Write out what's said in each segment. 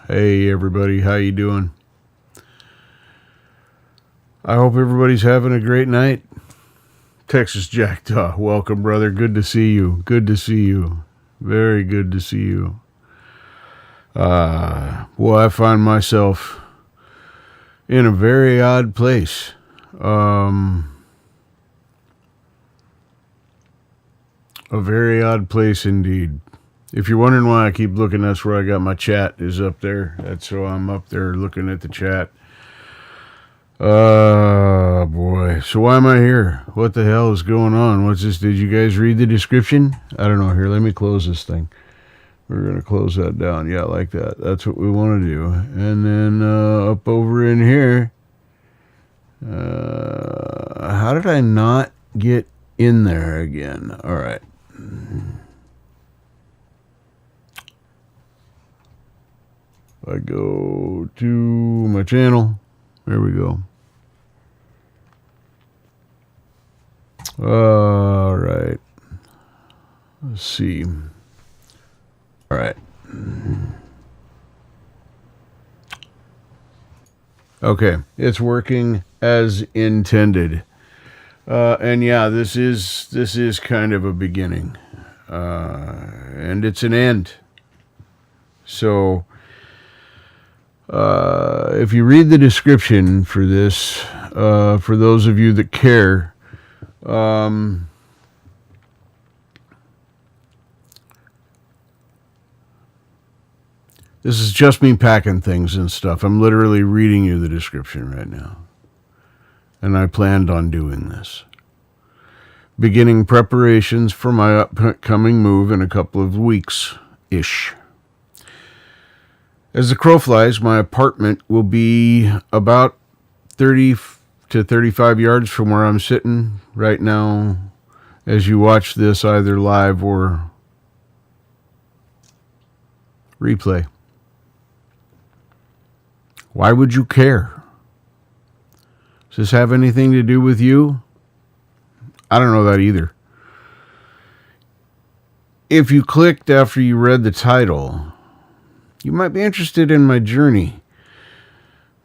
Hey everybody, how you doing? I hope everybody's having a great night. Texas Jackdaw, welcome brother. Good to see you. Good to see you. Very good to see you. Well, I find myself in a very odd place. A very odd place indeed. If you're wondering why I keep looking, that's where I got my chat is up there. That's so I'm up there looking at the chat. Boy. So why am I here? What the hell is going on? What's this? Did you guys read the description? I don't know. Here, let me close this thing. We're going to close that down. Yeah, like that. That's what we want to do. And then up over in here. How did I not get in there again? All right. I go to my channel. There we go. All right. Let's see. All right. Okay. It's working as intended. And yeah, this is kind of a beginning. And it's an end. So if you read the description for this, for those of you that care, this is just me packing things and stuff. I'm literally reading you the description right now. And I planned on doing this. Beginning preparations for my upcoming move in a couple of weeks-ish. As the crow flies, my apartment will be about 30 to 35 yards from where I'm sitting right now as you watch this either live or replay. Why would you care? Does this have anything to do with you? I don't know that either. If you clicked after you read the title, you might be interested in my journey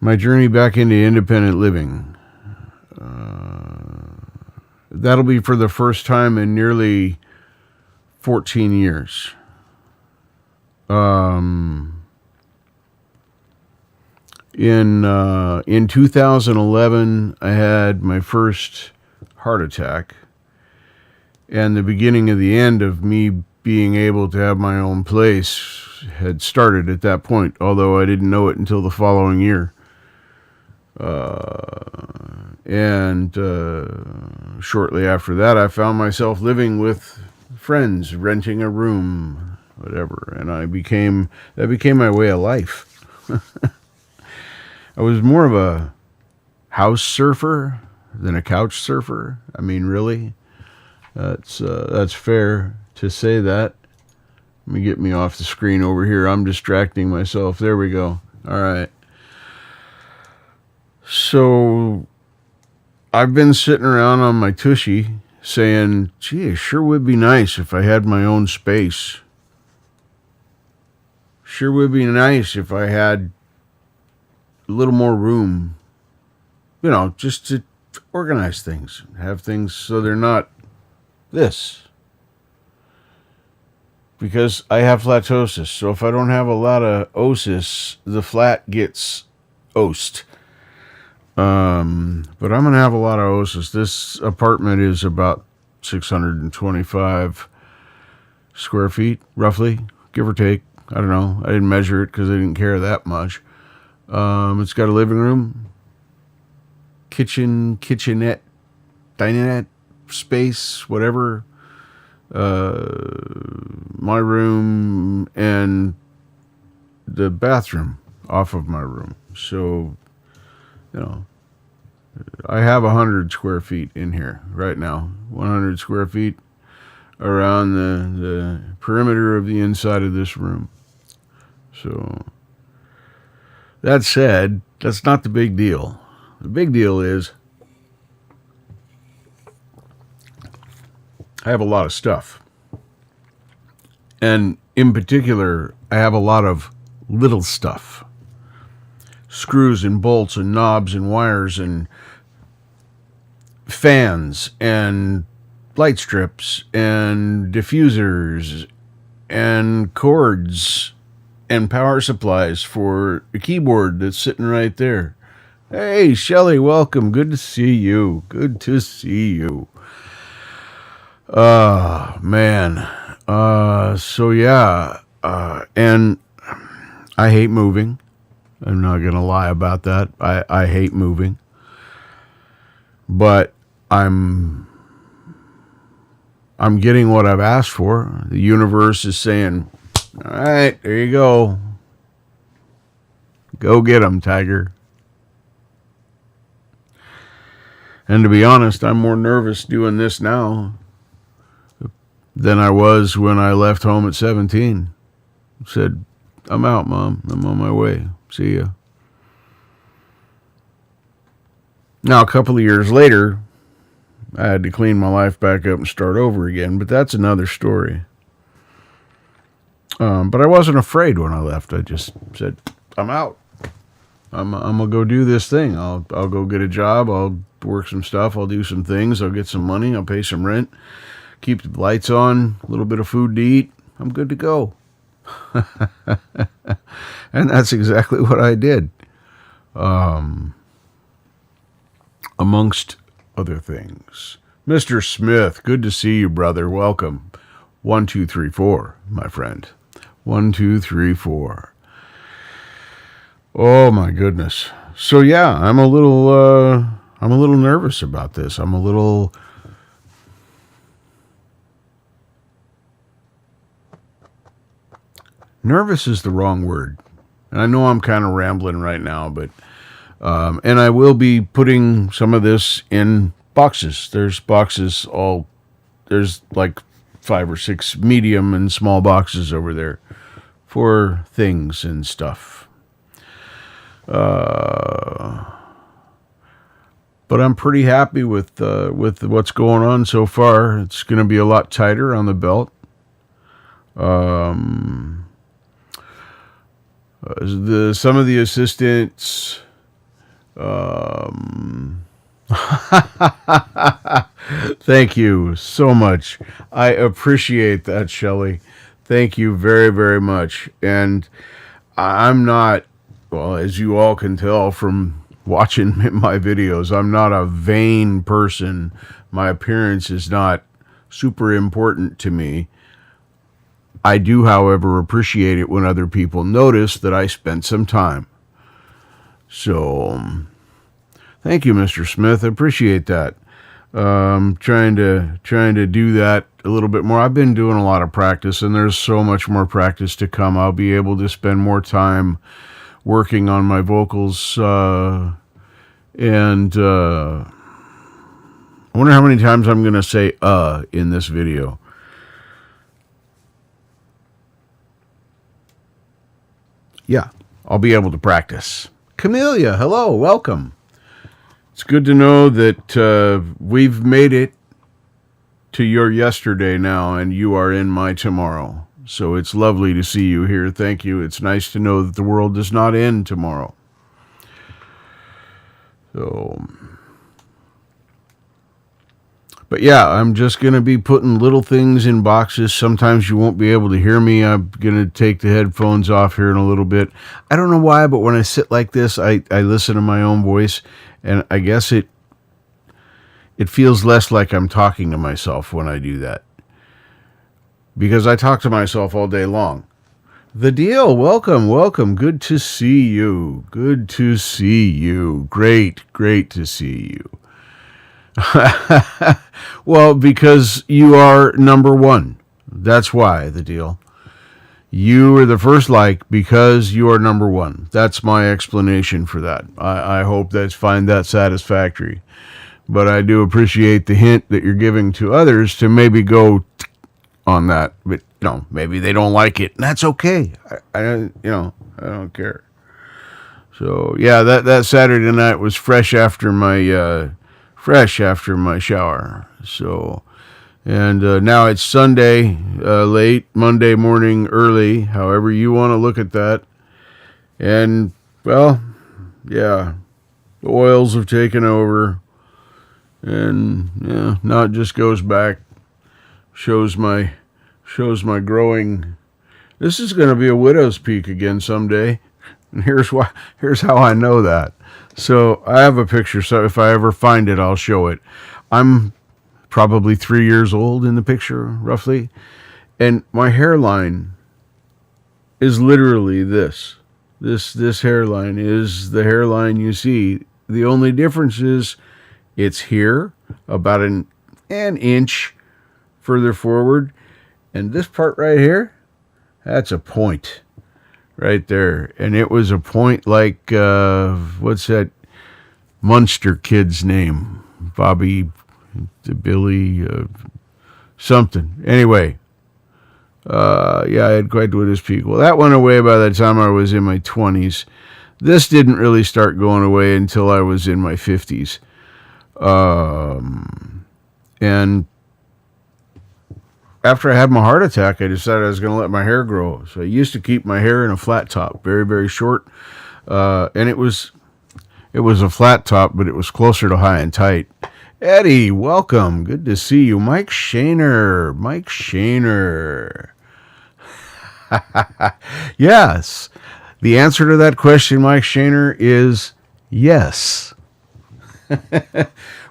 back into independent living. That'll be for the first time in nearly 14 years. In 2011, I had my first heart attack, and the beginning of the end of me being able to have my own place had started at that point, although I didn't know it until the following year. And shortly after that, I found myself living with friends, renting a room, whatever, and that became my way of life. I was more of a house surfer than a couch surfer. I mean, really, that's fair to say that. Let me get me off the screen over here. I'm distracting myself. There we go. All right. So I've been sitting around on my tushy saying, gee, it sure would be nice if I had my own space. Sure would be nice if I had a little more room, just to organize things, have things so they're not this. Because I have flatosis, so if I don't have a lot of osis, the flat gets osed. But I'm going to have a lot of osis. This apartment is about 625 square feet, roughly, give or take. I don't know. I didn't measure it because I didn't care that much. It's got a living room, kitchenette, dinette, space, whatever. My room and the bathroom off of my room. So, I have 100 square feet in here right now. 100 square feet around the perimeter of the inside of this room. So, that said, that's not the big deal. The big deal is I have a lot of stuff. And in particular, I have a lot of little stuff. Screws and bolts and knobs and wires and fans and light strips and diffusers and cords and power supplies for a keyboard that's sitting right there. Hey, Shelly, welcome. Good to see you. Good to see you. Man. So yeah. And I hate moving. I'm not going to lie about that. I hate moving. But I'm getting what I've asked for. The universe is saying, all right, there you go. Go get 'em, Tiger. And to be honest, I'm more nervous doing this now than I was when I left home at 17. Said, I'm out, Mom. I'm on my way. See ya. Now, a couple of years later, I had to clean my life back up and start over again, but that's another story. But I wasn't afraid when I left. I just said, I'm out. I'm gonna go do this thing. I'll go get a job. I'll work some stuff. I'll do some things. I'll get some money. I'll pay some rent. Keep the lights on. A little bit of food to eat. I'm good to go. And that's exactly what I did. Amongst other things. Mr. Smith, good to see you, brother. Welcome. 1, 2, 3, 4, my friend. 1, 2, 3, 4. Oh my goodness. So yeah, I'm a little nervous about this. I'm a little nervous is the wrong word. And I know I'm kind of rambling right now, but and I will be putting some of this in boxes. There's boxes there's like 5 or 6 medium and small boxes over there for things and stuff. But I'm pretty happy with what's going on so far. It's going to be a lot tighter on the belt. Some of the assistants. Thank you so much. I appreciate that, Shelley. Thank you very, very much. And I'm not, well, as you all can tell from watching my videos, I'm not a vain person. My appearance is not super important to me. I do, however, appreciate it when other people notice that I spent some time. So, thank you, Mr. Smith. I appreciate that. Trying to do that a little bit more. I've been doing a lot of practice, and there's so much more practice to come. I'll be able to spend more time working on my vocals, and I wonder how many times I'm going to say in this video. Yeah, I'll be able to practice. Camellia, hello, welcome. It's good to know that we've made it to your yesterday now, and you are in my tomorrow. So it's lovely to see you here. Thank you. It's nice to know that the world does not end tomorrow. So, but yeah, I'm just going to be putting little things in boxes. Sometimes you won't be able to hear me. I'm going to take the headphones off here in a little bit. I don't know why, but when I sit like this, I listen to my own voice, and I guess it feels less like I'm talking to myself when I do that. Because I talk to myself all day long. The Deal, welcome. Good to see you. Good to see you. Great to see you. Well, because you are number one. That's why, The Deal. You are the first like because you are number one. That's my explanation for that. I hope that find that satisfactory. But I do appreciate the hint that you're giving to others to maybe go on that. But, maybe they don't like it. And that's okay. I don't care. So, yeah, that Saturday night was fresh after my shower. So, and now it's Sunday late, Monday morning early, however you want to look at that. And, well, yeah, the oils have taken over. And, yeah, now it just goes back, shows my growing. This is going to be a widow's peak again someday. And here's how I know that. So I have a picture, so if I ever find it, I'll show it. I'm probably 3 years old in the picture, roughly. And my hairline is literally this. This hairline is the hairline you see. The only difference is it's here, about an inch further forward. And this part right here, that's a point right there. And it was a point like, what's that Munster kid's name? Bobby, Billy, something. Anyway, yeah, I had quite widow's peak. Well, that went away by the time I was in my 20s. This didn't really start going away until I was in my 50s. And after I had my heart attack, I decided I was going to let my hair grow. So I used to keep my hair in a flat top, very, very short. And it was a flat top, but it was closer to high and tight. Eddie, welcome. Good to see you. Mike Shaner. Yes. The answer to that question, Mike Shaner, is yes.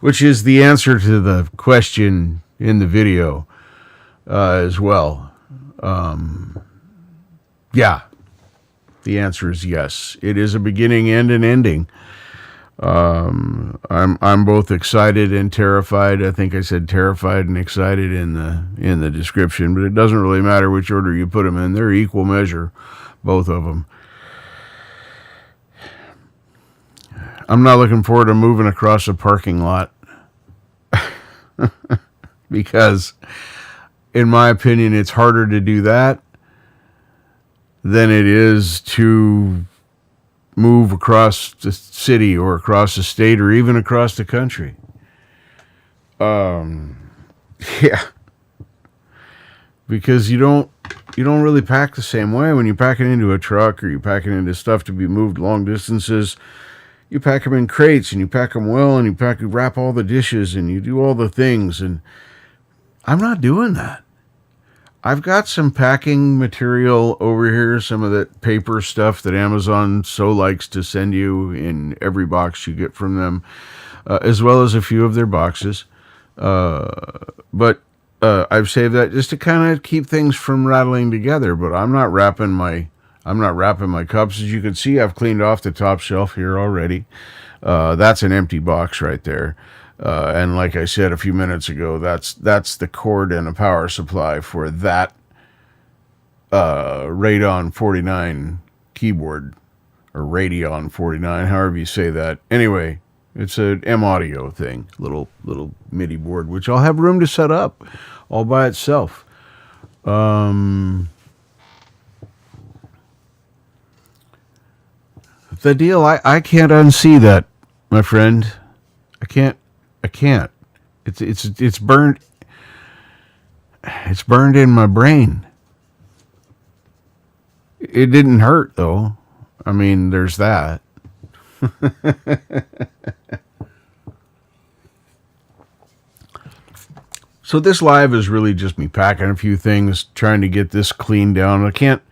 Which is the answer to the question in the video as well. Yeah. The answer is yes. It is a beginning and an ending. I'm both excited and terrified. I think I said terrified and excited in the description, but it doesn't really matter which order you put them in. They're equal measure, both of them. I'm not looking forward to moving across a parking lot because, in my opinion, it's harder to do that than it is to move across the city or across the state or even across the country. Yeah. Because you don't really pack the same way. When you pack it into a truck or you pack it into stuff to be moved long distances, you pack them in crates and you pack them well and you wrap all the dishes and you do all the things. And I'm not doing that. I've got some packing material over here, some of that paper stuff that Amazon so likes to send you in every box you get from them, as well as a few of their boxes. But I've saved that just to kind of keep things from rattling together. But I'm not wrapping my cups. As you can see, I've cleaned off the top shelf here already. That's an empty box right there. And like I said a few minutes ago, that's the cord and a power supply for that Radeon 49 keyboard, or Radeon 49, however you say that. Anyway, it's an M Audio thing, little MIDI board, which I'll have room to set up all by itself. The deal, I can't unsee that, my friend. I can't. It's burned. It's burned in my brain. It didn't hurt though. I mean, there's that. So this live is really just me packing a few things, trying to get this cleaned down. I can't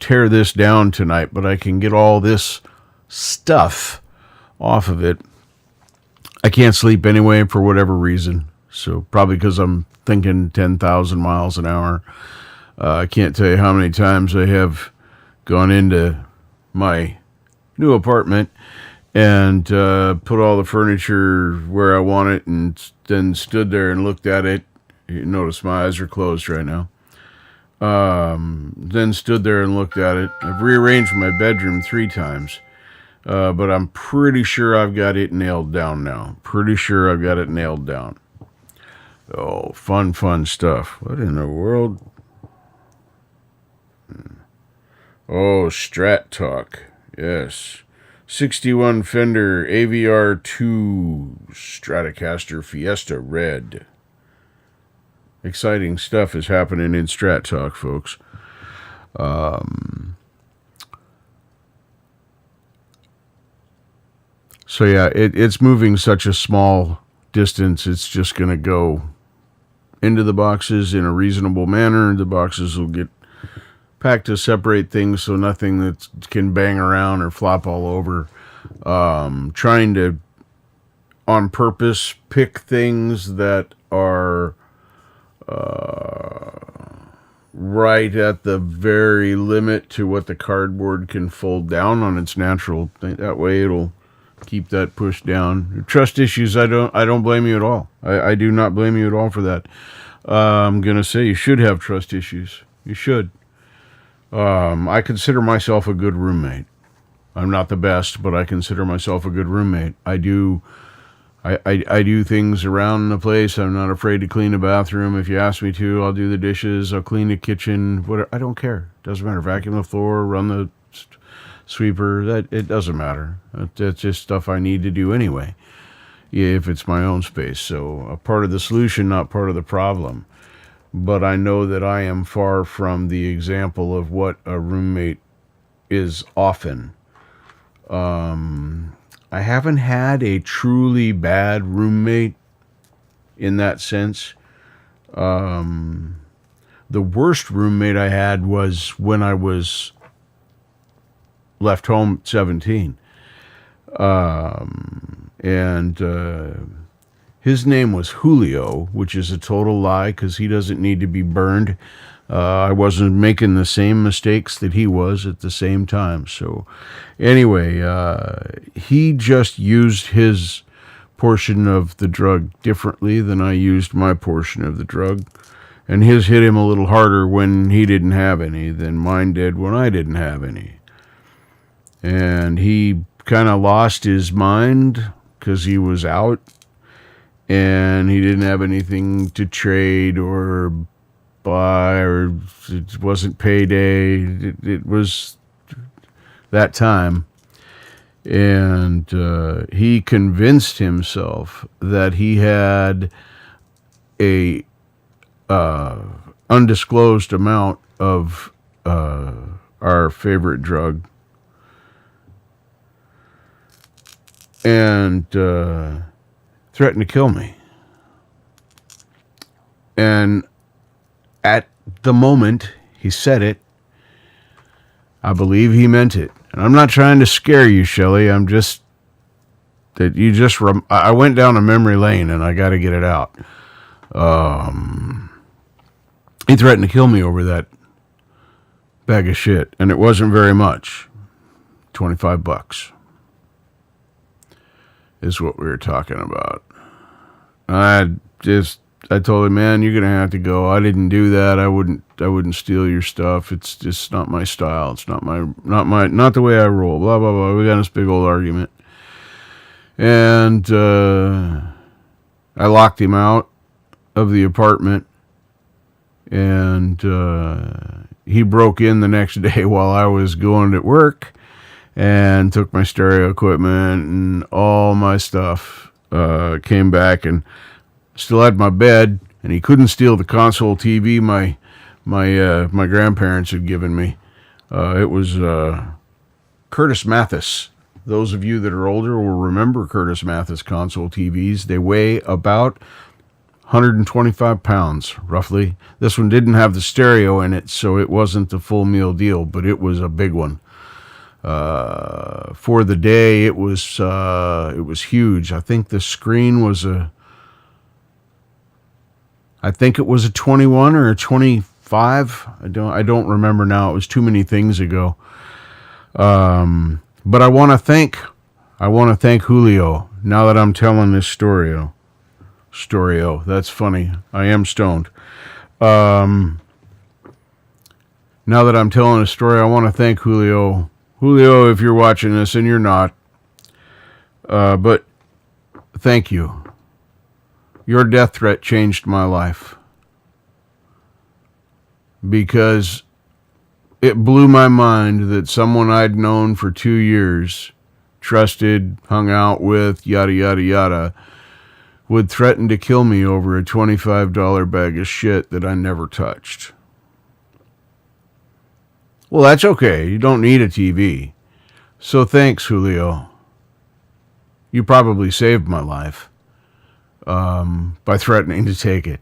tear this down tonight, but I can get all this stuff off of it. I can't sleep anyway for whatever reason. So probably because I'm thinking 10,000 miles an hour. I can't tell you how many times I have gone into my new apartment and put all the furniture where I want it and then stood there and looked at it. You notice my eyes are closed right now. Then stood there and looked at it. I've rearranged my bedroom 3 times. But I'm pretty sure I've got it nailed down now. Oh, fun stuff. What in the world? Oh, Strat Talk. Yes. 61 Fender AVR 2 Stratocaster Fiesta Red. Exciting stuff is happening in Strat Talk, folks. So yeah, it's moving such a small distance. It's just going to go into the boxes in a reasonable manner. The boxes will get packed to separate things so nothing that can bang around or flop all over. Trying to, on purpose, pick things that are right at the very limit to what the cardboard can fold down on its natural. That way it'll keep that pushed down. Trust issues, I don't blame you at all. I do not blame you at all for that. I'm gonna say you should have trust issues. You should. I consider myself a good roommate. I'm not the best, but I consider myself a good roommate. I do things around the place. I'm not afraid to clean a bathroom. If you ask me to, I'll do the dishes. I'll clean the kitchen. Whatever. I don't care. Doesn't matter. Vacuum the floor, run the sweeper. It doesn't matter. That's just stuff I need to do anyway. Yeah, if it's my own space. So a part of the solution, not part of the problem. But I know that I am far from the example of what a roommate is often. I haven't had a truly bad roommate in that sense. The worst roommate I had was when I was left home at 17. His name was Julio, which is a total lie because he doesn't need to be burned. I wasn't making the same mistakes that he was at the same time. So anyway, he just used his portion of the drug differently than I used my portion of the drug. And his hit him a little harder when he didn't have any than mine did when I didn't have any. And he kind of lost his mind because he was out and he didn't have anything to trade or buy, or it wasn't payday. It was that time. And he convinced himself that he had a undisclosed amount of our favorite drug, and threatened to kill me. And at the moment he said it, I believe he meant it. And I'm not trying to scare you, Shelley. I'm just that you just. I went down a memory lane, and I got to get it out. He threatened to kill me over that bag of shit, and it wasn't very much. $25 is what we were talking about. I told him, man, you're gonna have to go. I didn't do that. I wouldn't steal your stuff. It's just not my style. It's not the way I roll. Blah blah blah. We got this big old argument, and I locked him out of the apartment, and he broke in the next day while I was going to work, and took my stereo equipment and all my stuff. Came back and still had my bed, and he couldn't steal the console TV my grandparents had given me. It was Curtis Mathis. Those of you that are older will remember Curtis Mathis console TVs. They weigh about 125 pounds, roughly. This one didn't have the stereo in it, so it wasn't the full meal deal, but it was a big one. For the day, it was huge. I think the screen was a 21 or a 25. I don't remember now. It was too many things ago. But I want to thank Julio now that I'm telling this story. That's funny. I am stoned. Now that I'm telling a story, I want to thank Julio. Julio, if you're watching this, and you're not, but thank you. Your death threat changed my life because it blew my mind that someone I'd known for 2 years, trusted, hung out with, yada, yada, yada, would threaten to kill me over a $25 bag of shit that I never touched. Well, that's okay. You don't need a TV. So thanks, Julio. you probably saved my life by threatening to take it.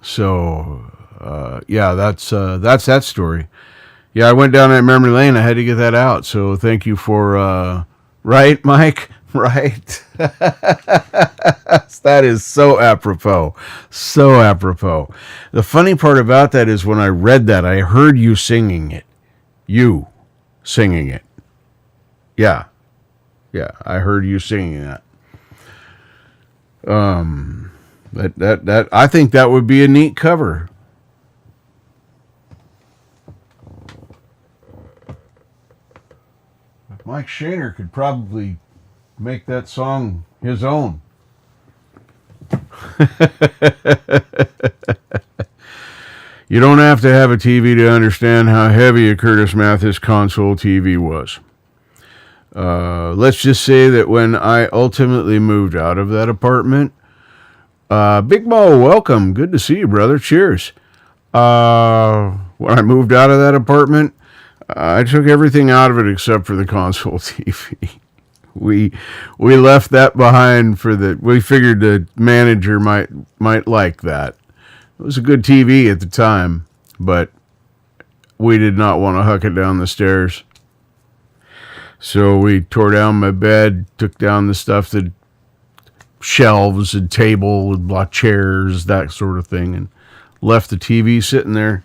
So, yeah, that's that story. Yeah, I went down that memory lane. I had to get that out. So thank you for, right, Mike? Right. That is so apropos. So apropos. The funny part about that is when I read that, I heard you singing it. You singing it. Yeah. Yeah, I heard you singing that. That I think that would be a neat cover. Mike Shaner could probably make that song his own. You don't have to have a TV to understand how heavy a Curtis Mathes console TV was. Let's just say that when I ultimately moved out of that apartment, Big Mo, welcome. Good to see you, brother. Cheers. When I moved out of that apartment, I took everything out of it except for the console TV. We left that behind we figured the manager might like that. It was a good TV at the time, but we did not want to huck it down the stairs. So we tore down my bed, took down the stuff, the shelves and table and chairs, that sort of thing, and left the TV sitting there.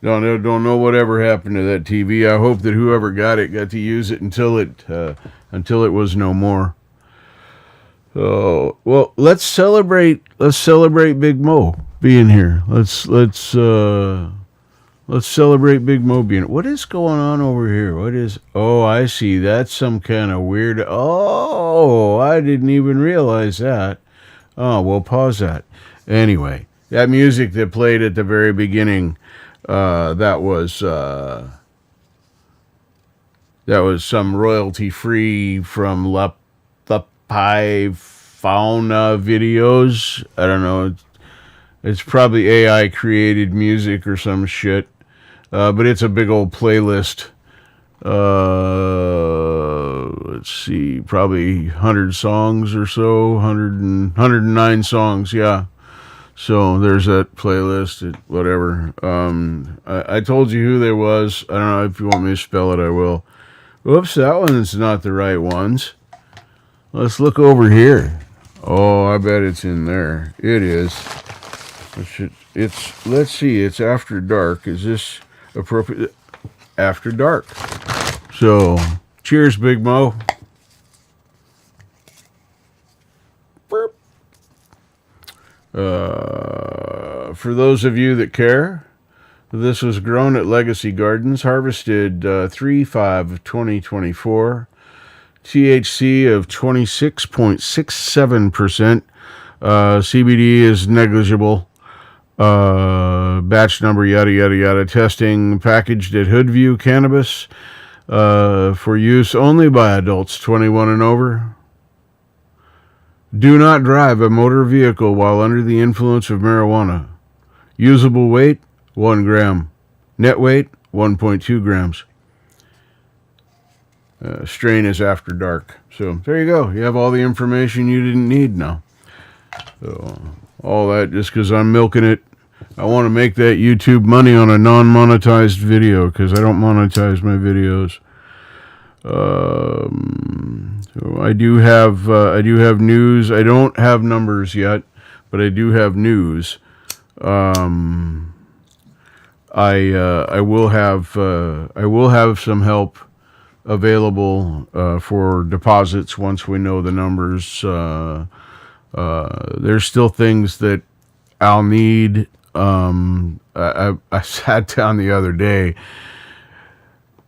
Don't know whatever happened to that TV. I hope that whoever got to use it until it was no more. Oh, well, let's celebrate Big Mo being here. Let's celebrate Big Mo being. What is going on over here? What is? Oh, I see. That's some kind of weird. Oh, I didn't even realize that. Oh, we'll pause that. Anyway, that music that played at the very beginning, that was some royalty free from La Pi Fauna videos. I don't know. It's probably AI created music or some shit. But it's a big old playlist. Let's see, probably 100 songs or so, 109 songs, yeah. So there's that playlist, whatever. I told you who there was. I don't know if you want me to spell it, I will. Whoops, that one's not the right ones. Let's look over here. Oh, I bet it's in there. It is. Let's see, it's After Dark. Is this appropriate? After Dark. So, cheers, Big Mo. Burp. For those of you that care, this was grown at Legacy Gardens, harvested 3/5 of 2024, THC of 26.67%, CBD is negligible. Batch number, yada, yada, yada. Testing packaged at Hoodview Cannabis for use only by adults 21 and over. Do not drive a motor vehicle while under the influence of marijuana. Usable weight, 1 gram. Net weight, 1.2 grams. Strain is After Dark. So there you go. You have all the information you didn't need now. So all that just because I'm milking it. I want to make that YouTube money on a non-monetized video because I don't monetize my videos. So I do have news. I don't have numbers yet, but I do have news. I will have some help available for deposits once we know the numbers. There's still things that I'll need. I sat down the other day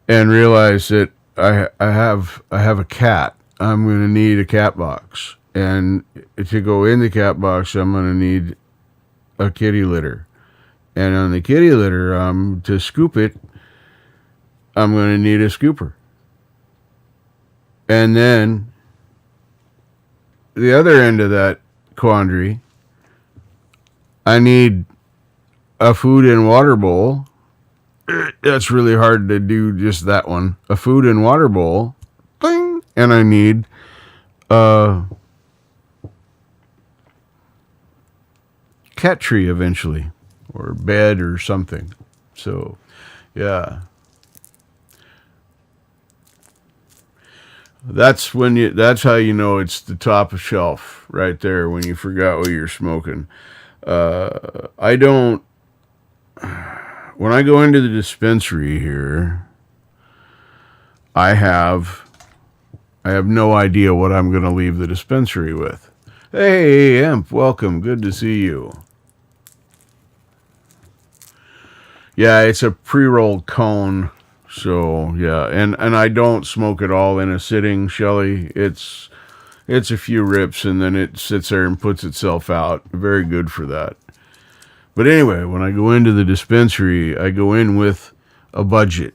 and realized that I have a cat. I'm going to need a cat box, and to go in the cat box, I'm going to need a kitty litter, and on the kitty litter, to scoop it, I'm going to need a scooper, and then the other end of that quandary, I need a food and water bowl. That's really hard to do, just that one. A food and water bowl. Bing! And I need cat tree eventually, or bed or something. So, yeah. That's how you know it's the top of shelf right there when you forgot what you're smoking. I don't, when I go into the dispensary here, I have no idea what I'm going to leave the dispensary with. Hey, Imp, welcome. Good to see you. Yeah, it's a pre-rolled cone. So, yeah, and I don't smoke it all in a sitting, Shelly. It's a few rips and then it sits there and puts itself out. Very good for that. But anyway, when I go into the dispensary, I go in with a budget.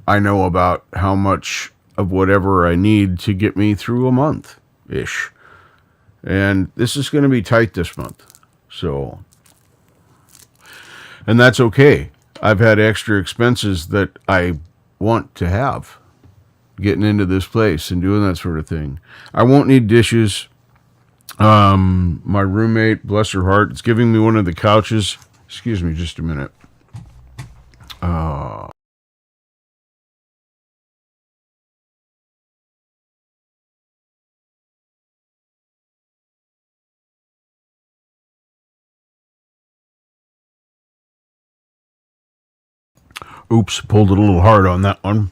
I know about how much of whatever I need to get me through a month-ish. And this is going to be tight this month. So, and that's okay. I've had extra expenses that I want to have getting into this place and doing that sort of thing. I won't need dishes. My roommate, bless her heart, is giving me one of the couches. Excuse me just a minute. Oops, pulled it a little hard on that one.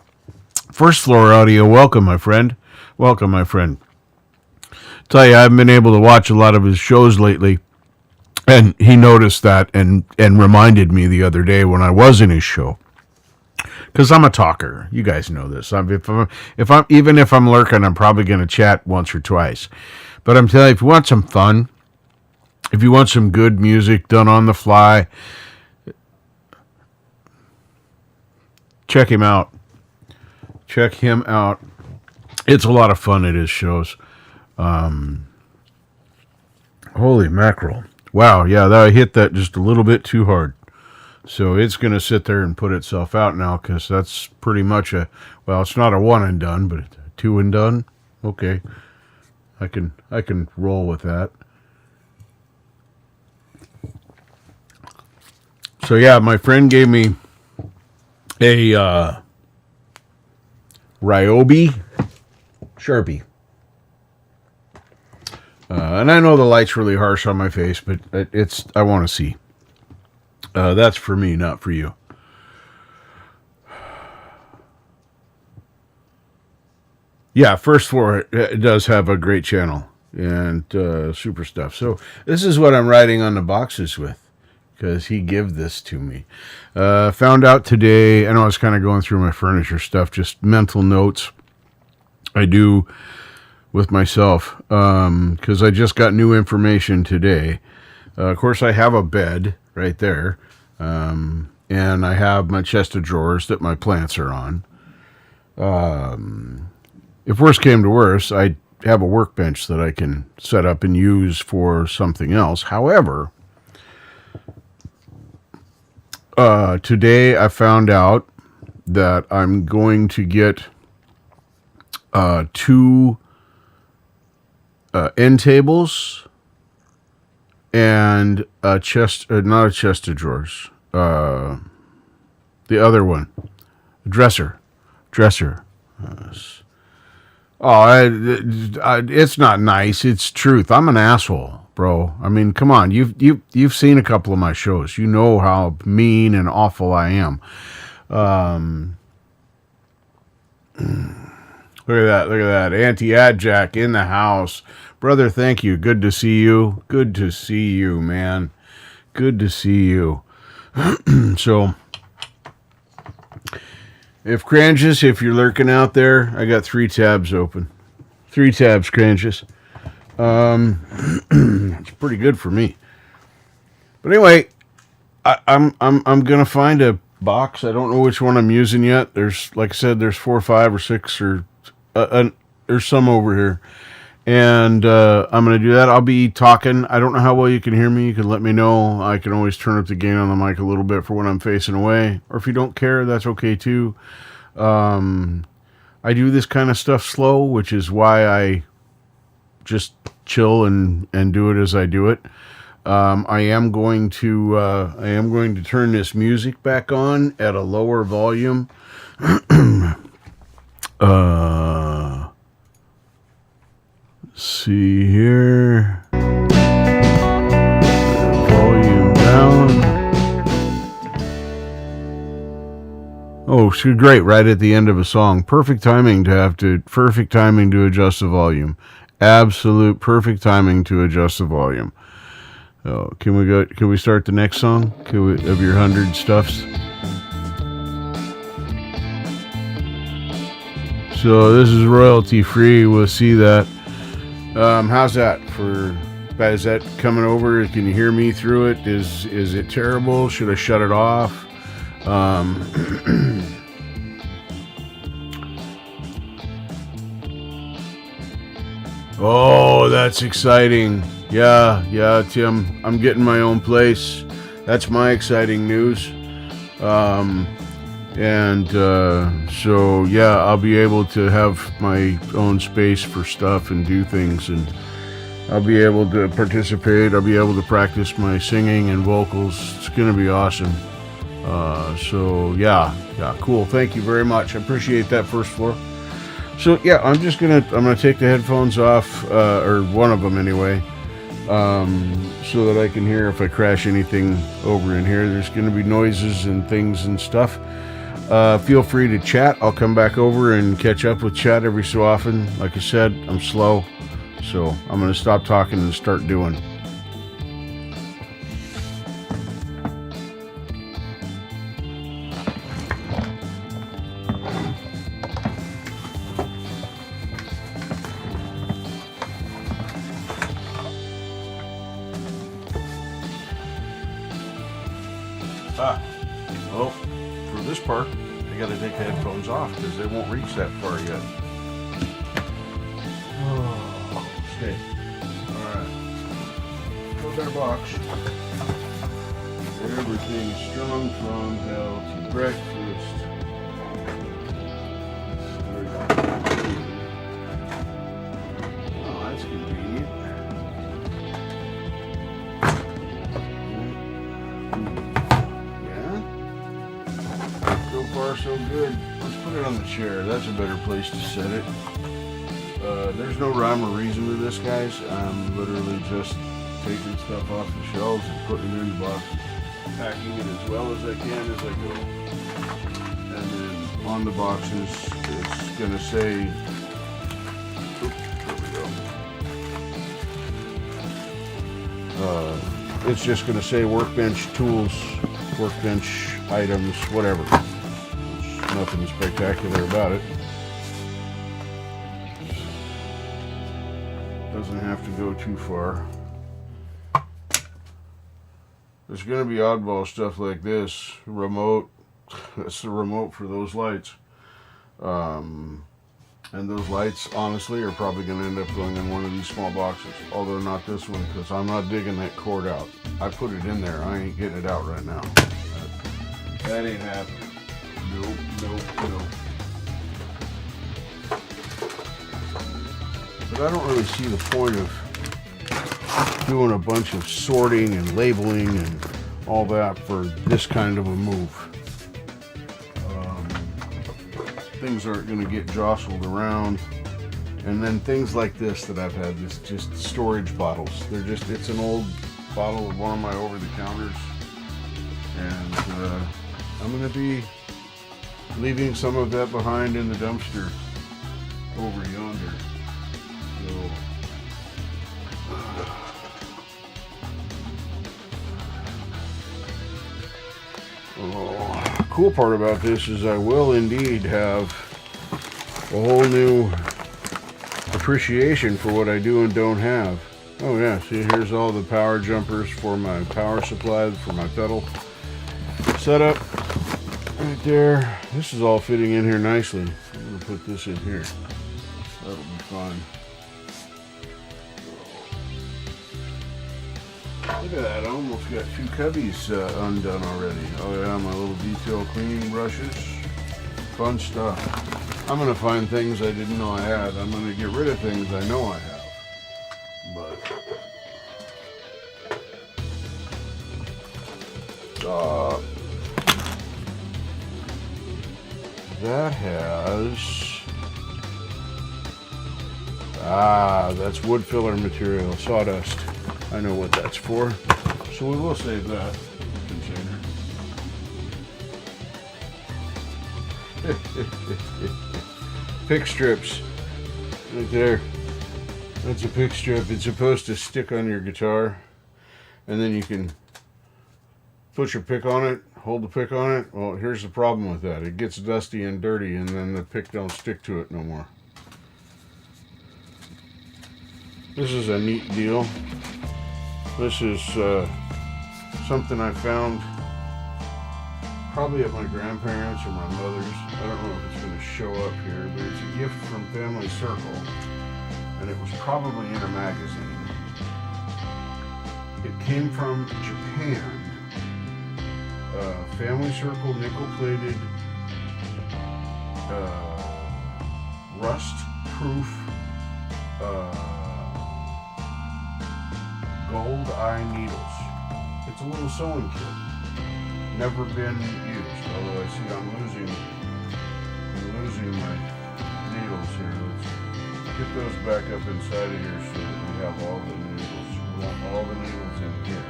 First Floor Audio, welcome, my friend. Welcome, my friend. Tell you, I haven't been able to watch a lot of his shows lately, and he noticed that and reminded me the other day when I was in his show. Because I'm a talker. You guys know this. Even if I'm lurking, I'm probably going to chat once or twice. But I'm telling you, if you want some fun, if you want some good music done on the fly, check him out. Check him out. It's a lot of fun at his shows. Holy mackerel. Wow, yeah, I hit that just a little bit too hard. So it's going to sit there and put itself out now because that's pretty much it's not a one and done, but a two and done. Okay. I can roll with that. So yeah, my friend gave me a Ryobi Sharpie. And I know the light's really harsh on my face, but I want to see. That's for me, not for you. Yeah, First Floor it does have a great channel and super stuff. So this is what I'm writing on the boxes with, because he gave this to me. Found out today, I know I was kind of going through my furniture stuff, just mental notes I do with myself, because I just got new information today. Of course, I have a bed right there, and I have my chest of drawers that my plants are on. If worse came to worse, I have a workbench that I can set up and use for something else. However, today I found out that I'm going to get two end tables and a chest, not a chest of drawers. The other one, dresser. It's not nice. It's truth. I'm an asshole, bro. I mean, come on. You've seen a couple of my shows. You know how mean and awful I am. Look at that. Anti-Adjack in the house. Brother, thank you. Good to see you. Good to see you, man. Good to see you. So, if you're lurking out there, I got 3 tabs open. 3 tabs, Cranges. It's pretty good for me. But anyway, I'm gonna find a box. I don't know which one I'm using yet. There's, like I said, there's 4 or 5 or 6 or there's some over here, and I'm gonna do that. I'll be talking. I don't know how well you can hear me. You can let me know. I can always turn up the gain on the mic a little bit for when I'm facing away, or if you don't care, that's okay too. I do this kind of stuff slow, which is why I just chill and do it as I do it. I am going to turn this music back on at a lower volume. See here. Volume down. Oh, great! Right at the end of a song, perfect timing to adjust the volume. Absolute perfect timing to adjust the volume. Oh, can we start the next song? Of your 100 stuffs? So this is royalty free. We'll see that. How's that for? Is that coming over? Can you hear me through it? Is it terrible? Should I shut it off? Oh, that's exciting. Yeah, Tim. I'm getting my own place. That's my exciting news. So yeah, I'll be able to have my own space for stuff and do things, and I'll be able to participate. I'll be able to practice my singing and vocals. It's gonna be awesome. So yeah, cool. Thank you very much. I appreciate that, First Floor. So yeah, I'm gonna take the headphones off, or one of them anyway, so that I can hear if I crash anything over in here. There's gonna be noises and things and stuff. Feel free to chat. I'll come back over and catch up with chat every so often. Like I said, I'm slow, so I'm gonna stop talking and start doing. Well, for this part, I gotta take the headphones off because they won't reach that far yet. Oh, okay. Alright. Close our box. Everything strong from hell to breakfast. Oh, that's convenient. So far, so good. Let's put it on the chair. That's a better place to set it. There's no rhyme or reason to this, guys. I'm literally just taking stuff off the shelves and putting it in the boxes, packing it as well as I can as I go. And then on the boxes, it's going to say, there we go. It's just going to say workbench tools, workbench items, whatever. There's nothing spectacular about it. Doesn't have to go too far. There's going to be oddball stuff like this. Remote. That's the remote for those lights. And those lights, honestly, are probably going to end up going in one of these small boxes. Although not this one, because I'm not digging that cord out. I put it in there. I ain't getting it out right now. That ain't happening. Nope. But I don't really see the point of doing a bunch of sorting and labeling and all that for this kind of a move. Things aren't going to get jostled around. And then things like this that I've had, this just storage bottles. It's an old bottle of one of my over-the-counters. And I'm going to be leaving some of that behind in the dumpster over yonder. So, cool part about this is I will indeed have a whole new appreciation for what I do and don't have. Oh yeah, see, here's all the power jumpers for my power supply for my pedal setup right there. This is all fitting in here nicely. I'm gonna put this in here. That'll be fine. Look at that, I almost got 2 cubbies undone already. Oh yeah, my little detail cleaning brushes. Fun stuff. I'm going to find things I didn't know I had. I'm going to get rid of things I know I have. Stop. That has... that's wood filler material, sawdust. I know what that's for. So we will save that container. Pick strips. Right there. That's a pick strip. It's supposed to stick on your guitar. And then you can put your pick on it, hold the pick on it. Well, here's the problem with that. It gets dusty and dirty, and then the pick don't stick to it no more. This is a neat deal. This is something I found probably at my grandparents or my mother's. I don't know if it's going to show up here, but it's a gift from Family Circle, and it was probably in a magazine. It came from Japan. Family Circle nickel-plated rust-proof gold eye needles. It's a little sewing kit. Never been used, although I see I'm losing my needles here. Let's get those back up inside of here so that we have all the needles. We want all the needles in here.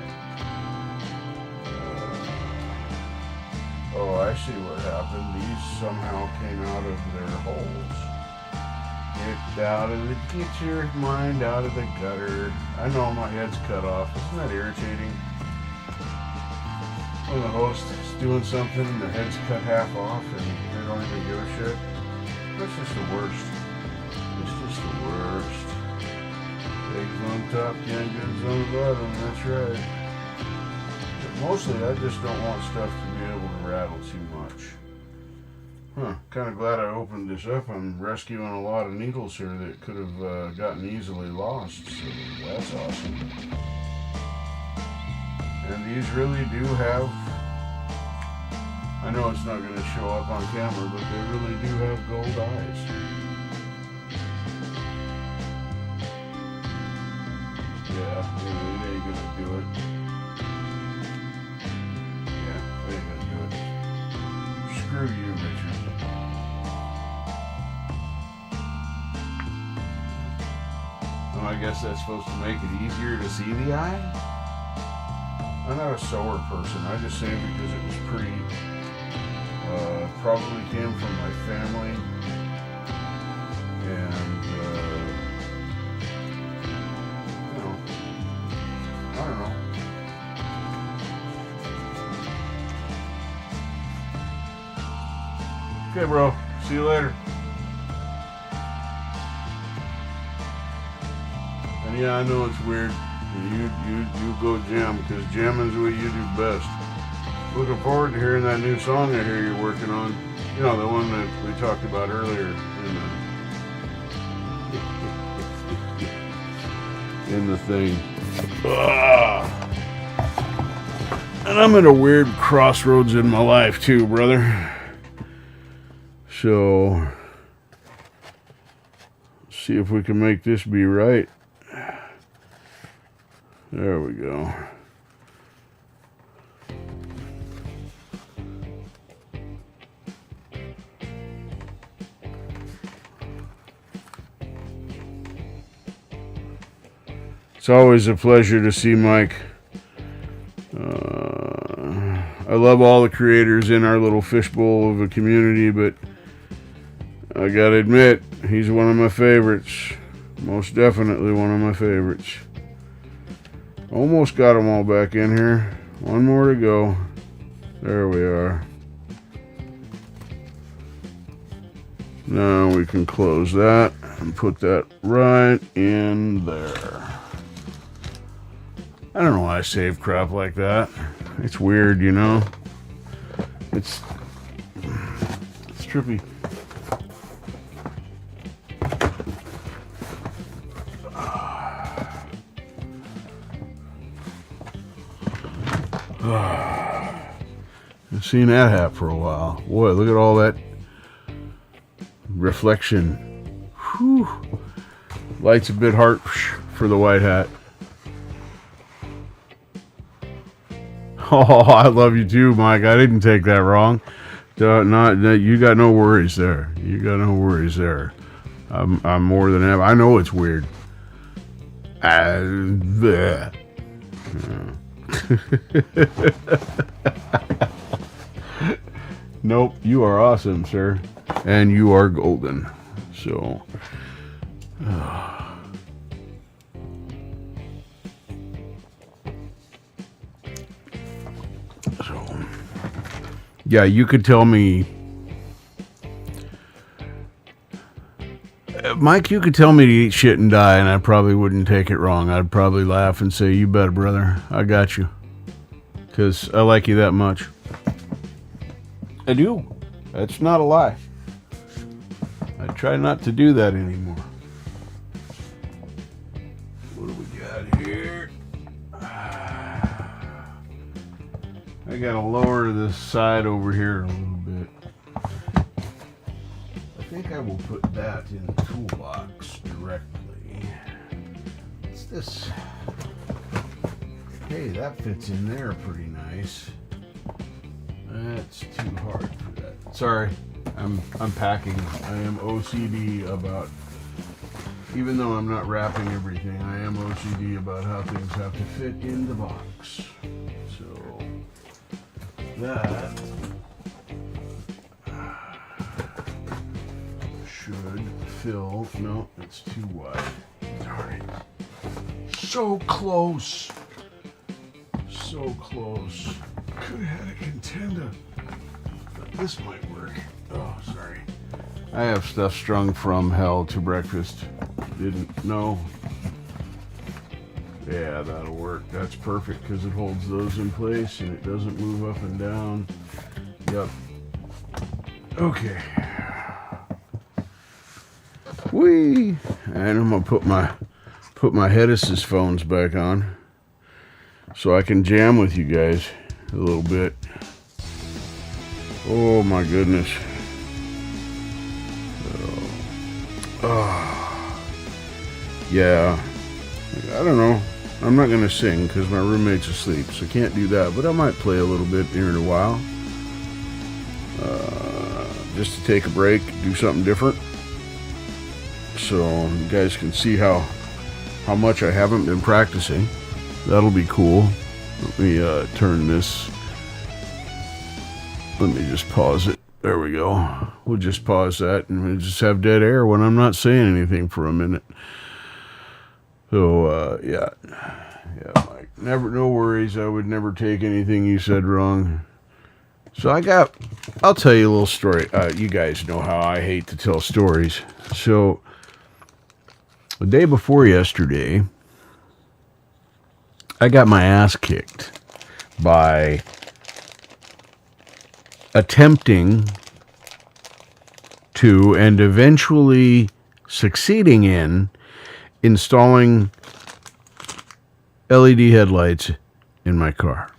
Oh, I see what happened. These somehow came out of their holes. Get your mind out of the gutter. I know my head's cut off. Isn't that irritating? When the host is doing something and the head's cut half off and they don't even give a shit. That's just the worst. It's just the worst. Eggs on top, canned goods on the bottom. That's right. But mostly, I just don't want stuff to be able to rattle too much. Huh, kind of glad I opened this up. I'm rescuing a lot of needles here that could have gotten easily lost, so that's awesome. And these really do have, I know it's not going to show up on camera, but they really do have gold eyes. Yeah, it ain't going to do it. Yeah, it ain't going to do it. Screw you, Richard. I guess that's supposed to make it easier to see the eye? I'm not a sewer person. I just say it because it was pretty. Probably came from my family. And, you know, I don't know. Okay, bro. See you later. And yeah, I know it's weird. You go jam, because jamming's what you do best. Looking forward to hearing that new song I hear you're working on. You know, the one that we talked about earlier in the thing. And I'm at a weird crossroads in my life too, brother. So, see if we can make this be right. There we go. It's always a pleasure to see Mike. I love all the creators in our little fishbowl of a community, but I gotta admit, he's one of my favorites. Most definitely one of my favorites. Almost got them all back in here. One more to go. There we are. Now we can close that and put that right in there. I don't know why I save crap like that. It's weird, you know. It's trippy. I've seen that hat for a while. Boy, look at all that reflection. Whew. Light's a bit harsh for the white hat. Oh, I love you too, Mike. I didn't take that wrong. You got no worries there. You got no worries there. I'm more than ever. I know it's weird. Bleh. Nope, you are awesome, sir. And you are golden. So, yeah, you could tell me, Mike, you could tell me to eat shit and die, and I probably wouldn't take it wrong. I'd probably laugh and say, you bet, brother. I got you. Because I like you that much. I do. That's not a lie. I try not to do that anymore. What do we got here? I gotta lower this side over here a little bit. I think I will put that in the toolbox directly. What's this? Hey, that fits in there pretty nice. That's too hard for that. Sorry, I'm packing. I am OCD about, even though I'm not wrapping everything, I am OCD about how things have to fit in the box. So that should fill. No, it's too wide. Darn it. So close. So close. Could have had a contender. But this might work. Oh, sorry. I have stuff strung from hell to breakfast. Didn't know. Yeah, that'll work. That's perfect because it holds those in place and it doesn't move up and down. Yep. Okay. Whee! And I'm gonna put my Hedis's phones back on so I can jam with you guys a little bit. Oh my goodness. Yeah. I don't know. I'm not gonna sing because my roommate's asleep, so can't do that. But I might play a little bit here in a while, just to take a break, do something different, so you guys can see how much I haven't been practicing. That'll be cool. Let me turn this. Let me just pause it. There we go. We'll just pause that and we'll just have dead air when I'm not saying anything for a minute. So, yeah, Mike, no worries. I would never take anything you said wrong. So I'll tell you a little story. You guys know how I hate to tell stories. So, the day before yesterday, I got my ass kicked by attempting to and eventually succeeding in installing LED headlights in my car.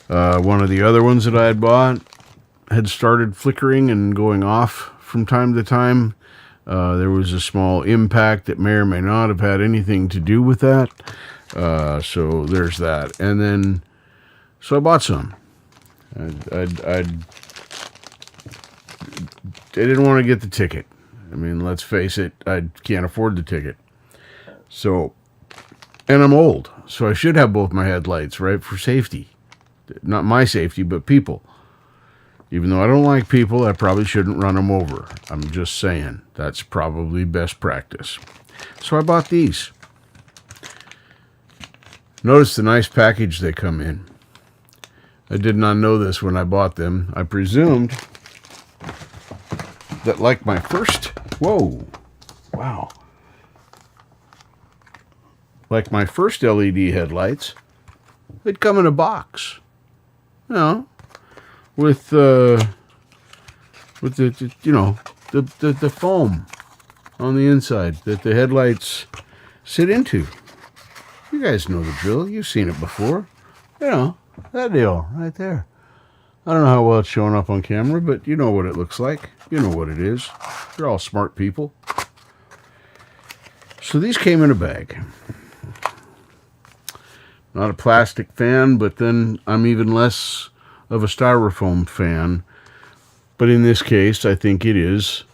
One of the other ones that I had bought had started flickering and going off from time to time. There was a small impact that may or may not have had anything to do with that. So there's that. And then, so I bought some. I didn't want to get the ticket. I mean, let's face it, I can't afford the ticket. So, and I'm old, so I should have both my headlights, right, for safety. Not my safety, but people. Even though I don't like people, I probably shouldn't run them over. I'm just saying, that's probably best practice. So I bought these. Notice the nice package they come in. I did not know this when I bought them. I presumed that like my first... Whoa. Wow. Like my first LED headlights, they'd come in a box. You know, with the the foam on the inside that the headlights sit into. You guys know the drill. You've seen it before. You know, that deal right there. I don't know how well it's showing up on camera, but you know what it looks like. You know what it is. You're all smart people. So these came in a bag. Not a plastic fan, but then I'm even less of a styrofoam fan. But in this case, I think it is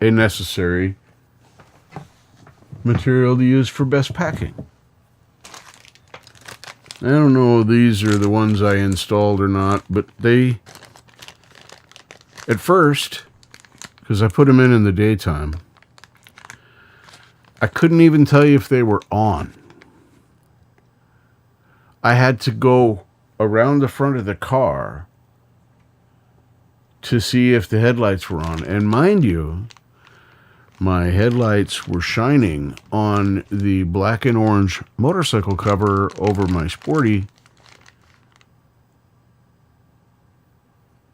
a necessary material to use for best packing. I don't know if these are the ones I installed or not, but they, at first, because I put them in the daytime, I couldn't even tell you if they were on. I had to go around the front of the car to see if the headlights were on. And mind you, my headlights were shining on the black and orange motorcycle cover over my Sporty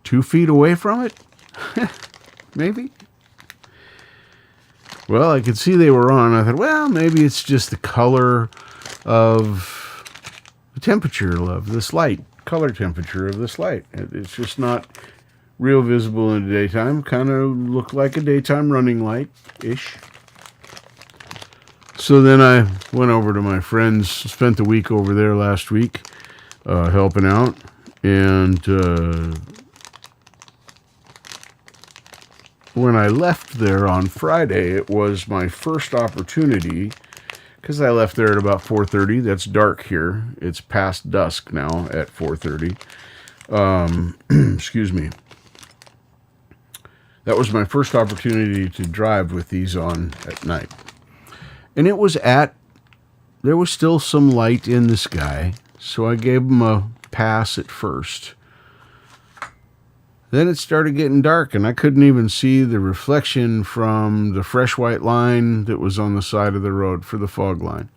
2 feet away from it. Maybe. Well, I could see they were on. I thought, well, maybe it's just the color of the temperature of this light, color temperature of this light. It's just not real visible in the daytime. Kind of looked like a daytime running light-ish. So then I went over to my friends, spent the week over there last week, helping out. And when I left there on Friday, it was my first opportunity, because I left there at about 4:30. That's dark here. It's past dusk now at 4:30. Excuse me. That was my first opportunity to drive with these on at night. And there was still some light in the sky, so I gave them a pass at first. Then it started getting dark, and I couldn't even see the reflection from the fresh white line that was on the side of the road for the fog line.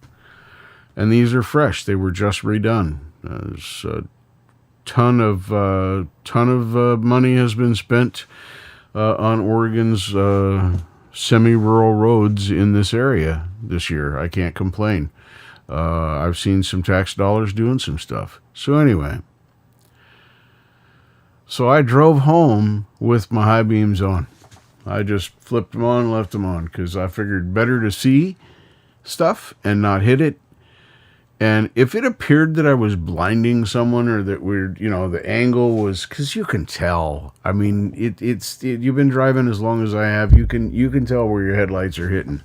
And these are fresh. They were just redone. There's a ton of money has been spent on Oregon's semi-rural roads in this area this year. I can't complain. I've seen some tax dollars doing some stuff. So anyway, so I drove home with my high beams on. I just flipped them on, left them on, because I figured better to see stuff and not hit it. And if it appeared that I was blinding someone, or that the angle was, because you can tell. I mean, you've been driving as long as I have. You can tell where your headlights are hitting.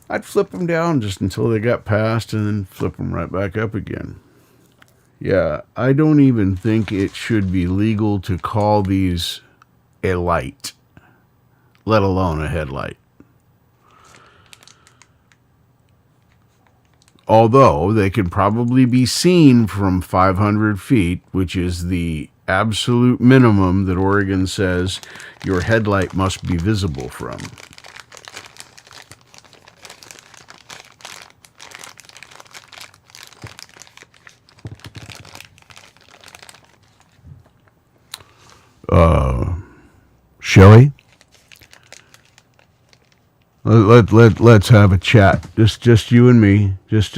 I'd flip them down just until they got past, and then flip them right back up again. Yeah, I don't even think it should be legal to call these a light, let alone a headlight. Although they can probably be seen from 500 feet, which is the absolute minimum that Oregon says your headlight must be visible from. Shelly? Let's have a chat. Just you and me. Just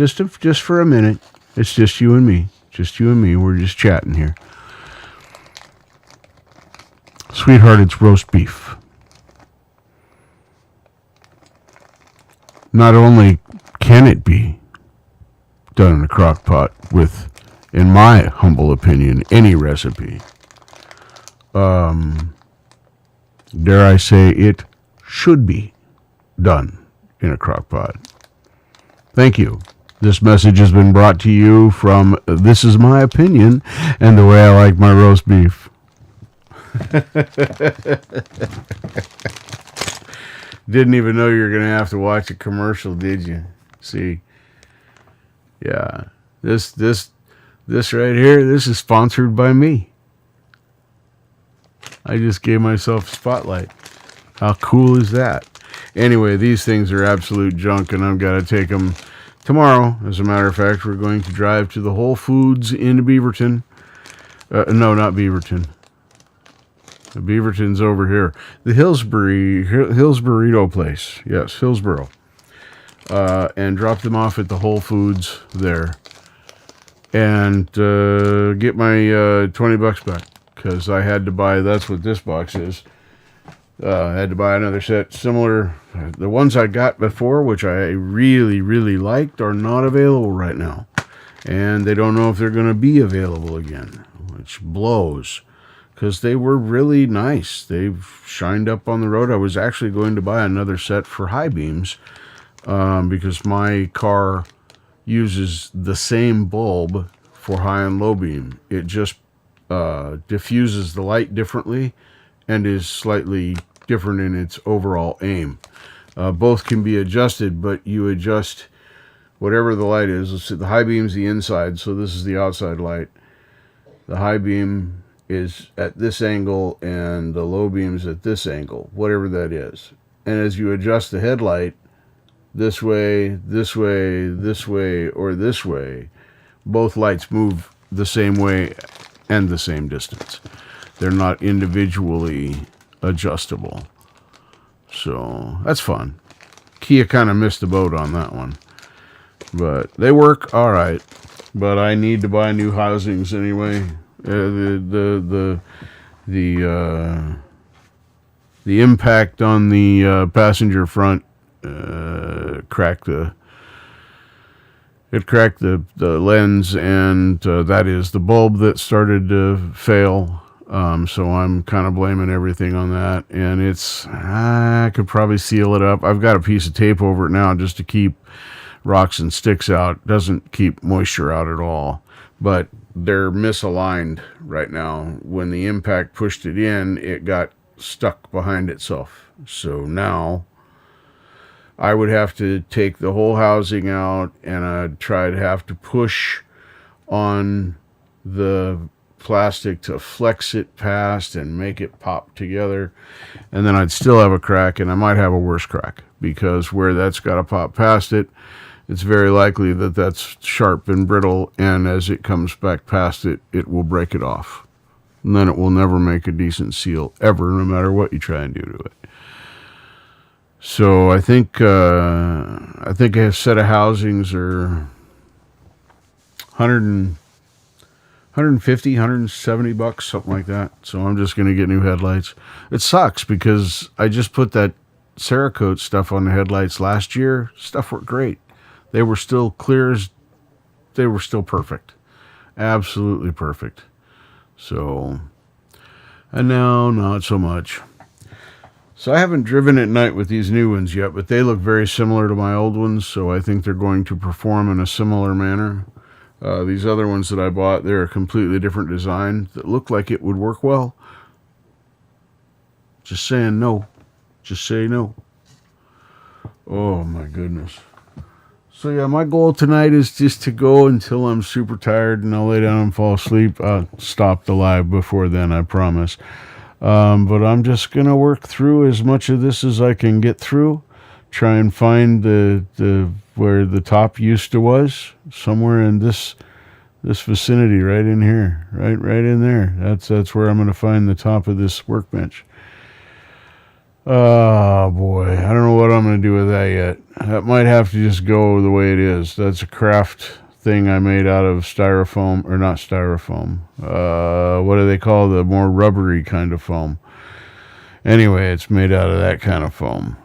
for a minute. It's just you and me. Just you and me. We're just chatting here. Sweetheart, it's roast beef. Not only can it be done in a crock pot with, in my humble opinion, any recipe, dare I say it should be done in a crock pot. Thank you. This message has been brought to you from This Is My Opinion and the Way I Like My Roast Beef. Didn't even know you were going to have to watch a commercial, did you? See? Yeah. This right here, this is sponsored by me. I just gave myself a spotlight. How cool is that? Anyway, these things are absolute junk, and I've got to take them tomorrow. As a matter of fact, we're going to drive to the Whole Foods in Beaverton. No, not Beaverton. Beaverton's over here. The Hillsburrito place. Yes, Hillsboro. And drop them off at the Whole Foods there. And get my $20 back. Because I had to buy, that's what this box is. I had to buy another set, similar The ones I got before, which I really, really liked, are not available right now. And they don't know if they're going to be available again, which blows. Because they were really nice. They've shined up on the road. I was actually going to buy another set for high beams because my car uses the same bulb for high and low beam. It just diffuses the light differently and is slightly different in its overall aim. Both can be adjusted, but you adjust whatever the light is. Let's see, the high beam's the inside, so this is the outside light. The high beam is at this angle and the low beam's at this angle, whatever that is. And as you adjust the headlight this way, this way, this way, or this way, both lights move the same way and the same distance. They're not individually adjustable. So that's fun. Kia kind of missed the boat on that one. But they work all right. But I need to buy new housings anyway. The impact on the passenger front cracked the lens, and that is the bulb that started to fail. So I'm kind of blaming everything on that, and I could probably seal it up. I've got a piece of tape over it now just to keep rocks and sticks out. Doesn't keep moisture out at all, but they're misaligned right now. When the impact pushed it in, it got stuck behind itself. So now I would have to take the whole housing out, and I'd have to push on the plastic to flex it past and make it pop together, and then I'd still have a crack, and I might have a worse crack, because where that's got to pop past it, it's very likely that that's sharp and brittle, and as it comes back past it, it will break it off, and then it will never make a decent seal ever, no matter what you try and do to it. So I think a set of housings are $150, $170, something like that. So I'm just going to get new headlights. It sucks because I just put that Cerakote stuff on the headlights last year. Stuff worked great. They were still clear as, they were still perfect. Absolutely perfect. So, and now not so much. So I haven't driven at night with these new ones yet, but they look very similar to my old ones, so I think they're going to perform in a similar manner. These other ones that I bought, they're a completely different design that look like it would work well. Just saying no. Just say no. Oh my goodness. So yeah, my goal tonight is just to go until I'm super tired and I'll lay down and fall asleep. I'll stop the live before then, I promise. But I'm just going to work through as much of this as I can get through. Try and find the where the top used to was, somewhere in this vicinity, right in here, right in there. That's where I'm going to find the top of this workbench. Oh boy, I don't know what I'm going to do with that yet. That might have to just go the way it is. That's a craft thing I made out of styrofoam, or not styrofoam. What do they call the more rubbery kind of foam? Anyway, it's made out of that kind of foam.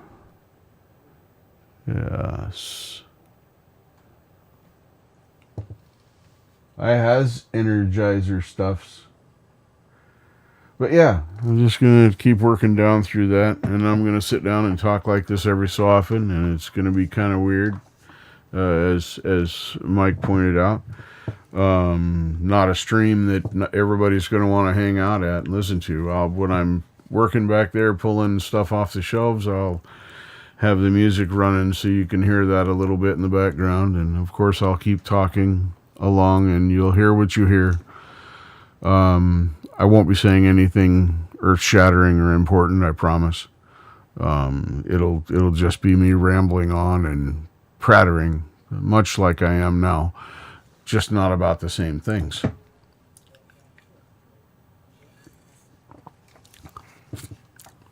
Yes. I has Energizer stuffs. But yeah, I'm just going to keep working down through that, and I'm going to sit down and talk like this every so often, and it's going to be kind of weird, as Mike pointed out. Not a stream that everybody's going to want to hang out at and listen to. When I'm working back there pulling stuff off the shelves, I'll have the music running so you can hear that a little bit in the background, and of course I'll keep talking along and you'll hear what you hear. I won't be saying anything earth-shattering or important, I promise. It'll just be me rambling on and prattering, much like I am now, just not about the same things.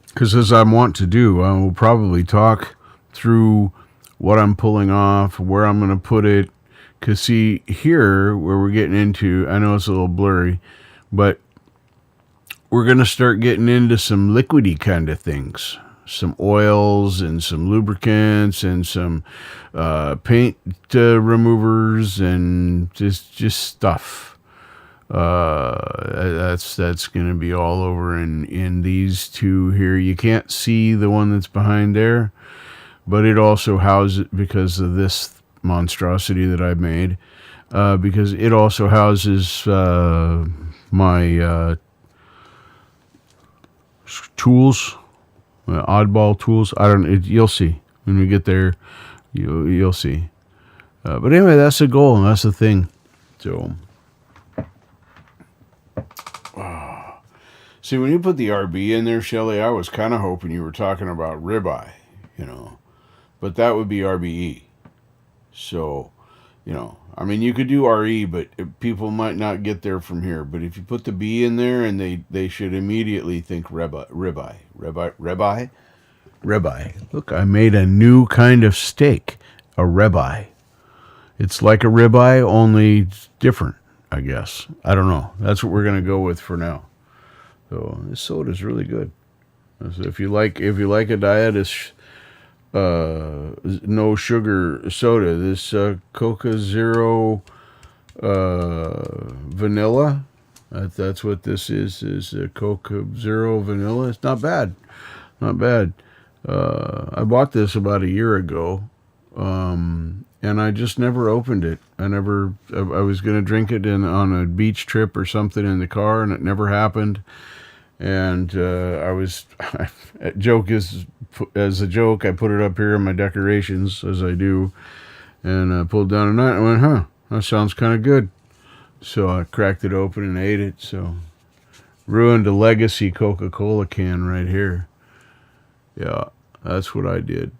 Because as I want to do, I will probably talk through what I'm pulling off, where I'm going to put it. Because see, here, where we're getting into, I know it's a little blurry, but we're going to start getting into some liquidy kind of things. some oils and some lubricants and some paint removers and just stuff. That's going to be all over in these two here. You can't see the one that's behind there, but it also houses, because of this monstrosity that I made, because it also houses my tools, oddball tools. You'll see when we get there. You'll see. But anyway, that's the goal and that's the thing. So, see, when you put the RB in there, Shelly, I was kind of hoping you were talking about ribeye, but that would be RBE. So, I mean, you could do RE, but people might not get there from here. But if you put the B in there, and they should immediately think ribeye. Look, I made a new kind of steak, a ribeye. It's like a ribeye, only different, I guess. I don't know. That's what we're going to go with for now. So this soda is really good. So if you like a diet is no sugar soda, this Coca Zero vanilla. That's what this is a Coca Zero vanilla. It's not bad. I bought this about a year ago, and I just never opened it. I was going to drink it on a beach trip or something in the car, and it never happened. And as a joke, I put it up here in my decorations, as I do, and I pulled down a nut and went, that sounds kind of good. So I cracked it open and ate it. So ruined a legacy Coca-Cola can right here. Yeah, that's what I did.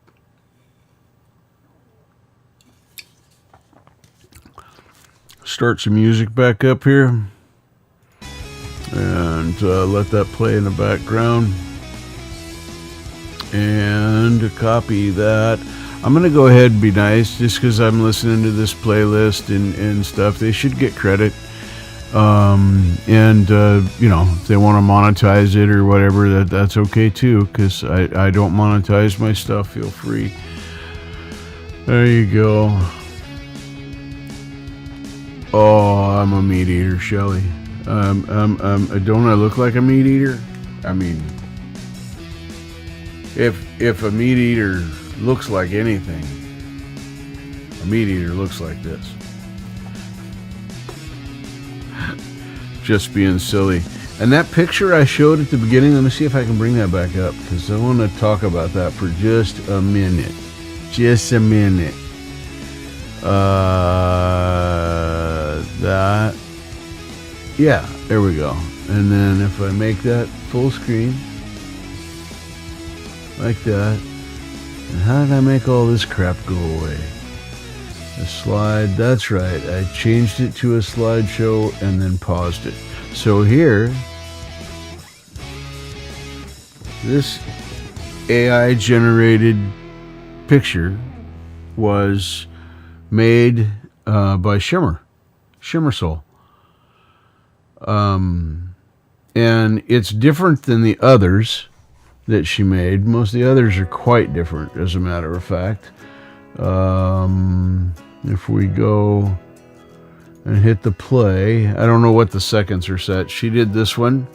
Start some music back up here. And let that play in the background. And copy that. I'm going to go ahead and be nice just because I'm listening to this playlist and stuff. They should get credit. If they want to monetize it or whatever, that's okay too, because I don't monetize my stuff. Feel free. There you go. Oh, I'm a meat eater, Shelly. Don't I look like a meat eater? I mean, if a meat eater looks like anything, a meat eater looks like this. Just being silly. And that picture I showed at the beginning, let me see if I can bring that back up, because I want to talk about that for just a minute. That. Yeah, there we go. And then if I make that full screen, like that, and how did I make all this crap go away? A slide, that's right. I changed it to a slideshow and then paused it. So here, this AI-generated picture was made by Shimmer Soul. And it's different than the others that she made. Most of the others are quite different, as a matter of fact. If we go and hit the play, I don't know what the seconds are set. She did this one,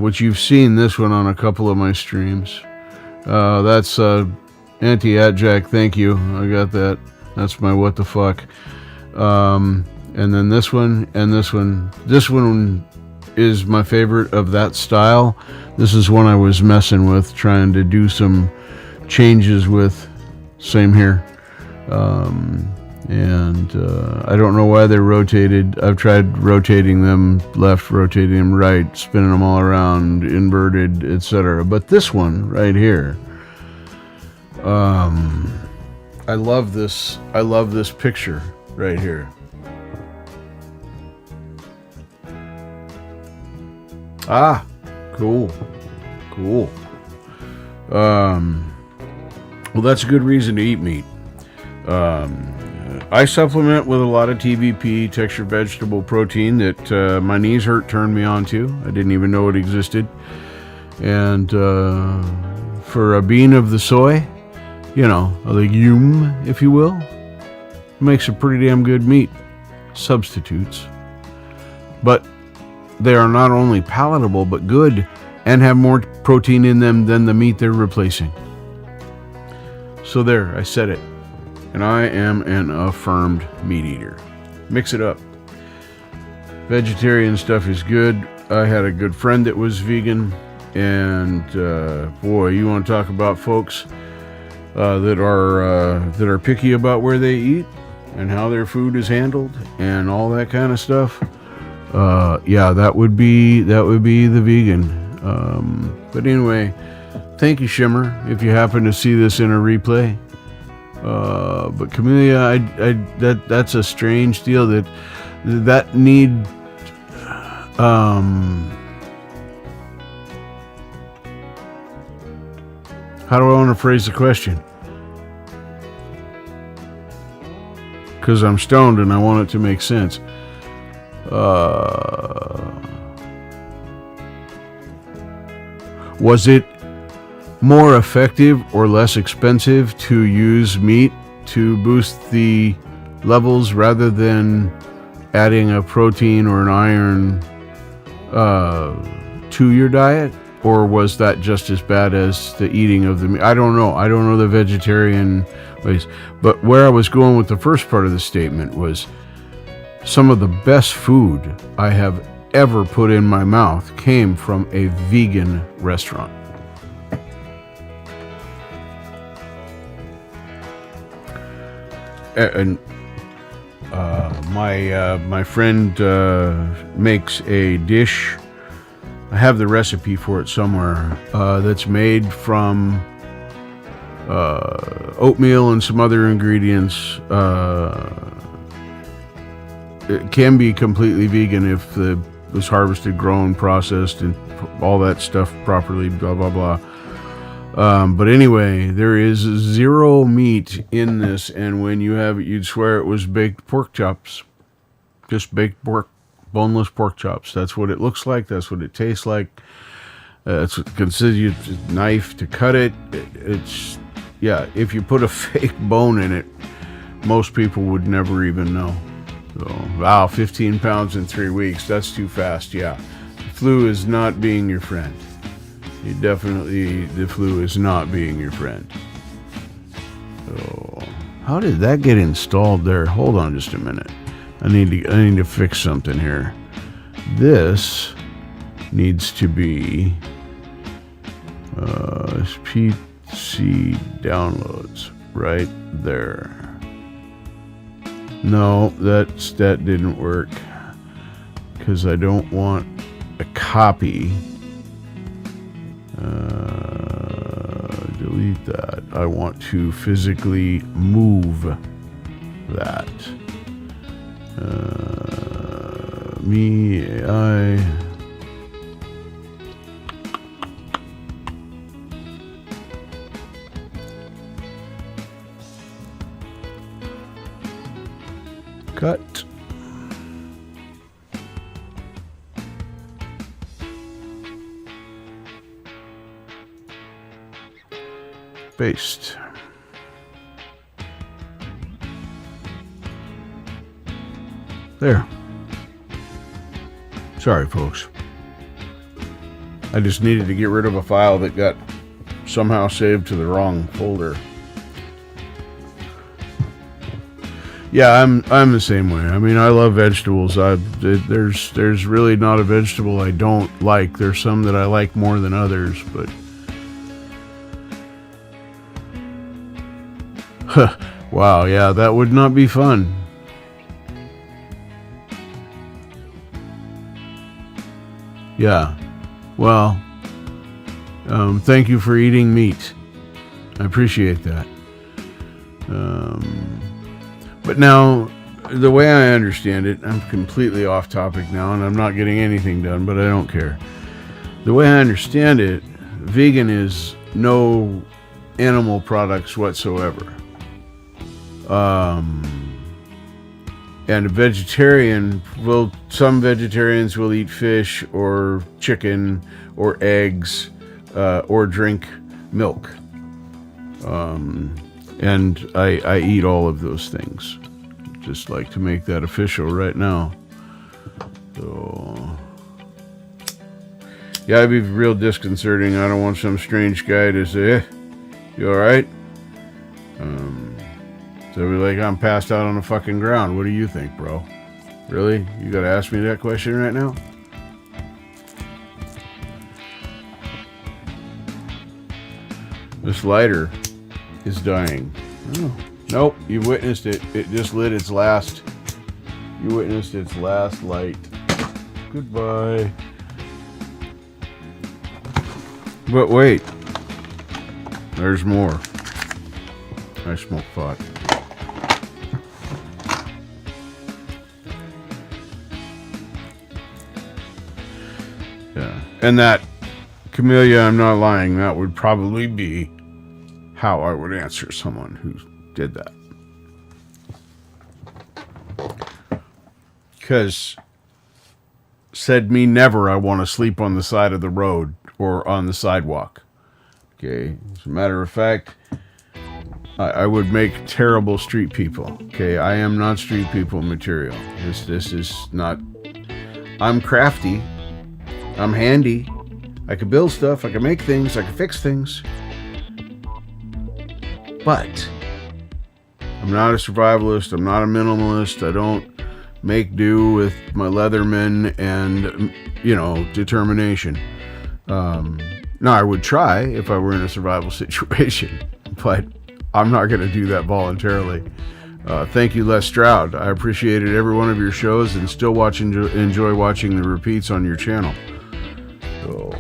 which you've seen this one on a couple of my streams. That's Anti-Atjack, thank you. I got that. That's my what the fuck. And then this one and this one. This one is my favorite of that style. This is one I was messing with, trying to do some changes with. Same here. And I don't know why they're rotated. I've tried rotating them left, rotating them right, spinning them all around, inverted, etc. But this one right here, I love this. I love this picture right here. Ah, cool. Well, that's a good reason to eat meat. I supplement with a lot of TVP, textured vegetable protein, that my knees hurt turned me on to. I didn't even know it existed. And for a bean of the soy, you know, a legume, if you will, makes a pretty damn good meat substitutes. But they are not only palatable, but good, and have more protein in them than the meat they're replacing. So there, I said it. And I am an affirmed meat eater. Mix it up. Vegetarian stuff is good. I had a good friend that was vegan, and boy, you want to talk about folks that are picky about where they eat and how their food is handled and all that kind of stuff. Yeah, that would be the vegan. But anyway, thank you, Shimmer, if you happen to see this in a replay. But Camellia, that's a strange deal that need how do I want to phrase the question? Because I'm stoned and I want it to make sense. Was it more effective or less expensive to use meat to boost the levels rather than adding a protein or an iron to your diet? Or was that just as bad as the eating of the meat? I don't know. I don't know the vegetarian ways. But where I was going with the first part of the statement was some of the best food I have ever put in my mouth came from a vegan restaurant. And my friend makes a dish. I have the recipe for it somewhere. That's made from oatmeal and some other ingredients. It can be completely vegan if it was harvested, grown, processed, and all that stuff properly. Blah blah blah. But anyway, there is zero meat in this, and when you have it, you'd swear it was baked pork chops. Just baked pork, boneless pork chops. That's what it looks like. That's what it tastes like. It's considered a knife to cut it. It's, yeah, if you put a fake bone in it, most people would never even know. So, wow, 15 pounds in 3 weeks. That's too fast, yeah. The flu is not being your friend. The flu is not being your friend. So, how did that get installed there? Hold on just a minute. I need to fix something here. This needs to be PC downloads right there. No, that didn't work because I don't want a copy. Delete that. I want to physically move that. Cut. Paste. There. Sorry, folks. I just needed to get rid of a file that got somehow saved to the wrong folder. Yeah, I'm the same way. I mean, I love vegetables. There's really not a vegetable I don't like. There's some that I like more than others, but wow, yeah, that would not be fun. Yeah, well, thank you for eating meat. I appreciate that. But now, the way I understand it, I'm completely off topic now, and I'm not getting anything done, but I don't care. The way I understand it, vegan is no animal products whatsoever. And a vegetarian will, some vegetarians will eat fish or chicken or eggs or drink milk. And I eat all of those things. Just like to make that official right now. So, yeah, it'd be real disconcerting. I don't want some strange guy to say, you alright? So be like, I'm passed out on the fucking ground. What do you think, bro? Really? You gotta ask me that question right now? This lighter is dying. Oh. Nope, you witnessed it. It just lit its last. You witnessed its last light. Goodbye. But wait. There's more. I smoke pot. Yeah. And that, Camellia, I'm not lying, that would probably be how I would answer someone who did that. Because said me never, I want to sleep on the side of the road or on the sidewalk. Okay. As a matter of fact, I would make terrible street people. Okay. I am not street people material. This is not, I'm crafty. I'm handy. I can build stuff. I can make things. I can fix things. But I'm not a survivalist. I'm not a minimalist. I don't make do with my Leatherman and, determination. Now, I would try if I were in a survival situation, but I'm not going to do that voluntarily. Thank you, Les Stroud. I appreciated every one of your shows and still enjoy watching the repeats on your channel. So,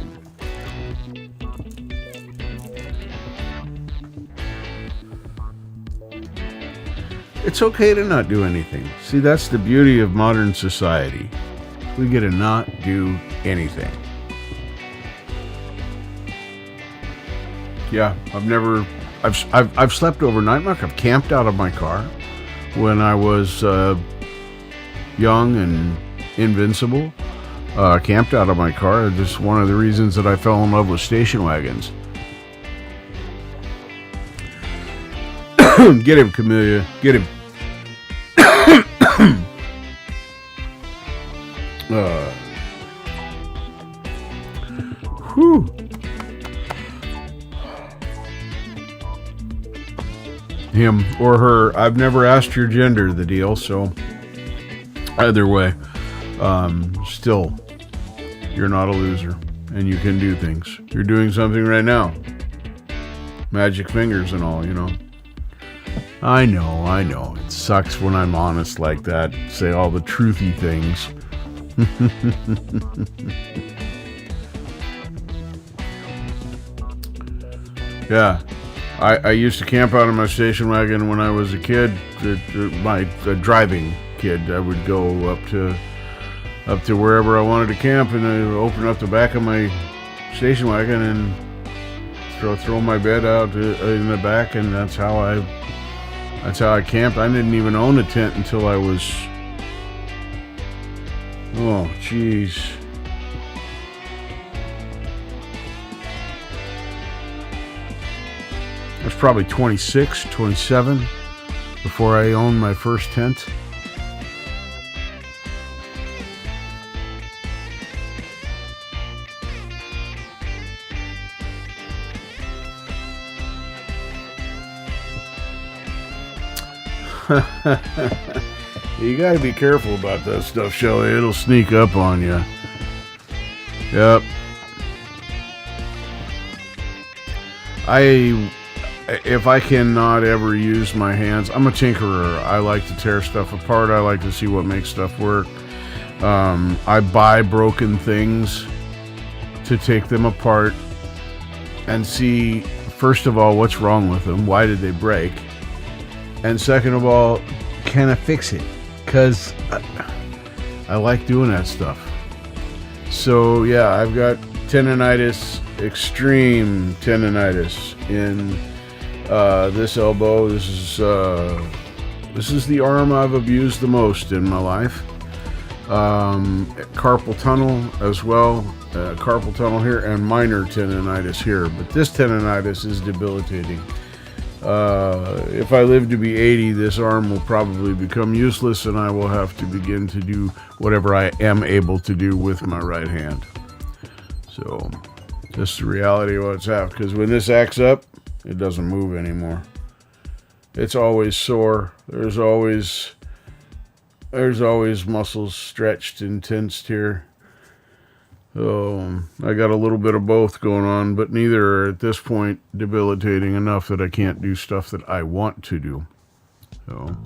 it's okay to not do anything. See, that's the beauty of modern society. We get to not do anything. Yeah, I've slept overnight, Mark. I've camped out of my car when I was young and invincible. Camped out of my car. Just one of the reasons that I fell in love with station wagons. Get him, Camellia. Get him. Whew. Him or her. I've never asked your gender, the deal, so either way, still, you're not a loser, and you can do things. You're doing something right now. Magic fingers and all, I know. It sucks when I'm honest like that. Say all the truthy things. Yeah. I used to camp out of my station wagon when I was a kid. My driving kid. I would go up to wherever I wanted to camp, and I would open up the back of my station wagon and throw my bed out in the back, and that's how I camped. I didn't even own a tent until I was, oh jeez, I was probably 26, 27 before I owned my first tent. You gotta be careful about that stuff, Shelly. It'll sneak up on you. Yep. If I cannot ever use my hands, I'm a tinkerer. I like to tear stuff apart. I like to see what makes stuff work. I buy broken things to take them apart and see, first of all, what's wrong with them? Why did they break? And second of all, can I fix it? Because I like doing that stuff. So yeah, I've got tendonitis, extreme tendonitis in this elbow. This is This is the arm I've abused the most in my life. Carpal tunnel as well. Carpal tunnel here and minor tendonitis here. But this tendonitis is debilitating. If I live to be 80, this arm will probably become useless and I will have to begin to do whatever I am able to do with my right hand. So, that's the reality of what's happening. Because when this acts up, it doesn't move anymore. It's always sore. There's always muscles stretched and tensed here. So I got a little bit of both going on, but neither are at this point debilitating enough that I can't do stuff that I want to do. So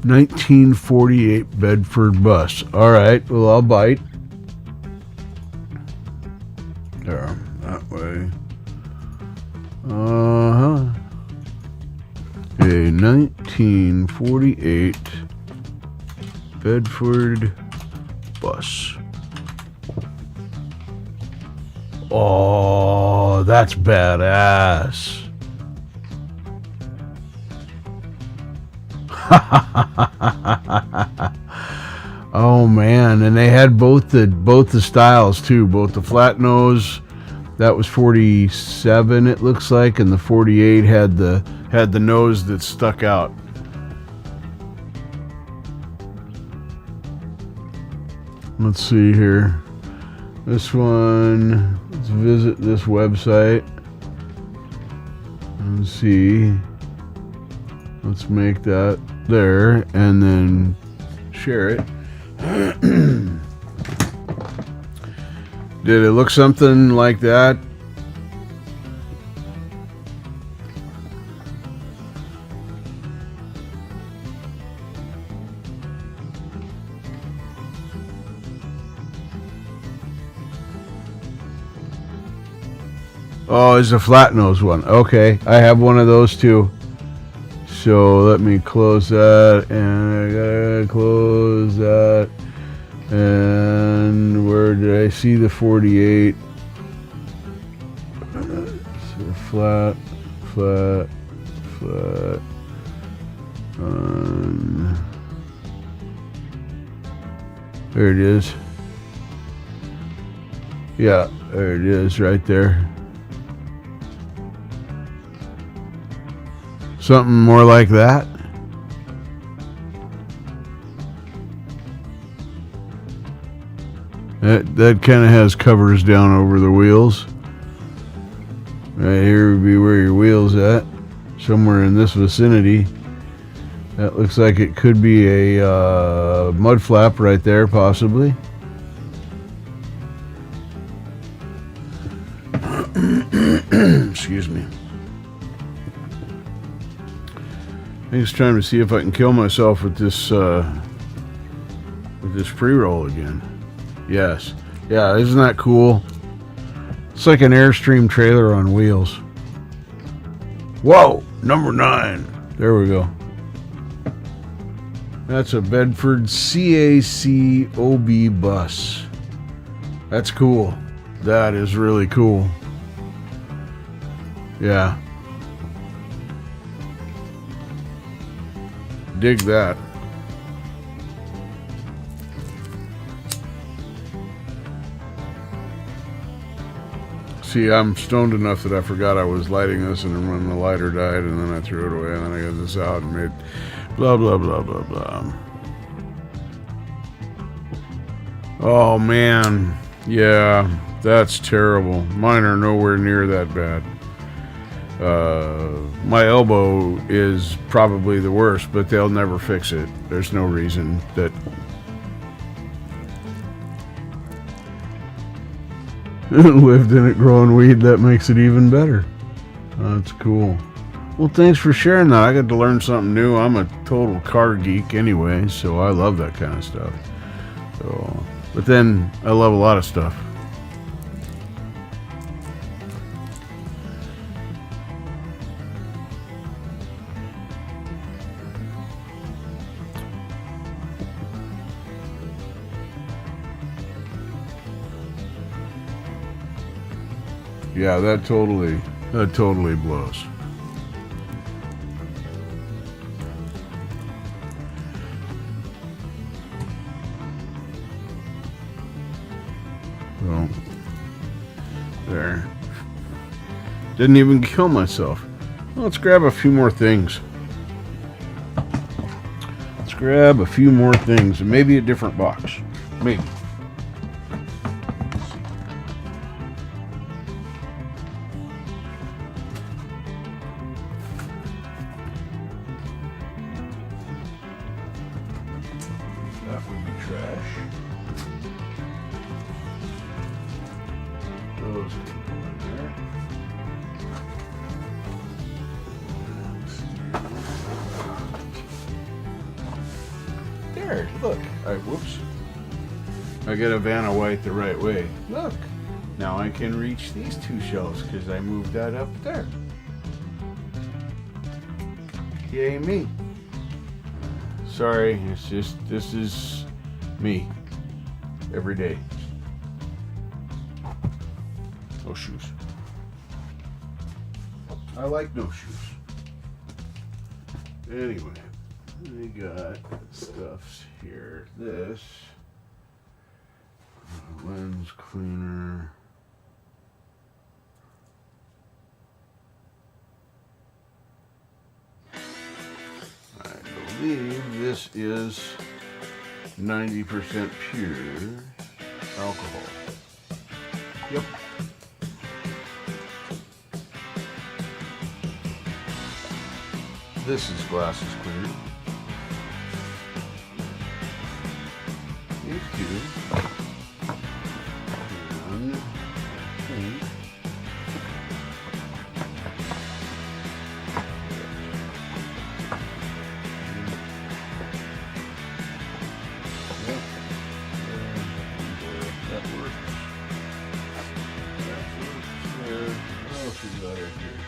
1948 Bedford bus. All right, well, I'll bite. There, that way. A 1948 Bedford bus. Oh, that's badass. Oh man, and they had both the styles too, both the flat nose, that was 47 it looks like, and the 48 had the nose that stuck out. Let's see here. This one, let's visit this website and see. Let's make that there and then share it. Did it look something like that? Oh, it's a flat nose one. Okay, I have one of those too. So let me close that, and I gotta close that. And where did I see the 48? So flat. There it is. Yeah, there it is right there. Something more like that. That kind of has covers down over the wheels. Right here would be where your wheel's at. Somewhere in this vicinity. That looks like it could be a mud flap right there, possibly. Excuse me. I'm just trying to see if I can kill myself with this pre-roll again. Yes. Yeah, isn't that cool? It's like an Airstream trailer on wheels. Whoa, number 9. There we go. That's a Bedford CAC OB bus. That's cool. That is really cool. Yeah. Dig that. See, I'm stoned enough that I forgot I was lighting this, and then when the lighter died, and then I threw it away, and then I got this out and made blah blah blah blah blah. Oh man, yeah, that's terrible. Mine are nowhere near that bad. My elbow is probably the worst, but they'll never fix it. There's no reason that. Lived in it growing weed, that makes it even better. That's cool. Well, thanks for sharing that. I got to learn something new. I'm a total car geek anyway, so I love that kind of stuff. So, but then I love a lot of stuff. Yeah, that totally blows. So, there. Didn't even kill myself. Well, let's grab a few more things. Let's grab a few more things and maybe a different box. Maybe. That would be trash. Those can go in there. There, look. Whoops. I gotta Vanna White the right way. Look. Now I can reach these two shelves because I moved that up there. Yay me. Sorry, it's just, this is me. Every day. No shoes. I like no shoes. Anyway, we got stuffs here. This lens cleaner. I believe this is 90% pure alcohol. Yep. This is glasses cleaner. These two. And pink. That works. There. What else we got right here?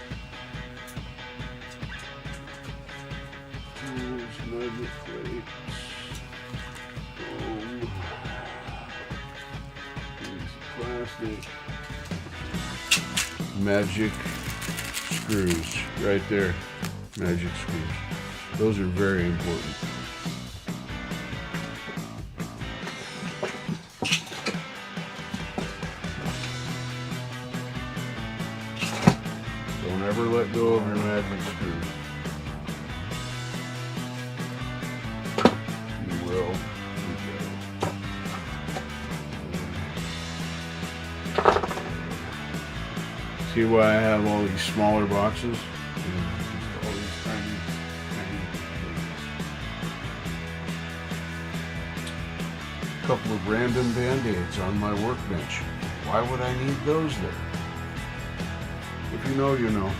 Magnet plates. Plastic. Magic screws right there. Magic screws. Those are very important. Don't ever let go of your magic screws. See why I have all these smaller boxes? All these tiny things. A couple of random Band-Aids on my workbench. Why would I need those there? If you know, you know.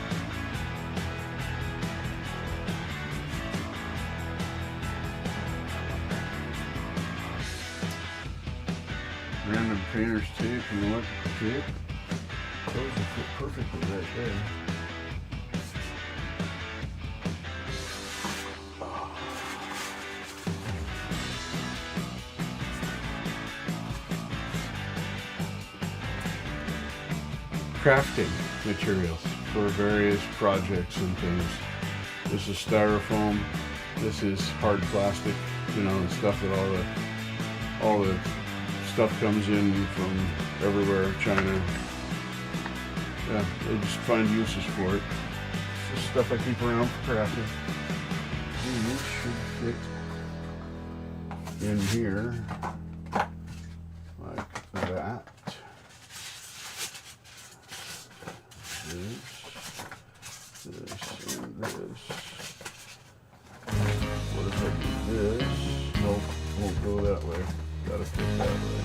Random painter's tape and electrical tape. Those will fit perfectly right there. Crafting materials for various projects and things. This is styrofoam. This is hard plastic. You know, the stuff that all the stuff comes in from everywhere, China. Yeah, they just find uses for it. It's just stuff I keep around for crafting. These should fit in here like that. This, and this. What if I do this? Nope, won't go that way. Gotta fit that way.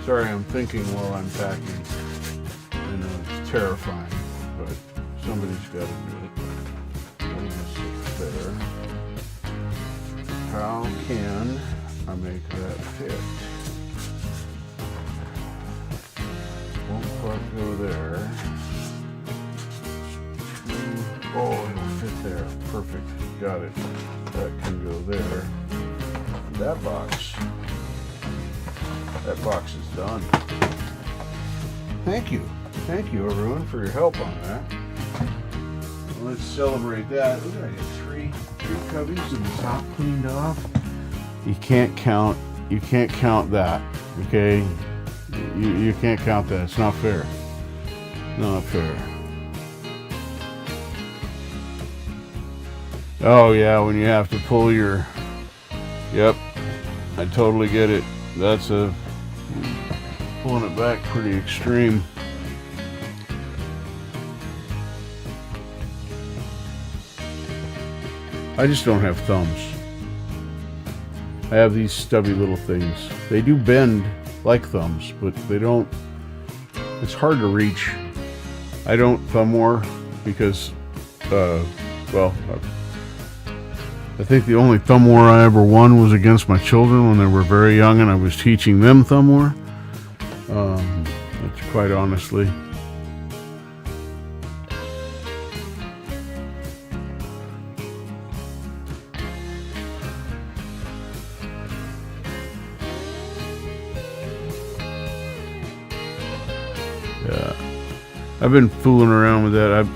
Sorry, I'm thinking while I'm packing. I know it's terrifying, but somebody's got to do it. Let me sit there. How can I make that fit? Won't quite go there. Oh, it'll fit there. Perfect. Got it. That can go there. that box. That box is done. Thank you. Thank you, everyone, for your help on that. Let's celebrate that. Look, I got three cubbies and the top cleaned off. You can't count that, okay? You can't count that. It's not fair. Not fair. Oh yeah, when you have to pull your... Yep, I totally get it. That's pulling it back pretty extreme. I just don't have thumbs. I have these stubby little things. They do bend like thumbs, but they don't... It's hard to reach. I don't thumb war because, well, I think the only thumb war I ever won was against my children when they were very young and I was teaching them thumb war. That's quite honestly. Yeah, I've been fooling around with that.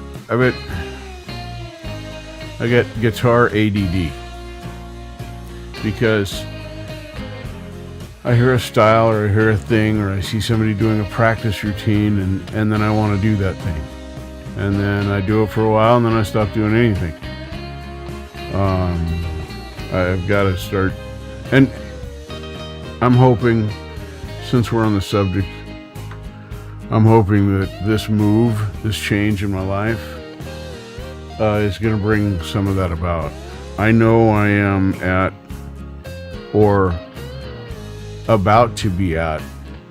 I got guitar ADD because I hear a style or I hear a thing or I see somebody doing a practice routine and then I want to do that thing. And then I do it for a while and then I stop doing anything. I've got to start, and I'm hoping, since we're on the subject, I'm hoping that this move, this change in my life, is going to bring some of that about. I know I am at, or about to be at,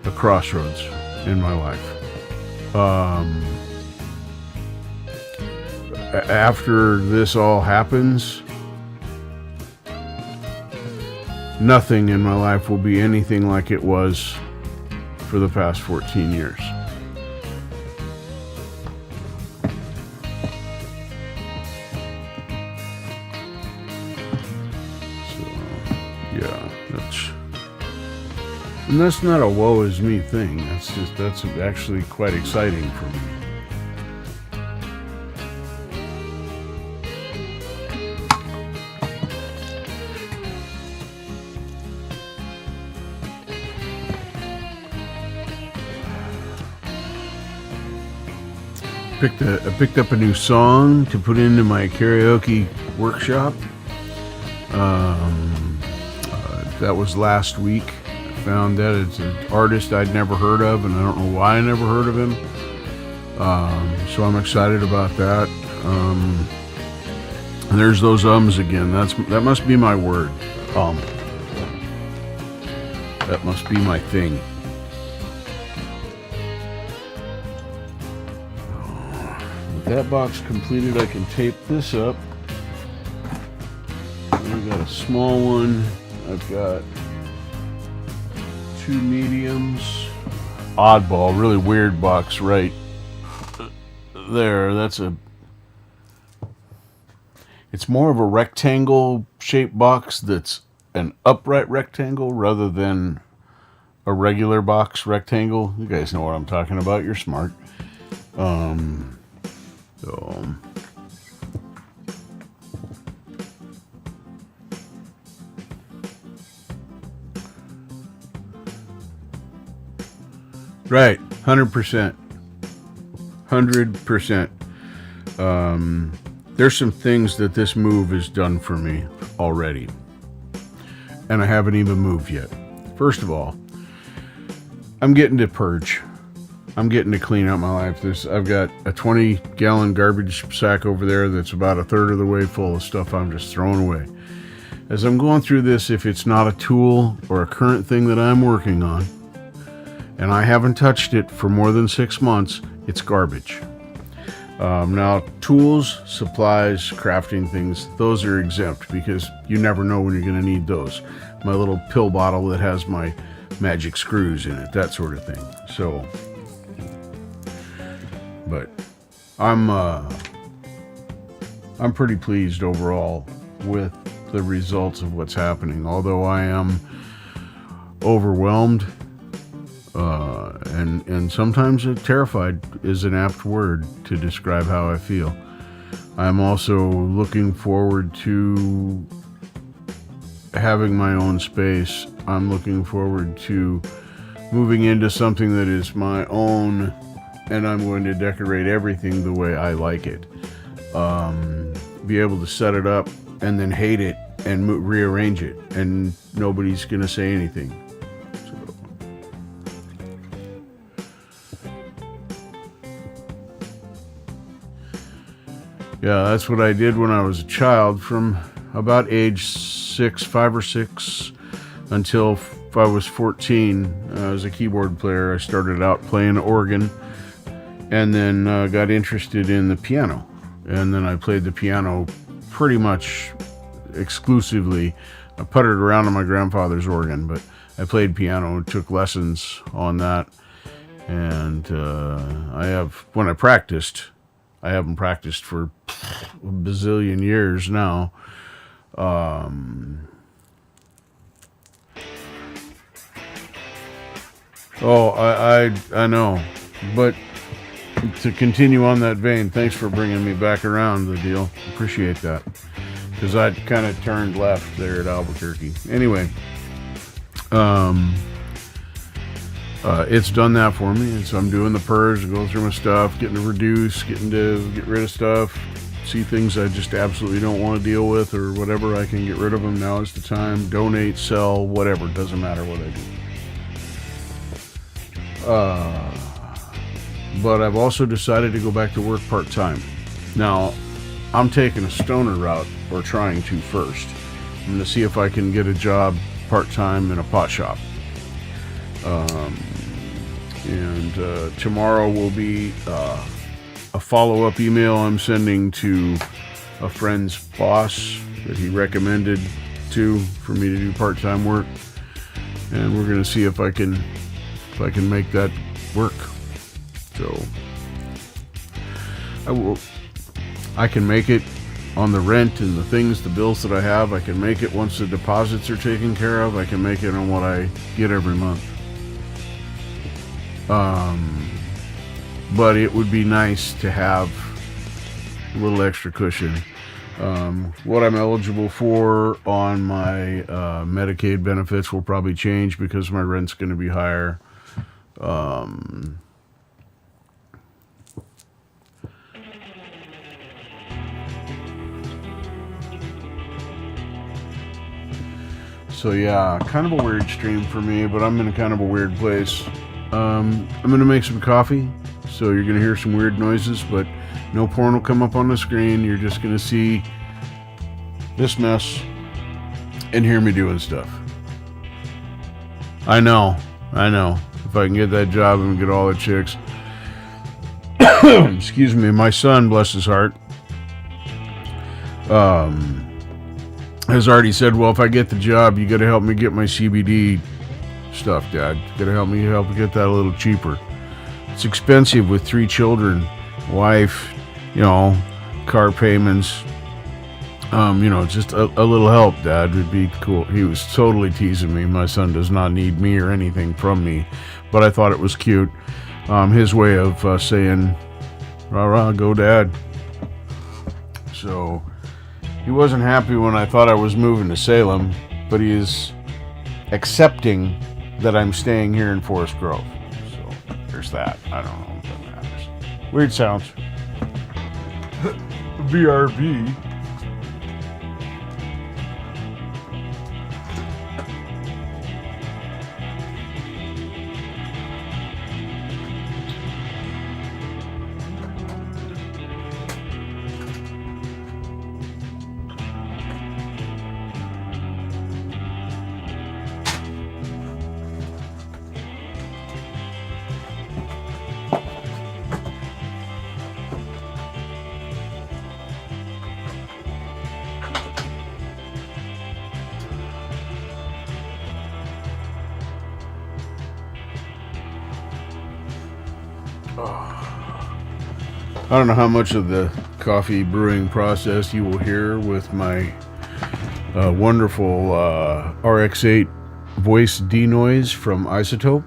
a crossroads in my life. After this all happens, nothing in my life will be anything like it was for the past 14 years. And that's not a woe is me thing. That's actually quite exciting for me. I picked up a new song to put into my karaoke workshop. That was last week. Found that it's an artist I'd never heard of, and I don't know why I never heard of him. So I'm excited about that. And there's those ums again. That must be my word. That must be my thing. With that box completed, I can tape this up. I've got a small one. I've got 2 mediums. Oddball, really weird box right there. It's more of a rectangle shaped box that's an upright rectangle rather than a regular box rectangle. You guys know what I'm talking about. You're smart. Right, 100%. 100%. There's some things that this move has done for me already, and I haven't even moved yet. First of all, I'm getting to purge. I'm getting to clean out my life. I've got a 20-gallon garbage sack over there that's about a third of the way full of stuff I'm just throwing away. As I'm going through this, if it's not a tool or a current thing that I'm working on, and I haven't touched it for more than 6 months, it's garbage. Now, tools, supplies, crafting things, those are exempt because you never know when you're going to need those. My little pill bottle that has my magic screws in it, that sort of thing. So, but I'm pretty pleased overall with the results of what's happening. Although I am overwhelmed, and sometimes terrified is an apt word to describe how I feel. I'm also looking forward to having my own space. I'm looking forward to moving into something that is my own, and I'm going to decorate everything the way I like it. Be able to set it up and then hate it and rearrange it, and nobody's going to say anything. Yeah, that's what I did when I was a child, from about age 5 or 6, until I was 14. As a keyboard player, I started out playing organ, and then got interested in the piano. And then I played the piano pretty much exclusively. I puttered around on my grandfather's organ, but I played piano and took lessons on that. And when I practiced, I haven't practiced for a bazillion years now. Oh, I know. But to continue on that vein, thanks for bringing me back around the deal. Appreciate that. Because I kind of turned left there at Albuquerque. Anyway, it's done that for me, and so I'm doing the purge, go through my stuff, getting to reduce, getting to get rid of stuff, see things I just absolutely don't want to deal with, or whatever. I can get rid of them. Now is the time. Donate, sell, whatever. Doesn't matter what I do. But I've also decided to go back to work part-time. Now, I'm taking a stoner route, or trying to first. I'm going to see if I can get a job part-time in a pot shop. And tomorrow will be a follow-up email I'm sending to a friend's boss that he recommended for me to do part-time work. And we're going to see if I can make that work. So I can make it on the rent and the bills that I have. I can make it once the deposits are taken care of. I can make it on what I get every month. But it would be nice to have a little extra cushion. What I'm eligible for on my Medicaid benefits will probably change because my rent's going to be higher. So yeah, kind of a weird stream for me, but I'm in a kind of a weird place. I'm going to make some coffee, so you're going to hear some weird noises, but no porn will come up on the screen. You're just going to see this mess and hear me doing stuff. I know. If I can get that job and get all the chicks. Excuse me, my son, bless his heart, has already said, well, if I get the job, you got to help me get my CBD stuff, Dad. You got to help me get that a little cheaper. It's expensive with 3 children, wife, car payments. Just a little help, Dad, would be cool. He was totally teasing me. My son does not need me or anything from me, but I thought it was cute. His way of saying, rah, rah, go, Dad. So he wasn't happy when I thought I was moving to Salem, but he is accepting that I'm staying here in Forest Grove. So there's that. I don't know if that matters. Weird sounds. VRV. I don't know how much of the coffee brewing process you will hear with my wonderful RX8 voice denoise from Isotope.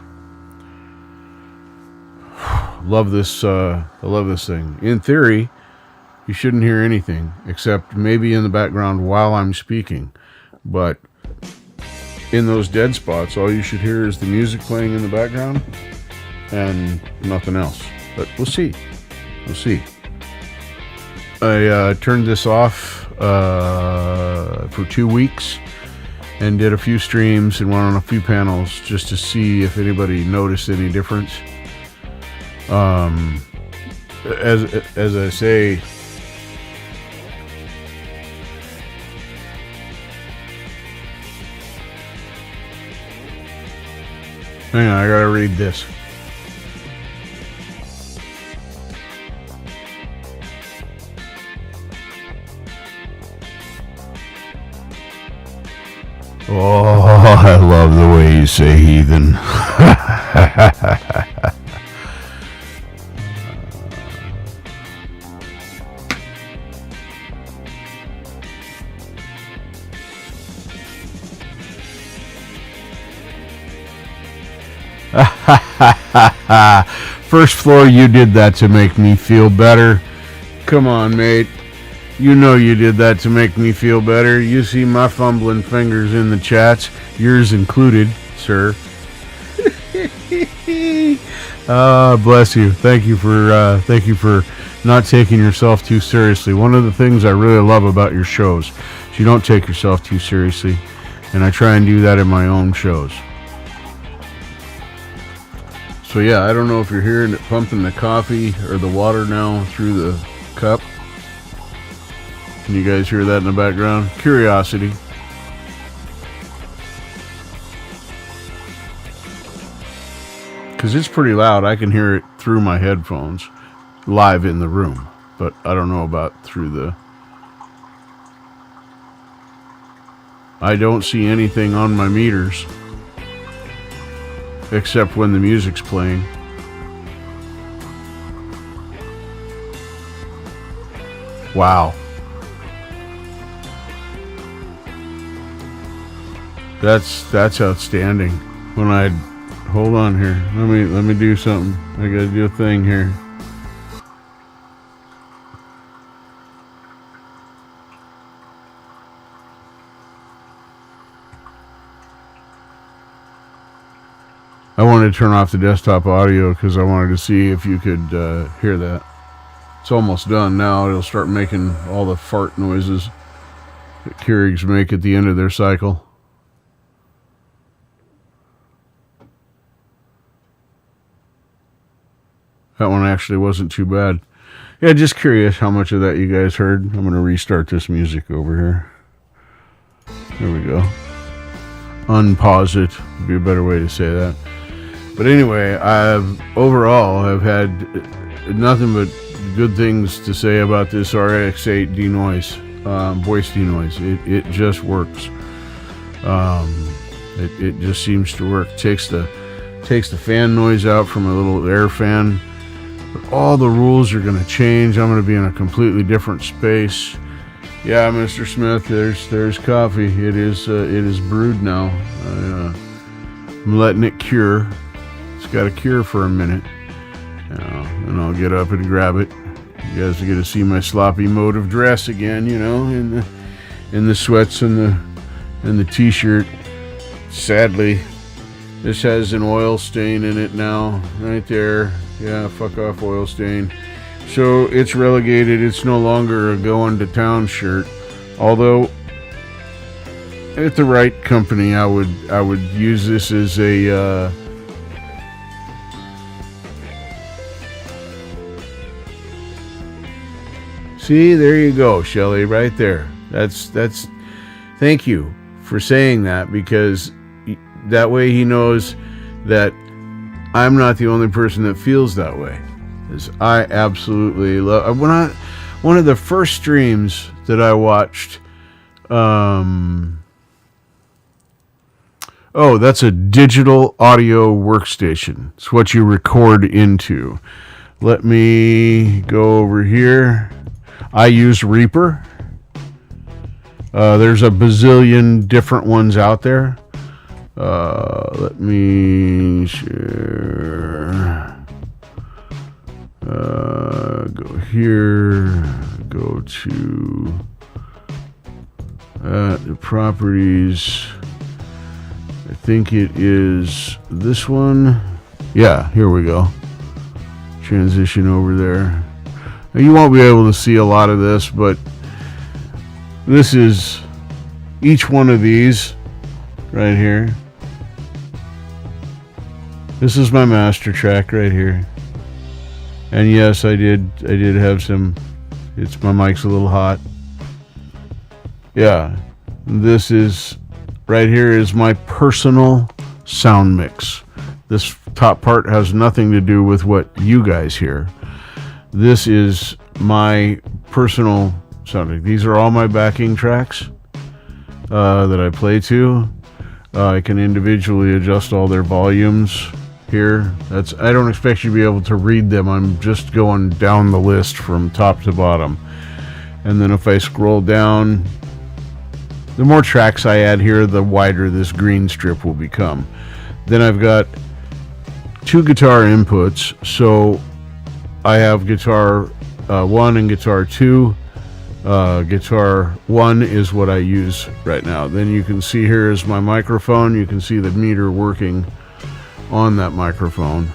Love this. I love this thing. In theory, you shouldn't hear anything except maybe in the background while I'm speaking. But in those dead spots, all you should hear is the music playing in the background and nothing else. But we'll see. We'll see. I turned this off for 2 weeks and did a few streams and went on a few panels just to see if anybody noticed any difference. As I say, hang on, I gotta read this. Oh, I love the way you say heathen. First floor, you did that to make me feel better. Come on, mate. You know you did that to make me feel better. You see my fumbling fingers in the chats, yours included, sir. Bless you. Thank you for not taking yourself too seriously. One of the things I really love about your shows is you don't take yourself too seriously, and I try and do that in my own shows. So yeah, I don't know if you're hearing it pumping the coffee or the water now through the cup. Can you guys hear that in the background? Curiosity. Because it's pretty loud. I can hear it through my headphones live in the room. But I don't know about through the... I don't see anything on my meters. Except when the music's playing. Wow. That's outstanding. When I hold on here. Let me do something. I gotta do a thing here. I wanted to turn off the desktop audio because I wanted to see if you could hear that. It's almost done now. It'll start making all the fart noises that Keurigs make at the end of their cycle. That one actually wasn't too bad. Yeah, just curious how much of that you guys heard. I'm going to restart this music over here. There we go. Unpause it would be a better way to say that. But anyway, I've had nothing but good things to say about this RX8 denoise, voice denoise. It just works. It just seems to work. Takes the fan noise out from a little air fan. But all the rules are going to change. I'm going to be in a completely different space. Yeah, Mr. Smith, there's coffee. It is brewed now. I'm letting it cure. It's got to cure for a minute. And I'll get up and grab it. You guys are going to see my sloppy mode of dress again, in the sweats and the t-shirt. Sadly, this has an oil stain in it now, right there. Yeah, fuck off, oil stain. So it's relegated. It's no longer a going to town shirt. Although, at the right company, I would use this as a see, there you go, Shelly, right there. That's thank you for saying that, because that way he knows that I'm not the only person that feels that way. Because I absolutely love... One of the first streams that I watched... that's a digital audio workstation. It's what you record into. Let me go over here. I use Reaper. There's a bazillion different ones out there. Let me share. Go here. Go to the properties. I think it is this one. Yeah, here we go. Transition over there. Now, you won't be able to see a lot of this, but this is each one of these right here. This is my master track right here. And yes, I did have some. It's my mic's a little hot. Yeah, this is right here is my personal sound mix. This top part has nothing to do with what you guys hear. This is my personal sound mix. These are all my backing tracks that I play to. I can individually adjust all their volumes here. I don't expect you to be able to read them. I'm just going down the list from top to bottom. And then if I scroll down, the more tracks I add here, the wider this green strip will become. Then I've got 2 guitar inputs. So I have guitar 1 and guitar 2. Guitar 1 is what I use right now. Then you can see here is my microphone. You can see the meter working on that microphone.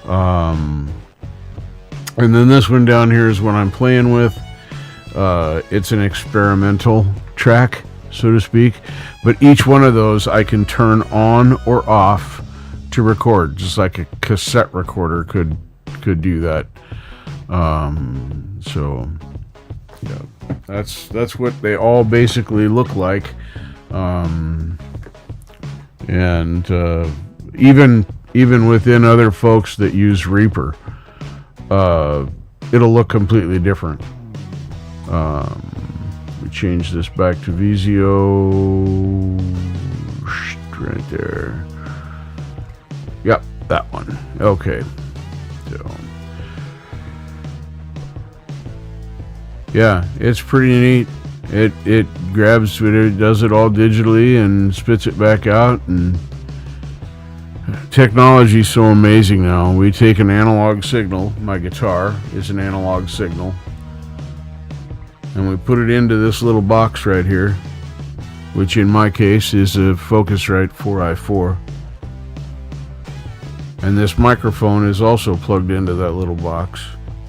And then this one down here is what I'm playing with. It's an experimental track, so to speak. But each one of those I can turn on or off to record, just like a cassette recorder could do that. So yeah, that's what they all basically look like. Even within other folks that use Reaper, it'll look completely different. We change this back to Vizio right there. Yep, that one. Okay. So yeah, it's pretty neat. It grabs it, does it all digitally and spits it back out. And technology's so amazing now. We take an analog signal. My guitar is an analog signal, and we put it into this little box right here, which in my case is a Focusrite 4i4. And this microphone is also plugged into that little box,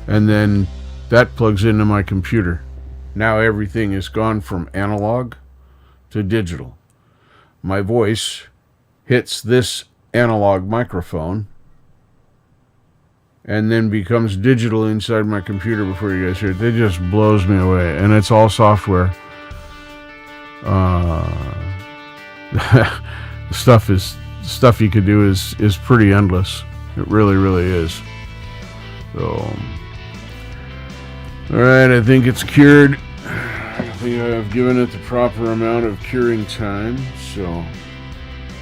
and then that plugs into my computer. Now everything has gone from analog to digital. My voice hits this analog microphone and then becomes digital inside my computer before you guys hear it. It just blows me away. And it's all software. Stuff you could do is pretty endless. It really, really is. So alright, I think it's cured. I think I've given it the proper amount of curing time. So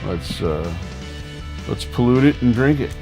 let's pollute it and drink it.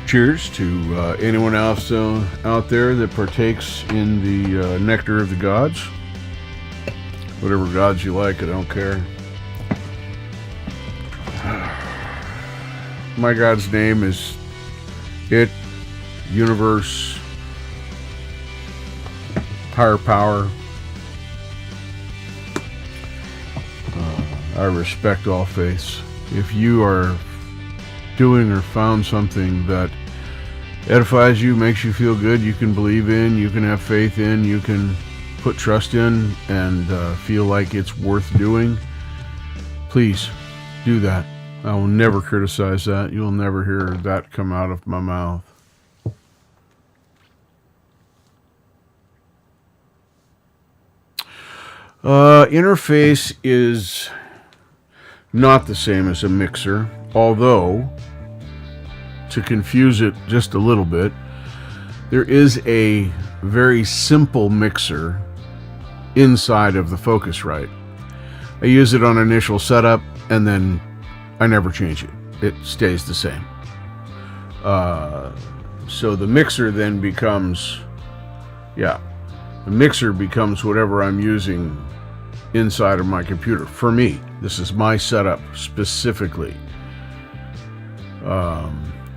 Cheers to anyone else out there that partakes in the nectar of the gods. Whatever gods you like, I don't care. My God's name is it, universe, higher power. I respect all faiths. If you are doing or found something that edifies you, makes you feel good, you can believe in, you can have faith in, you can put trust in, and feel like it's worth doing, please do that. I will never criticize that. You'll never hear that come out of my mouth. Interface is not the same as a mixer, although, to confuse it just a little bit, there is a very simple mixer inside of the Focusrite. I use it on initial setup, and then I never change it. It stays the same. So the mixer then becomes, the mixer becomes whatever I'm using inside of my computer. For me, this is my setup specifically.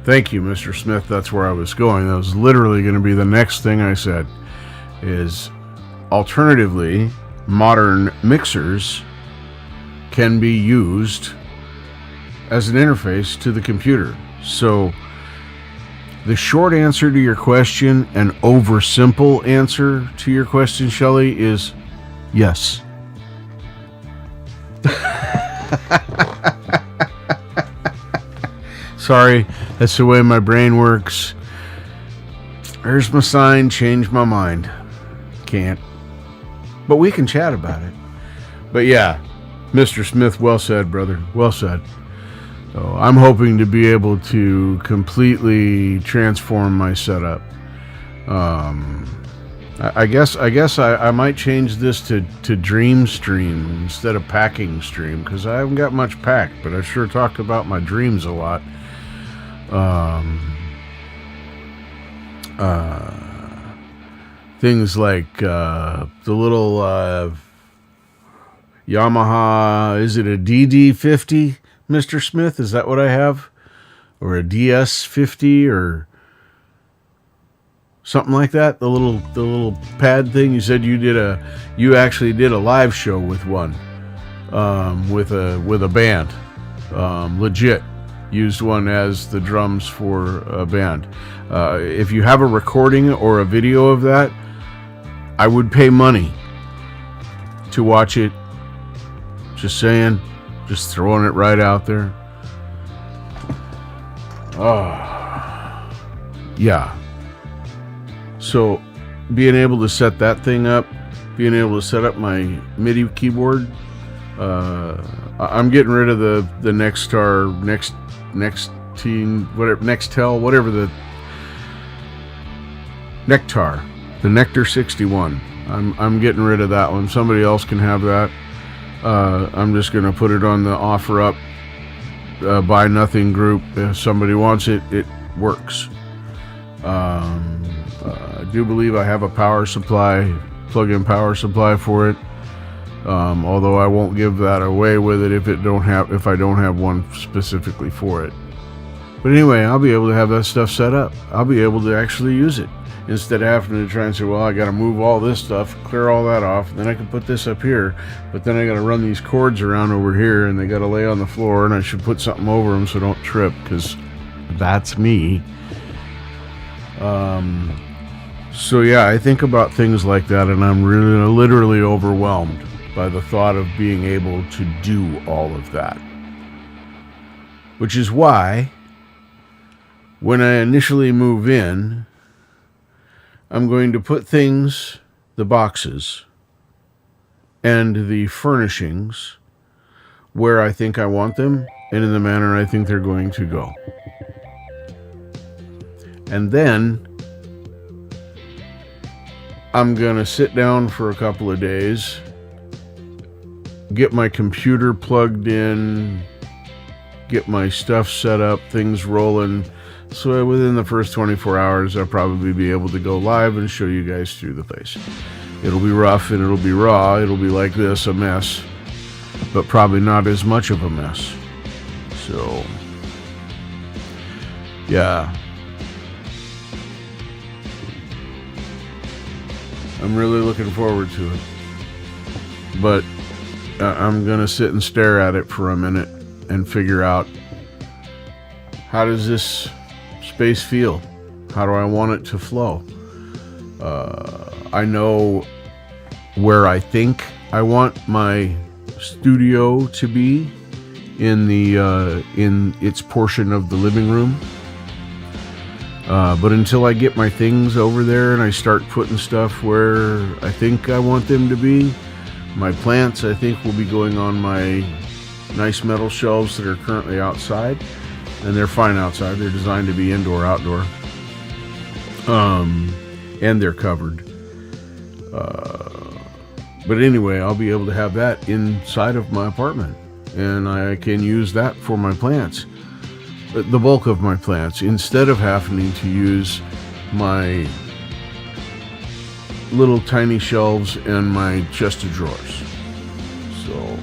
Thank you, Mr. Smith. That's where I was going. That was literally going to be the next thing I said, is alternatively, modern mixers can be used as an interface to the computer. So the short answer to your question and oversimple answer to your question, Shelley, is yes. Sorry, that's the way my brain works. There's my sign, change my mind. Can't. But we can chat about it. But yeah, Mr. Smith, well said, brother. Well said. So I'm hoping to be able to completely transform my setup. I guess I might change this to Dream Stream instead of Packing Stream, because I haven't got much packed, but I sure talked about my dreams a lot. Things like the little Yamaha, is it a DD50, Mr. Smith? Is that what I have? Or a DS50 or something like that? The little pad thing. You said you actually did a live show with one, with a band, legit. Used one as the drums for a band. If you have a recording or a video of that, I would pay money to watch it. Just saying. Just throwing it right out there. Yeah. So, being able to set that thing up, being able to set up my MIDI keyboard, I'm getting rid of the Nextel, whatever the Nectar, the Nectar 61. I'm getting rid of that one. Somebody else can have that. I'm just going to put it on the OfferUp Buy Nothing group. If somebody wants it, it works. I do believe I have a power supply, plug-in power supply for it. Although I won't give that away with it if I don't have one specifically for it. But anyway, I'll be able to have that stuff set up. I'll be able to actually use it instead of having to try and say, well, I got to move all this stuff, clear all that off, and then I can put this up here, but then I got to run these cords around over here, and they got to lay on the floor, and I should put something over them so don't trip, because that's me. So yeah, I think about things like that, and I'm really literally overwhelmed by the thought of being able to do all of that. Which is why, when I initially move in, I'm going to put things, the boxes, and the furnishings where I think I want them and in the manner I think they're going to go. And then I'm going to sit down for a couple of days, get my computer plugged in, get my stuff set up, things rolling. So within the first 24 hours, I'll probably be able to go live and show you guys through the place. It'll be rough and it'll be raw. It'll be like this, a mess, but probably not as much of a mess. So, yeah. I'm really looking forward to it. But I'm going to sit and stare at it for a minute and figure out, how does this space feel? How do I want it to flow? I know where I think I want my studio to be in its portion of the living room. But until I get my things over there and I start putting stuff where I think I want them to be, My plants, I think, will be going on my nice metal shelves that are currently outside. And they're fine outside. They're designed to be indoor, outdoor. And they're covered. But anyway, I'll be able to have that inside of my apartment. And I can use that for my plants. The bulk of my plants, instead of having to use my little tiny shelves and my chest of drawers. So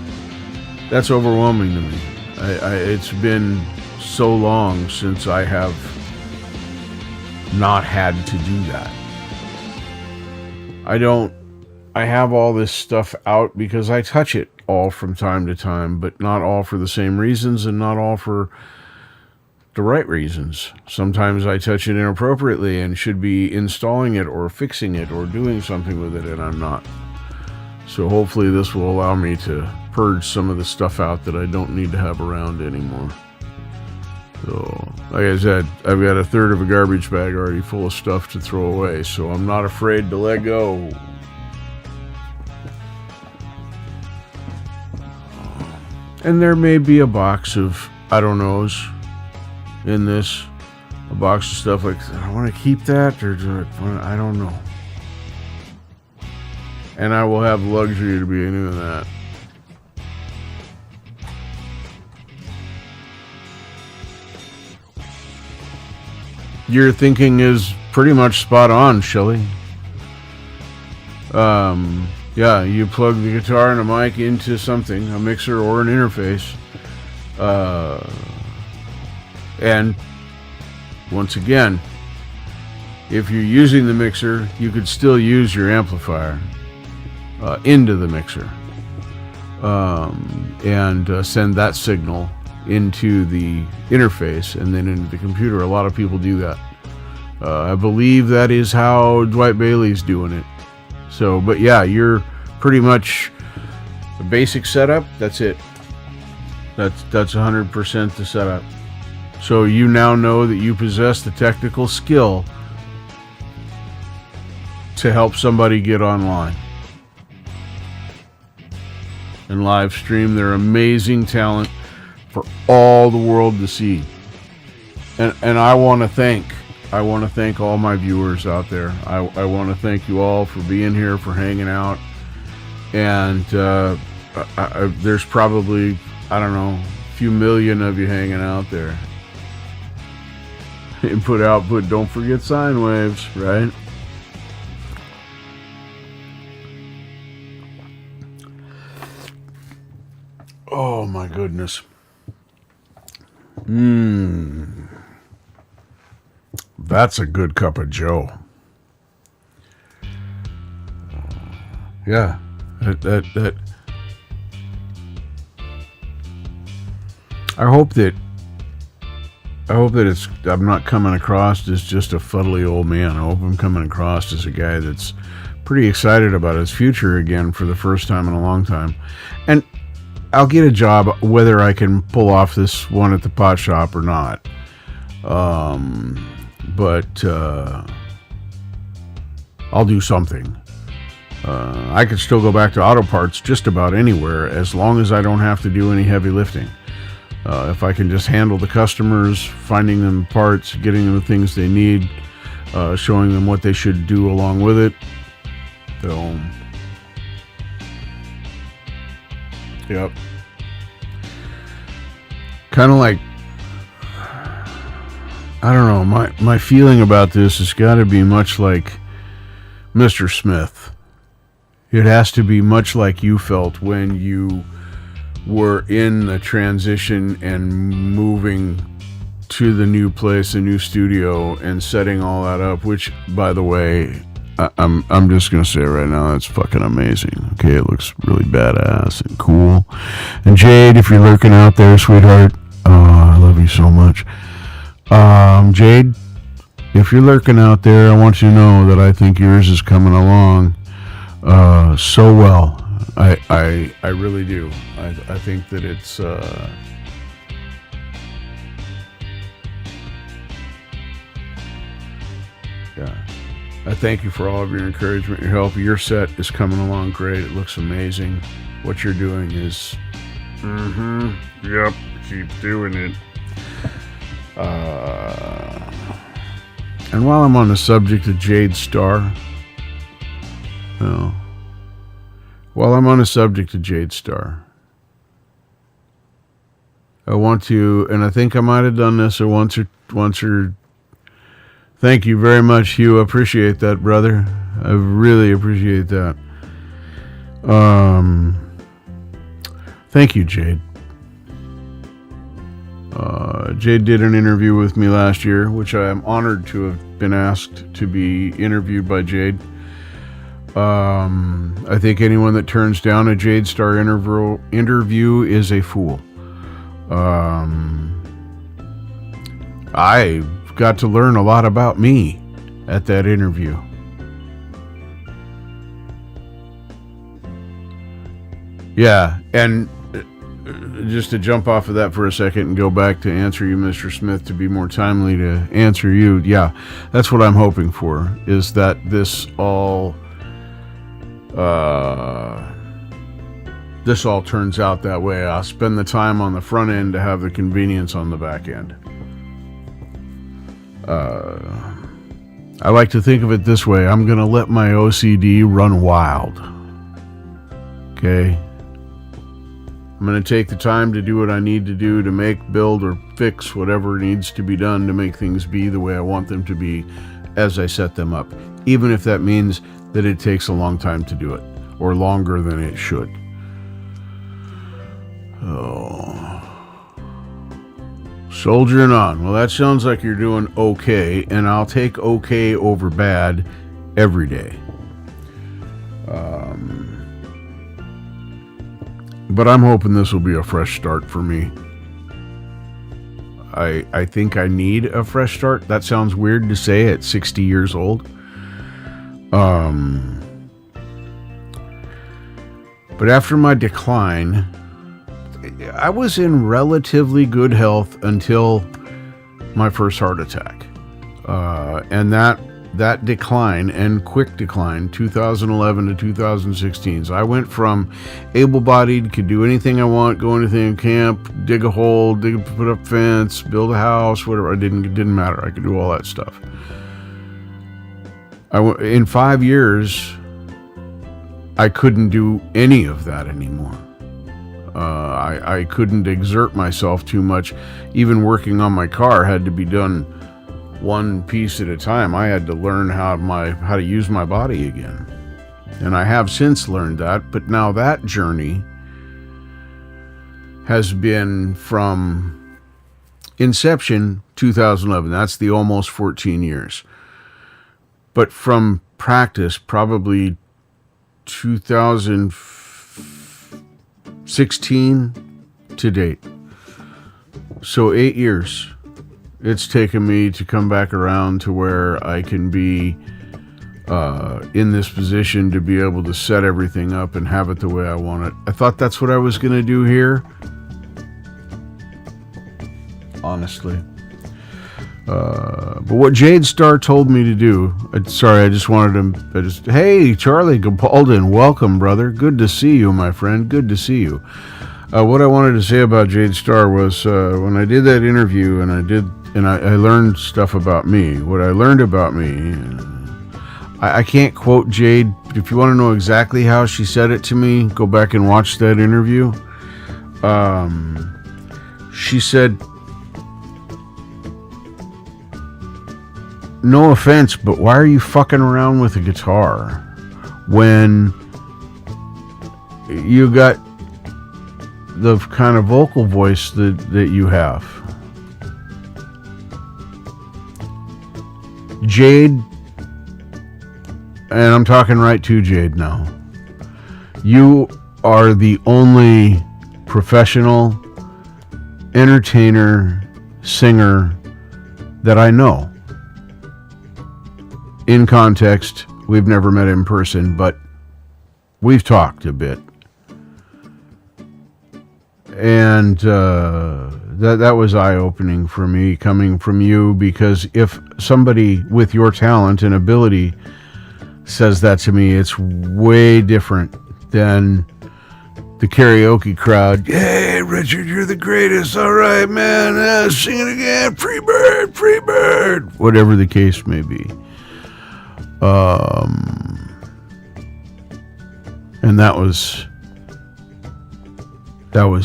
that's overwhelming to me. It's been so long since I have not had to do that. I have all this stuff out because I touch it all from time to time, but not all for the same reasons and not all for the right reasons. Sometimes I touch it inappropriately and should be installing it or fixing it or doing something with it, and I'm not. So hopefully this will allow me to purge some of the stuff out that I don't need to have around anymore. So, like I said, I've got a third of a garbage bag already full of stuff to throw away, so I'm not afraid to let go. And there may be a box of I don't knows in this, a box of stuff like, I want to keep that, or I don't know. And I will have the luxury to be doing that. Your thinking is pretty much spot on, Shelly. Yeah, you plug the guitar and a mic into something, a mixer or an interface. And once again, if you're using the mixer, you could still use your amplifier into the mixer and send that signal into the interface and then into the computer. A lot of people do that. I believe that is how Dwight Bailey's doing it. So, but yeah, you're pretty much the basic setup. That's it. That's 100% the setup. So you now know that you possess the technical skill to help somebody get online and live stream their amazing talent for all the world to see. And I want to thank all my viewers out there. I want to thank you all for being here, for hanging out. And there's probably, I don't know, a few million of you hanging out there. Input, output, don't forget sine waves, right? Oh my goodness. That's a good cup of Joe. Yeah. That I hope that I'm not coming across as just a fuddly old man. I hope I'm coming across as a guy that's pretty excited about his future again for the first time in a long time. And I'll get a job whether I can pull off this one at the pot shop or not. But I'll do something. I could still go back to auto parts just about anywhere as long as I don't have to do any heavy lifting. If I can just handle the customers, finding them parts, getting them the things they need, showing them what they should do along with it. So, yep. Kind of like, I don't know, my feeling about this has got to be much like Mr. Smith. It has to be much like you felt when you were in the transition and moving to the new place, a new studio, and setting all that up, which, by the way, I'm just going to say right now, that's fucking amazing. Okay, it looks really badass and cool. And Jade, if you're lurking out there, sweetheart, I love you so much. Jade, if you're lurking out there, I want you to know that I think yours is coming along so well. I really do. I think that it's yeah. I thank you for all of your encouragement, your help. Your set is coming along great. It looks amazing. What you're doing is... Yep. Keep doing it. And while I'm on the subject of Jade Starr... While I'm on the subject of Jade Starr... I want to... And I think I might have done this once or... Thank you very much, Hugh. I appreciate that, brother. I really appreciate that. Thank you, Jade. Jade did an interview with me last year, which I am honored to have been asked to be interviewed by Jade. I think anyone that turns down a Jade Starr interview is a fool. I got to learn a lot about me at that interview. Yeah, and just to jump off of that for a second and go back to answer you, Mr. Smith, to be more timely to answer you, yeah, that's what I'm hoping for, is that this all turns out that way. I'll spend the time on the front end to have the convenience on the back end. I like to think of it this way. I'm going to let my OCD run wild. Okay? I'm going to take the time to do what I need to do to make, build, or fix whatever needs to be done to make things be the way I want them to be as I set them up. Even if that means that it takes a long time to do it, or longer than it should. Soldiering on. Well, that sounds like you're doing okay, and I'll take okay over bad every day. But I'm hoping this will be a fresh start for me. I think I need a fresh start. That sounds weird to say at 60 years old. But after my decline, I was in relatively good health until my first heart attack. And that decline, and quick decline, 2011 to 2016. So I went from able-bodied, could do anything I want, go anything, camp, dig a hole, put up fence, build a house, whatever. It didn't matter. I could do all that stuff. In 5 years, I couldn't do any of that anymore. I couldn't exert myself too much. Even working on my car had to be done one piece at a time. I had to learn how to use my body again. And I have since learned that, but now that journey has been from inception 2011. That's the almost 14 years. But from practice, probably 2016 to date. So 8 years it's taken me to come back around to where I can be in this position to be able to set everything up and have it the way I want it. I thought that's what I was going to do here. Honestly. But what Jade Starr told me to do, hey, Charlie Gapalden, welcome, brother. Good to see you, my friend. Good to see you. What I wanted to say about Jade Starr was when I did that interview and I learned stuff about me. What I learned about me, I can't quote Jade. If you want to know exactly how she said it to me, go back and watch that interview. She said, no offense, but why are you fucking around with a guitar when you got the kind of vocal voice that you have? Jade, and I'm talking right to Jade now, you are the only professional entertainer, singer that I know. In context, we've never met in person, but we've talked a bit. And that was eye-opening for me coming from you, because if somebody with your talent and ability says that to me, it's way different than the karaoke crowd. Hey, Richard, you're the greatest. All right, man. Sing it again. Free bird, free bird. Whatever the case may be. And that was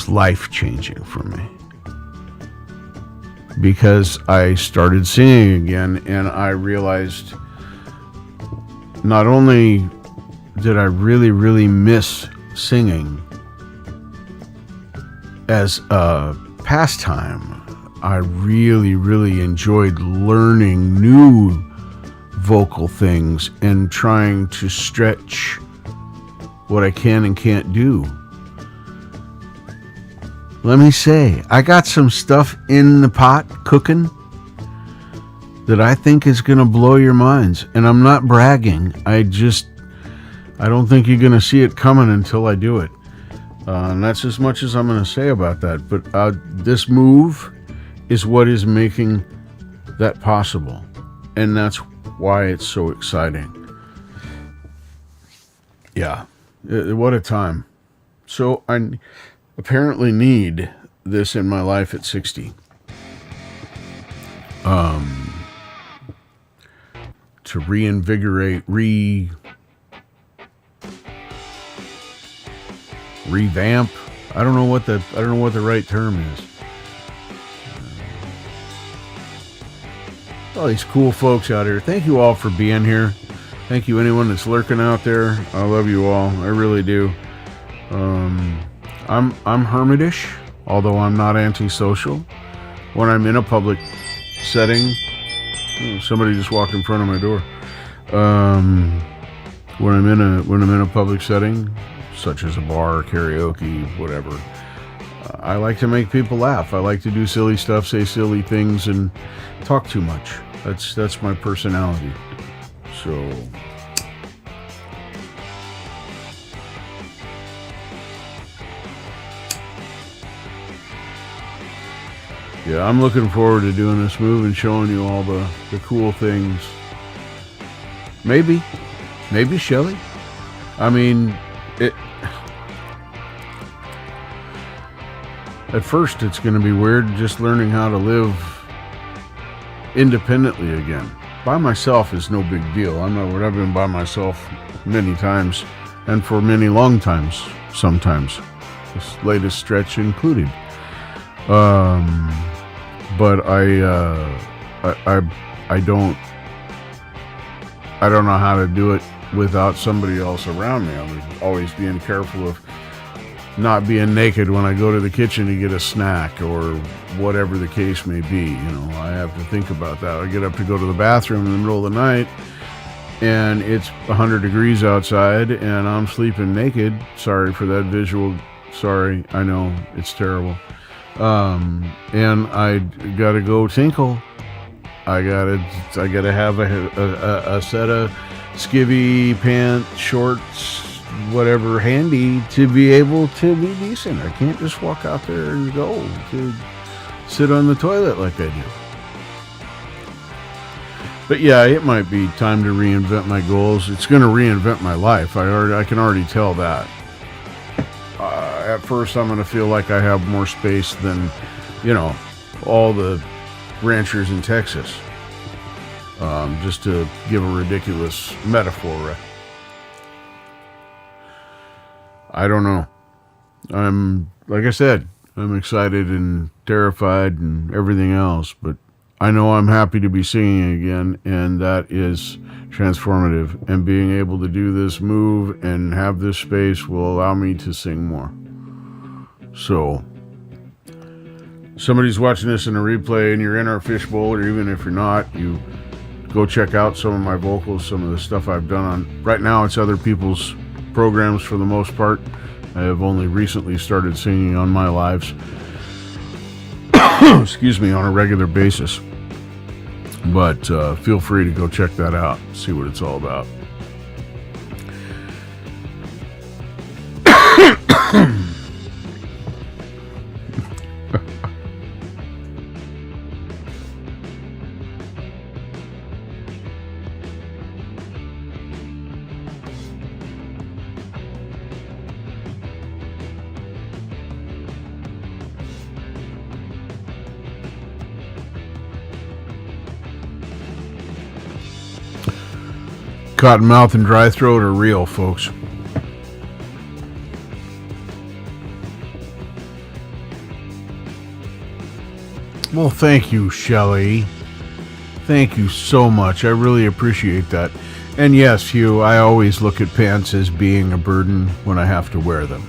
life changing for me, because I started singing again, and I realized not only did I really, really miss singing as a pastime, I really, really enjoyed learning new vocal things and trying to stretch what I can and can't do. Let me say, I got some stuff in the pot cooking that I think is going to blow your minds. And I'm not bragging. I don't think you're going to see it coming until I do it. And that's as much as I'm going to say about that. But this move is what is making that possible. And that's why it's so exciting. Yeah. What a time. So I apparently need this in my life at 60. To reinvigorate, revamp. I don't know what the right term is. All these cool folks out here. Thank you all for being here. Thank you anyone that's lurking out there. I love you all. I really do. I'm hermitish, although I'm not antisocial. When I'm in a public setting, somebody just walked in front of my door. When I'm in a public setting, such as a bar, karaoke, whatever, I like to make people laugh. I like to do silly stuff, say silly things, and talk too much. That's my personality. So yeah, I'm looking forward to doing this move and showing you all the cool things. Maybe Shelly. I mean, at first it's going to be weird just learning how to live independently again. By myself is no big deal. I've been by myself many times, and for many long times, sometimes, this latest stretch included. But I don't know how to do it without somebody else around me. I'm always being careful of not being naked when I go to the kitchen to get a snack or whatever the case may be. You know, I have to think about that. I get up to go to the bathroom in the middle of the night and it's 100 degrees outside and I'm sleeping naked. Sorry for that visual. Sorry. I know it's terrible. And I gotta go tinkle. I gotta have a set of skivvy pants, shorts, whatever handy to be able to be decent. I can't just walk out there and go to sit on the toilet like I do. But yeah, it might be time to reinvent my goals. It's going to reinvent my life. I can already tell that. At first, I'm going to feel like I have more space than, all the ranchers in Texas. Just to give a ridiculous metaphor. I don't know. Like I said, I'm excited and terrified and everything else, but I know I'm happy to be singing again, and that is transformative. And being able to do this move and have this space will allow me to sing more. So, somebody's watching this in a replay and you're in our fishbowl, or even if you're not, you go check out some of my vocals, some of the stuff I've done on. Right now, it's other people's programs for the most part. I have only recently started singing on my lives. Excuse me, on a regular basis. But feel free to go check that out, see what it's all about. Cotton mouth and dry throat are real, folks. Well, thank you, Shelley. Thank you so much. I really appreciate that. And yes, Hugh, I always look at pants as being a burden when I have to wear them.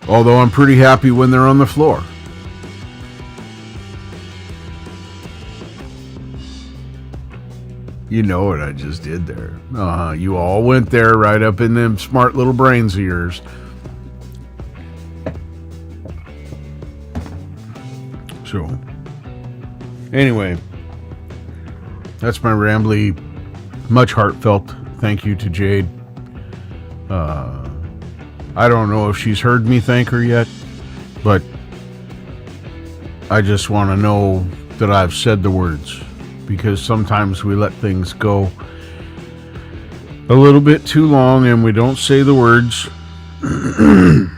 Although I'm pretty happy when they're on the floor. You know what I just did there. You all went there right up in them smart little brains of yours. So, anyway, that's my rambly, much heartfelt thank you to Jade. I don't know if she's heard me thank her yet, but I just want to know that I've said the words, because sometimes we let things go a little bit too long and we don't say the words, and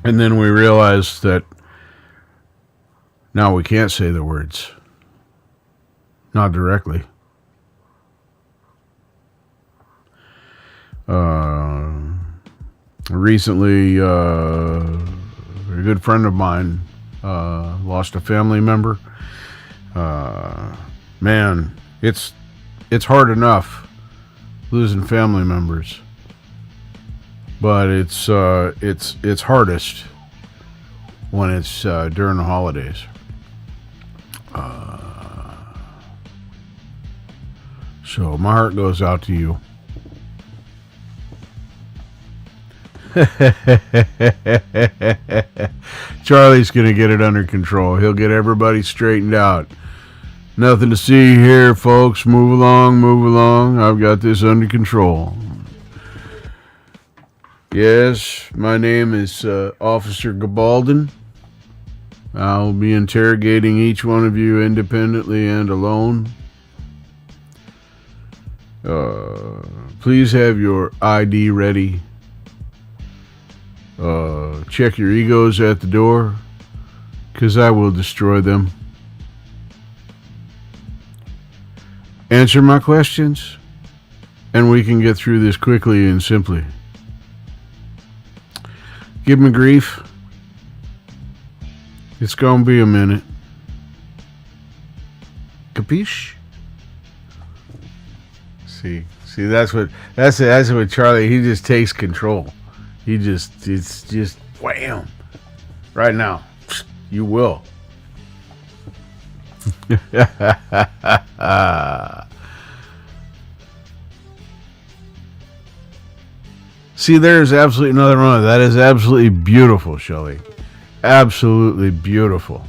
then we realize that now we can't say the words. Not directly. Recently, a good friend of mine lost a family member. Man, it's hard enough losing family members, but it's hardest when it's during the holidays. So my heart goes out to you. Charlie's gonna get it under control. He'll get everybody straightened out. Nothing to see here, folks. Move along, move along. I've got this under control. Yes, my name is Officer Gabaldon. I'll be interrogating each one of you independently and alone. Please have your ID ready. Check your egos at the door, 'cause I will destroy them. Answer my questions, and we can get through this quickly and simply. Give me grief. It's gonna be a minute. Capiche? See, that's what Charlie. He just takes control. It's just wham. Right now, you will. See, there's absolutely nothing wrong with that. That is absolutely beautiful, Shelley. Absolutely beautiful.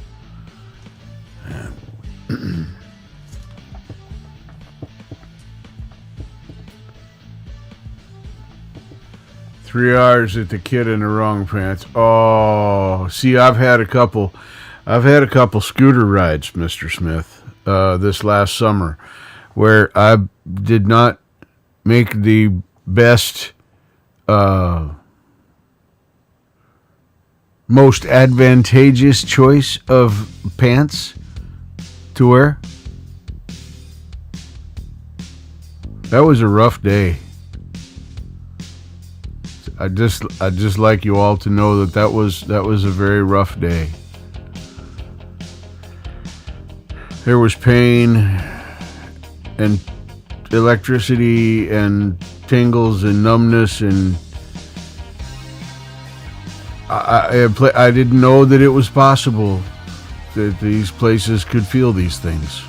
3 hours at the kid in the wrong pants. Oh, see, I've had a couple scooter rides, Mr. Smith, this last summer, where I did not make the best, most advantageous choice of pants to wear. That was a rough day. I just like you all to know that was a very rough day. There was pain and electricity and tingles and numbness, and I didn't know that it was possible that these places could feel these things.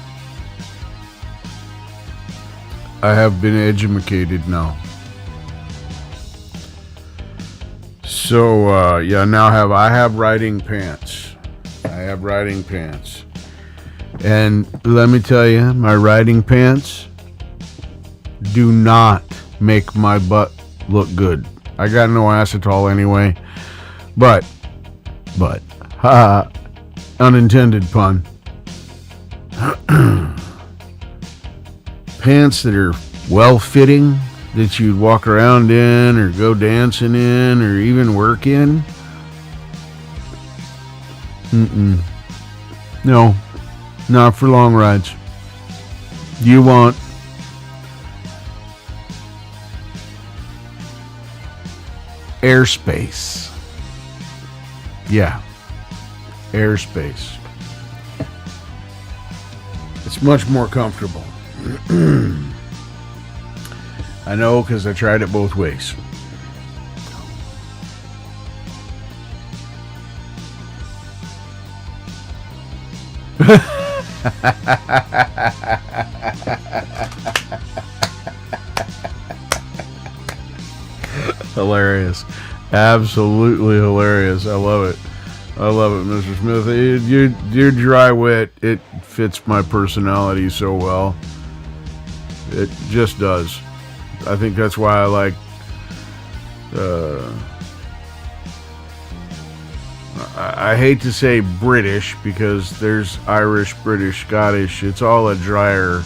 I have been educated now. So, now I have riding pants. And let me tell you, my riding pants do not make my butt look good. I got no acetol anyway. But, unintended pun. Pants that are well-fitting, that you'd walk around in or go dancing in or even work in. No, not for long rides. You want airspace. Yeah, airspace. It's much more comfortable. I know because I tried it both ways. Hilarious. Absolutely hilarious. I love it. I love it, Mr. Smith. Your dry wit, it fits my personality so well. It just does. I think that's why I like I hate to say British because there's Irish, British, Scottish. It's all a drier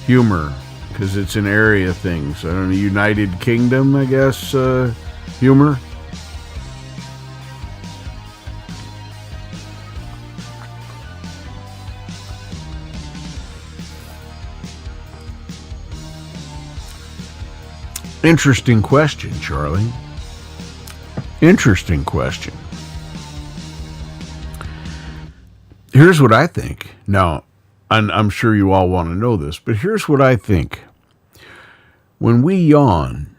humor because it's an area thing. So I don't know, United Kingdom, I guess, humor. Interesting question, Charlie. Interesting question. Here's what I think. Now, I'm sure you all want to know this, but here's what I think. When we yawn,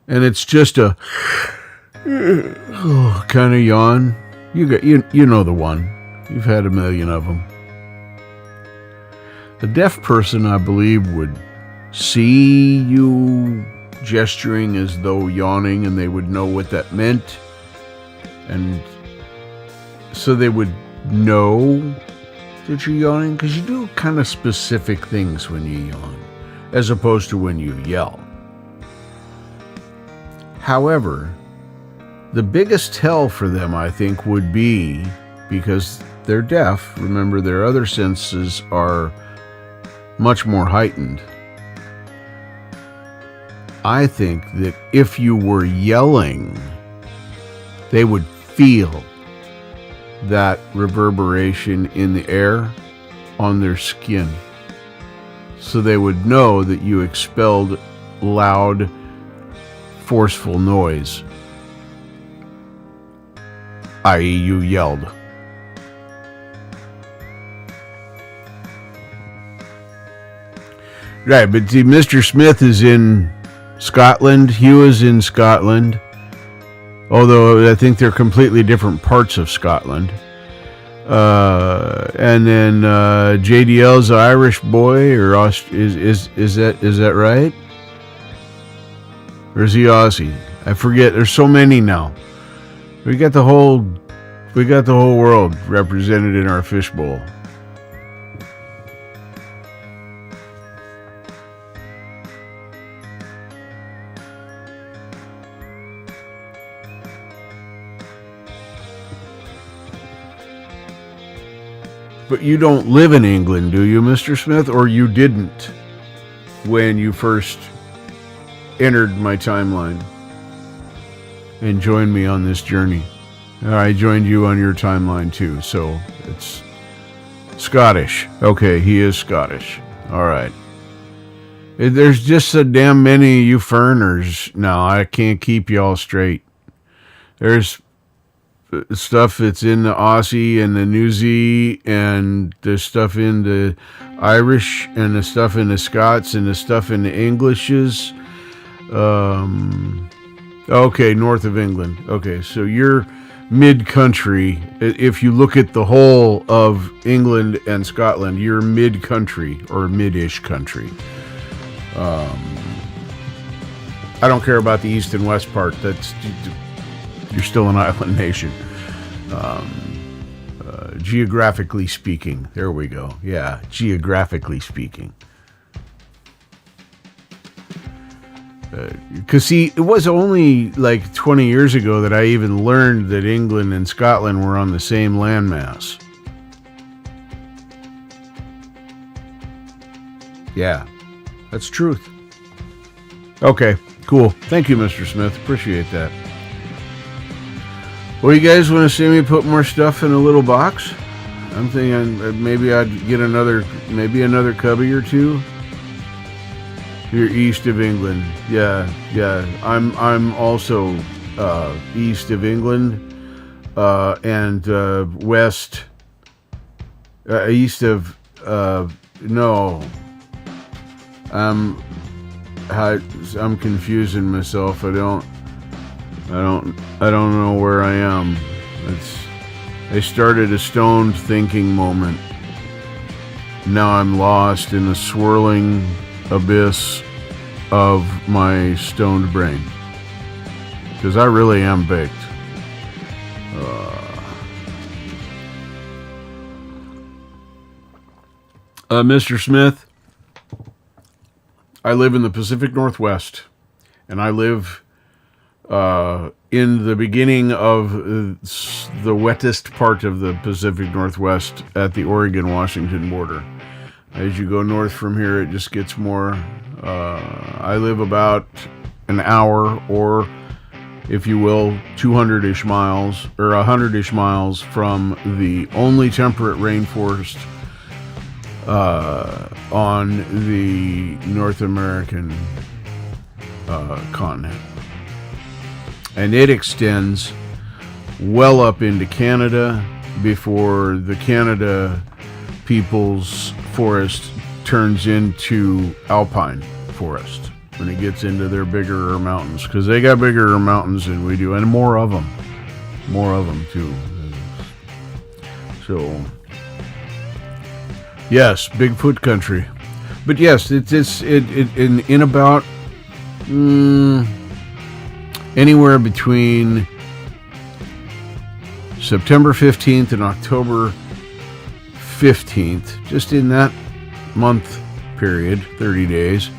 and it's just a kind of yawn, you know the one. You've had a million of them. A deaf person, I believe, would see you gesturing as though yawning, and they would know what that meant, and so they would know that you're yawning, because you do kind of specific things when you yawn as opposed to when you yell. However, the biggest tell for them, I think, would be, because they're deaf, remember their other senses are much more heightened. I think that if you were yelling, they would feel that reverberation in the air on their skin. So they would know that you expelled loud, forceful noise, i.e. you yelled. Right, but see, Mr. Smith is in Scotland. Hugh is in Scotland. Although I think they're completely different parts of Scotland. And then JDL's an Irish boy, or is that right? Or is he Aussie? I forget. There's so many now. We got the whole world represented in our fishbowl. But you don't live in England, do you, Mr. Smith? Or you didn't when you first entered my timeline and joined me on this journey? I joined you on your timeline too, so it's Scottish. Okay, he is Scottish. All right. There's just so damn many of you foreigners now. I can't keep y'all straight. There's stuff that's in the Aussie and the Newsy, and the stuff in the Irish, and the stuff in the Scots, and the stuff in the Englishes. Okay, north of England. Okay, so you're mid-country. If you look at the whole of England and Scotland, you're mid-country, or mid-ish country. I don't care about the east and west part. You're still an island nation. Geographically speaking. There we go. Yeah, geographically speaking. Because, see, it was only like 20 years ago that I even learned that England and Scotland were on the same landmass. Yeah, that's truth. Okay, cool. Thank you, Mr. Smith. Appreciate that. Well, you guys want to see me put more stuff in a little box? I'm thinking maybe I'd get another cubby or two. You're east of England. Yeah, yeah. I'm also east of England and west. East of no. I'm I'm confusing myself. I don't know where I am. I started a stoned thinking moment. Now I'm lost in the swirling abyss of my stoned brain. Because I really am baked. Mr. Smith, I live in the Pacific Northwest, and I live in the beginning of the wettest part of the Pacific Northwest at the Oregon-Washington border. As you go north from here, it just gets more. I live about an hour, or if you will, 200-ish miles, or 100-ish miles from the only temperate rainforest on the North American continent. And it extends well up into Canada before the Canada People's Forest turns into alpine forest when it gets into their bigger mountains, because they got bigger mountains than we do, and more of them too. So yes, Bigfoot country. But yes, it's in about anywhere between September 15th and October 15th, just in that month period, 30 days,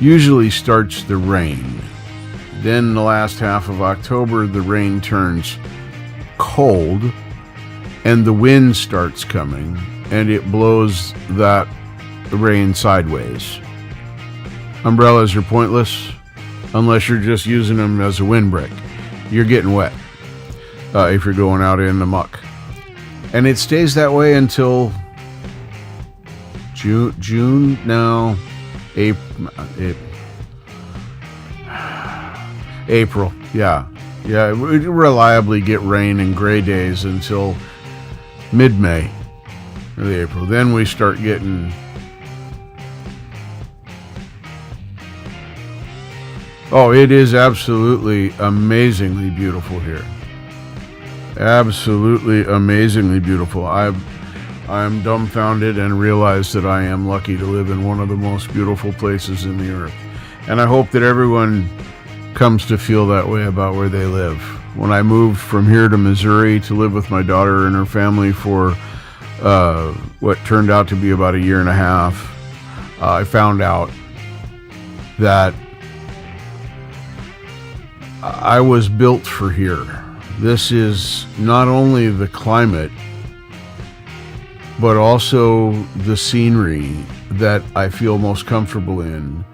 usually starts the rain. Then the last half of October, the rain turns cold and the wind starts coming, and it blows that rain sideways. Umbrellas are pointless unless you're just using them as a windbreak. You're getting wet if you're going out in the muck. And it stays that way until June now, April. Yeah, we reliably get rain and gray days until mid-May, early April. Then we start getting it is absolutely amazingly beautiful here. Absolutely amazingly beautiful. I'm dumbfounded and realize that I am lucky to live in one of the most beautiful places in the earth. And I hope that everyone comes to feel that way about where they live. When I moved from here to Missouri to live with my daughter and her family for what turned out to be about a year and a half, I found out that I was built for here. This is not only the climate, but also the scenery that I feel most comfortable in.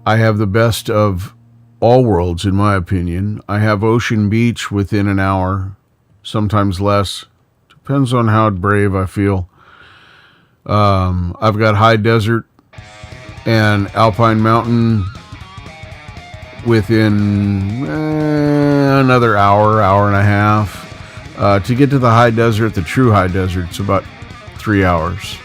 I have the best of all worlds, in my opinion. I have Ocean Beach within an hour, sometimes less. Depends on how brave I feel. I've got high desert and alpine mountain within another hour and a half. To get to the high desert, the true high desert, it's about 3 hours.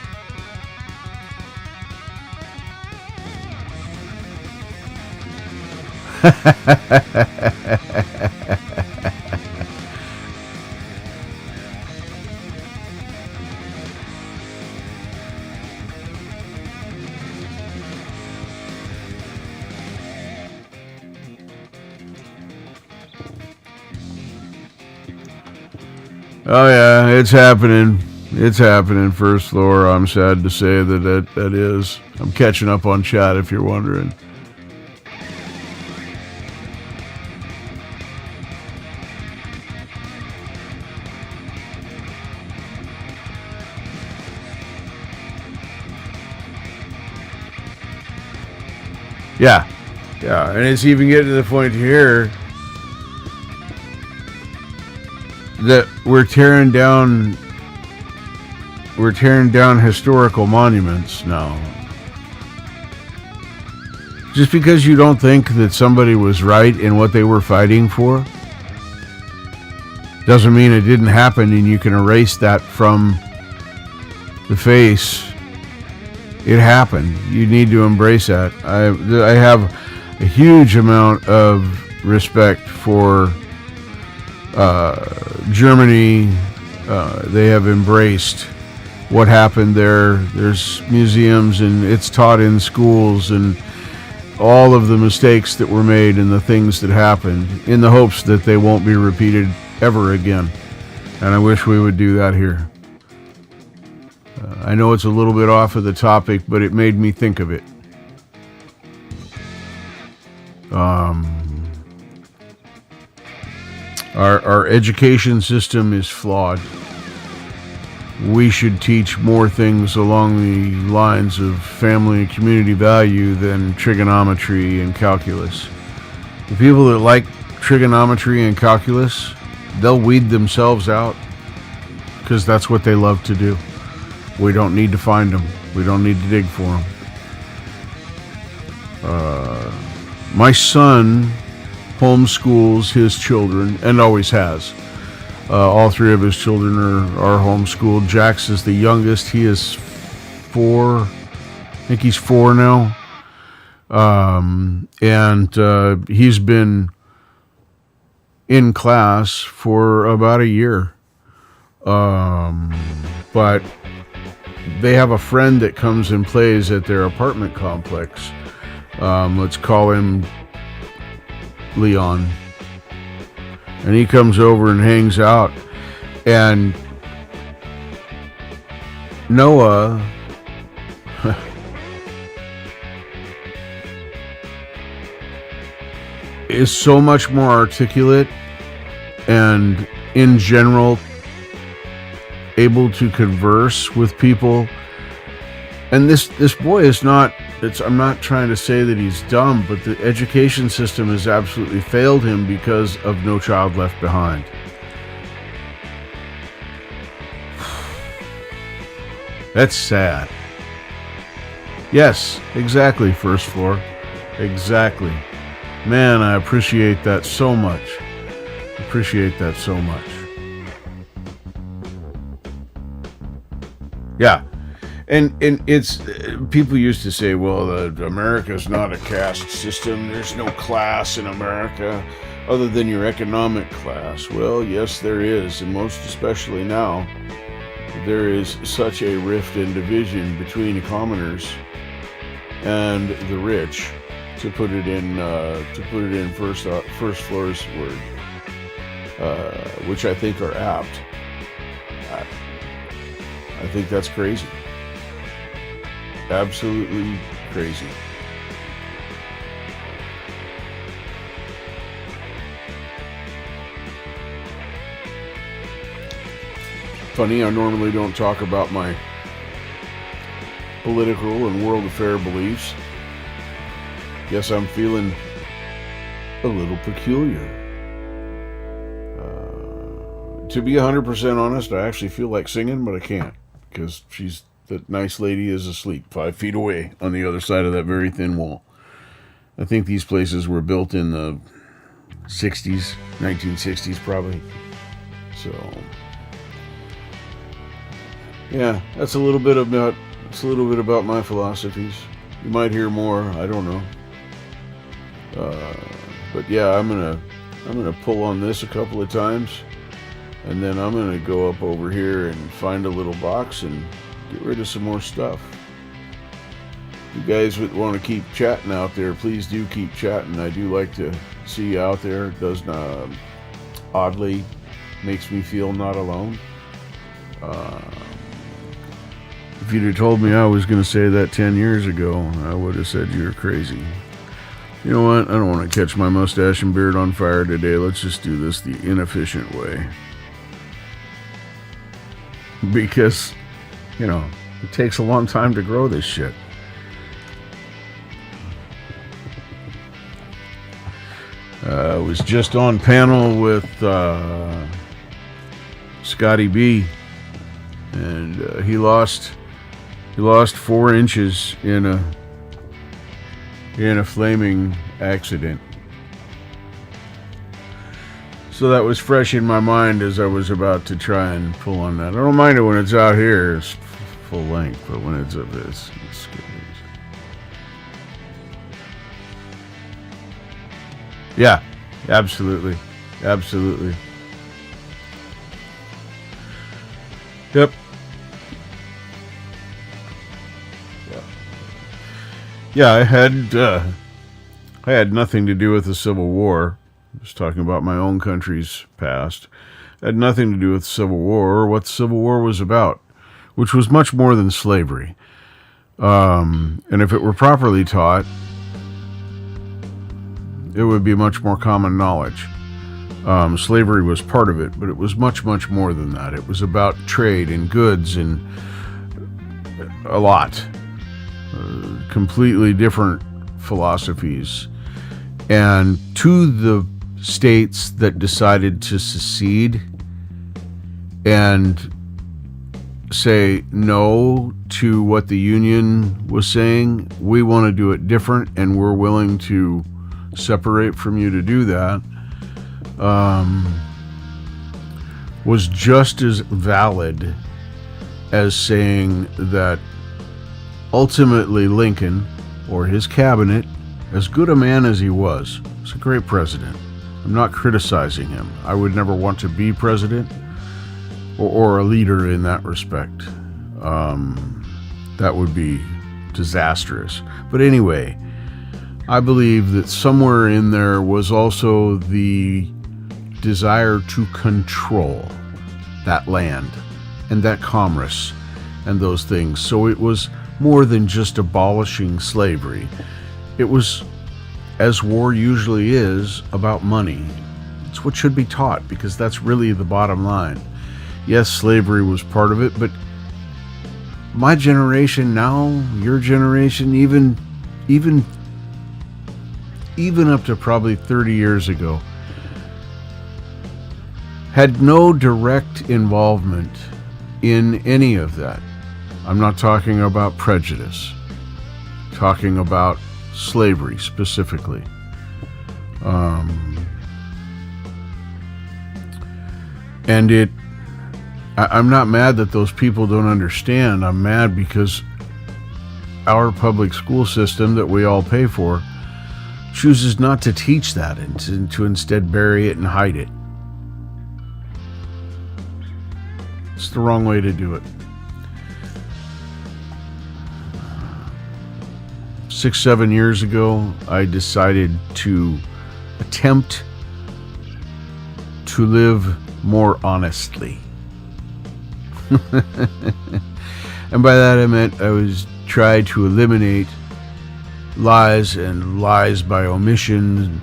Oh yeah, it's happening. It's happening, first floor. I'm sad to say that is. I'm catching up on chat if you're wondering. Yeah, and it's even getting to the point here that we're tearing down historical monuments now. Just because you don't think that somebody was right in what they were fighting for doesn't mean it didn't happen, and you can erase that from the face. It happened. You need to embrace that. I have a huge amount of respect for Germany. They have embraced what happened there. There's museums, and it's taught in schools, and all of the mistakes that were made and the things that happened, in the hopes that they won't be repeated ever again. And I wish we would do that here. I know it's a little bit off of the topic, but it made me think of it. Our education system is flawed. We should teach more things along the lines of family and community value than trigonometry and calculus. The people that like trigonometry and calculus, they'll weed themselves out because that's what they love to do. We don't need to find them. We don't need to dig for them. My son homeschools his children, and always has. All three of his children are homeschooled. Jax is the youngest. He is 4. I think he's 4 now. And he's been in class for about a year. But they have a friend that comes and plays at their apartment complex. Let's call him Leon. And he comes over and hangs out. And Noah is so much more articulate and, in general, able to converse with people. And this boy is not, I'm not trying to say that he's dumb, but the education system has absolutely failed him because of No Child Left Behind. That's sad. Yes, exactly, First Floor. Exactly. Man, I appreciate that so much. Appreciate that so much. Yeah. And it's, people used to say, well, America's not a caste system. There's no class in America other than your economic class. Well, yes, there is. And most especially now, there is such a rift and division between the commoners and the rich, to put it in First Floor's word, which I think are apt. I think that's crazy. Absolutely crazy. Funny, I normally don't talk about my political and world affair beliefs. Guess I'm feeling a little peculiar. To be 100% honest, I actually feel like singing, but I can't, because that nice lady is asleep 5 feet away on the other side of that very thin wall. I think these places were built in the 60s, 1960s probably. So, yeah, that's a little bit about my philosophies. You might hear more, I don't know. But yeah, I'm gonna pull on this a couple of times, and then I'm gonna go up over here and find a little box and get rid of some more stuff. If you guys would want to keep chatting out there, please do keep chatting. I do like to see you out there. It does not, oddly, makes me feel not alone. If you'd have told me I was going to say that 10 years ago, I would have said you were crazy. You know what? I don't want to catch my mustache and beard on fire today. Let's just do this the inefficient way. Because, it takes a long time to grow this shit. I was just on panel with Scotty B, and he lost 4 inches in in a flaming accident. So that was fresh in my mind as I was about to try and pull on that. I don't mind it when it's out here, it's full length, but when it's up this, it's good. Yeah, absolutely. Absolutely. Yep. Yeah, I had nothing to do with the Civil War. I was talking about my own country's past. It had nothing to do with the Civil War or what the Civil War was about, which was much more than slavery. And if it were properly taught, it would be much more common knowledge. Slavery was part of it, but it was much, much more than that. It was about trade and goods and a lot. Completely different philosophies. And to the states that decided to secede and say no to what the Union was saying, we want to do it different and we're willing to separate from you to do that, was just as valid as saying that ultimately Lincoln or his cabinet, as good a man as he was a great president. I'm not criticizing him. I would never want to be president or a leader in that respect. That would be disastrous. But anyway, I believe that somewhere in there was also the desire to control that land and that commerce and those things. So it was more than just abolishing slavery. It was, as war usually is, about money. It's what should be taught, because that's really the bottom line. Yes, slavery was part of it, but my generation now, your generation, even up to probably 30 years ago, had no direct involvement in any of that. I'm not talking about prejudice, I'm talking about slavery specifically. And I'm not mad that those people don't understand. I'm mad because our public school system that we all pay for chooses not to teach that and to instead bury it and hide it. It's the wrong way to do it. 6-7 years ago, I decided to attempt to live more honestly. And by that I meant I was trying to eliminate lies and lies by omission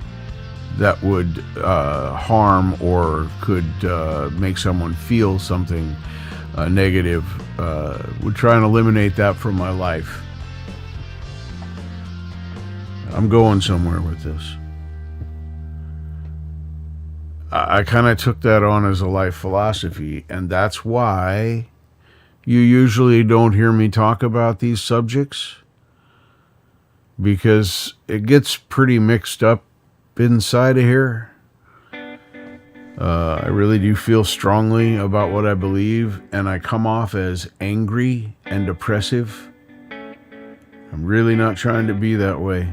that would harm or could make someone feel something negative. Would try and eliminate that from my life. I'm going somewhere with this. I kind of took that on as a life philosophy, and that's why you usually don't hear me talk about these subjects, because it gets pretty mixed up inside of here. I really do feel strongly about what I believe, and I come off as angry and oppressive. I'm really not trying to be that way.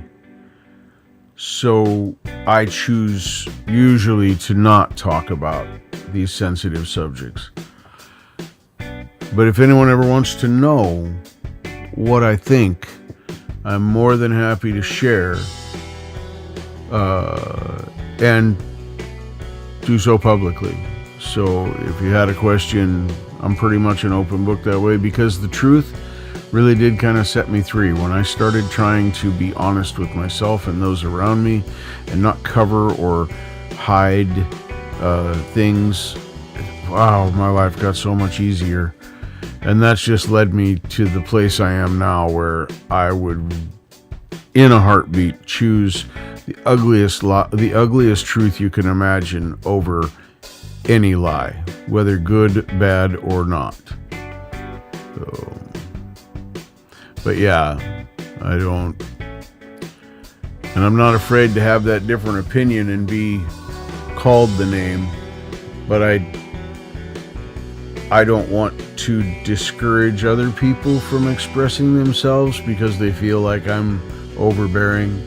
So I choose usually to not talk about these sensitive subjects. But if anyone ever wants to know what I think, I'm more than happy to share and do so publicly. So if you had a question, I'm pretty much an open book that way, because the truth really did kind of set me free when I started trying to be honest with myself and those around me and not cover or hide things. Wow, my life got so much easier. And that's just led me to the place I am now, where I would, in a heartbeat, choose the ugliest truth you can imagine over any lie, whether good, bad, or not. So, but yeah, I don't And I'm not afraid to have that different opinion and be called the name, but I don't want to discourage other people from expressing themselves because they feel like I'm overbearing.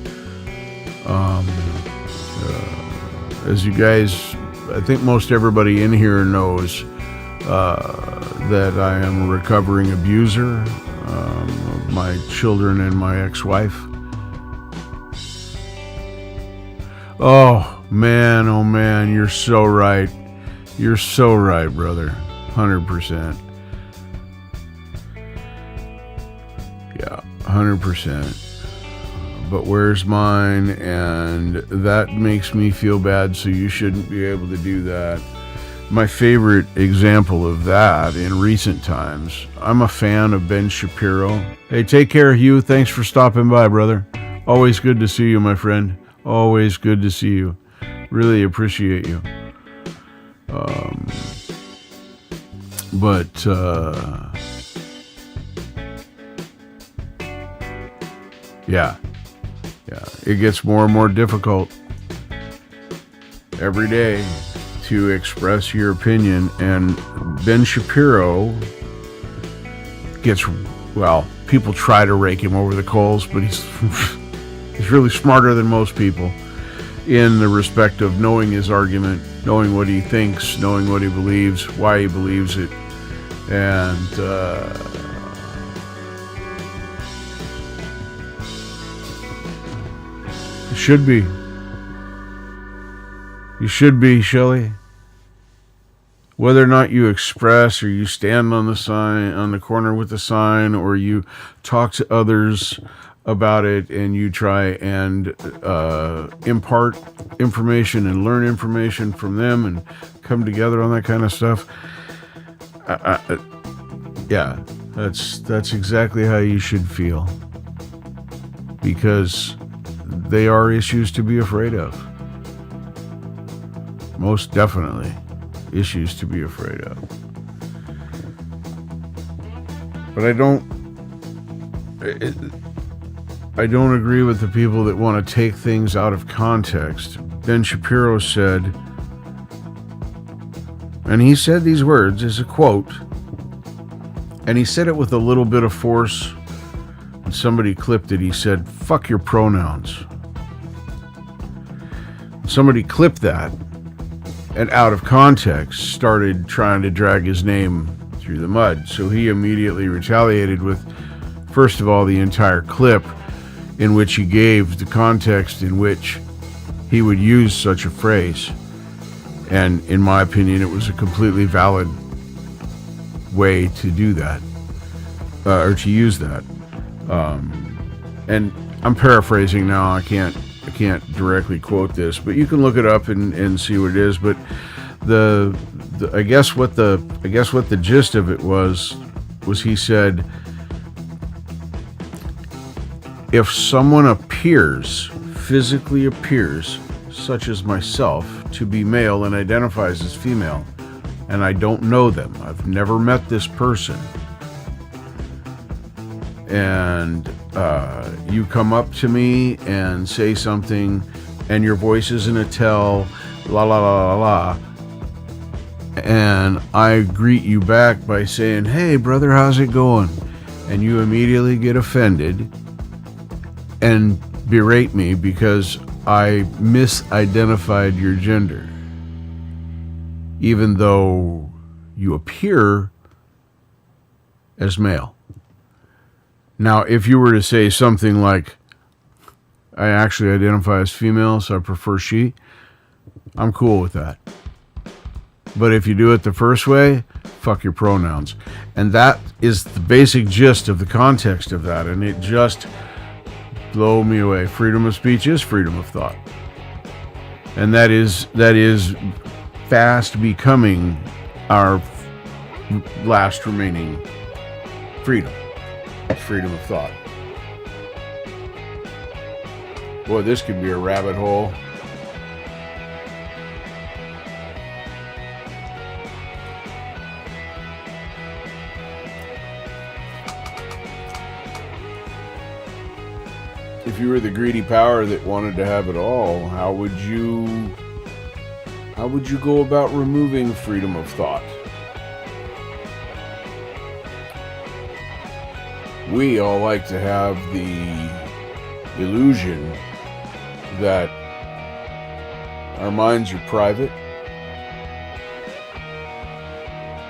As you guys, I think most everybody in here knows that I am a recovering abuser of my children and my ex-wife. Oh man, you're so right. You're so right, brother. 100%. Yeah, 100%. But where's mine? And that makes me feel bad, so you shouldn't be able to do that. My favorite example of that in recent times, I'm a fan of Ben Shapiro. Hey, take care, Hugh. Thanks for stopping by, brother. Always good to see you, my friend. Always good to see you. Really appreciate you. Yeah, it gets more and more difficult every day to express your opinion. And Ben Shapiro people try to rake him over the coals, but he's really smarter than most people in the respect of knowing his argument, knowing what he thinks, knowing what he believes, why he believes it. And you should be, Shelley. Whether or not you express, or you stand on the corner with the sign, or you talk to others about it and you try and impart information and learn information from them and come together on that kind of stuff. Yeah, that's exactly how you should feel, because they are issues to be afraid of. Most definitely issues to be afraid of. But I don't agree with the people that want to take things out of context. Ben Shapiro said, and he said these words as a quote, and he said it with a little bit of force, and somebody clipped it. He said, "Fuck your pronouns." Somebody clipped that and out of context started trying to drag his name through the mud. So he immediately retaliated with, first of all, the entire clip in which he gave the context in which he would use such a phrase. And in my opinion, it was a completely valid way to do that, or to use that. And I'm paraphrasing now. I can't directly quote this, but you can look it up and see what it is. But I guess what the gist of it was he said, if someone physically appears, such as myself, to be male and identifies as female, and I don't know them, I've never met this person, and you come up to me and say something, and your voice isn't a tell, la la la la la, and I greet you back by saying, "Hey brother, how's it going?" and you immediately get offended and berate me because I misidentified your gender, even though you appear as male. Now, if you were to say something like, "I actually identify as female, so I prefer she," I'm cool with that. But if you do it the first way, fuck your pronouns. And that is the basic gist of the context of that, and it just blew me away. Freedom of speech is freedom of thought. And that is fast becoming our last remaining freedom. Freedom of thought. Boy, this could be a rabbit hole. If you were the greedy power that wanted to have it all, how would you go about removing freedom of thought? We all like to have the illusion that our minds are private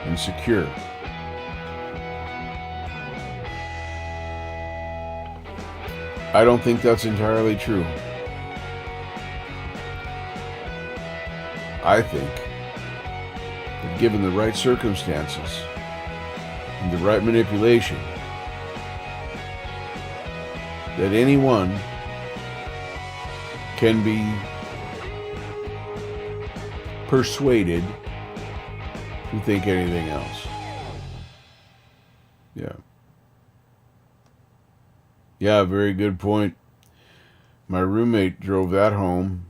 and secure. I don't think that's entirely true. I think that given the right circumstances and the right manipulation, that anyone can be persuaded to think anything else. Yeah, very good point. My roommate drove that home.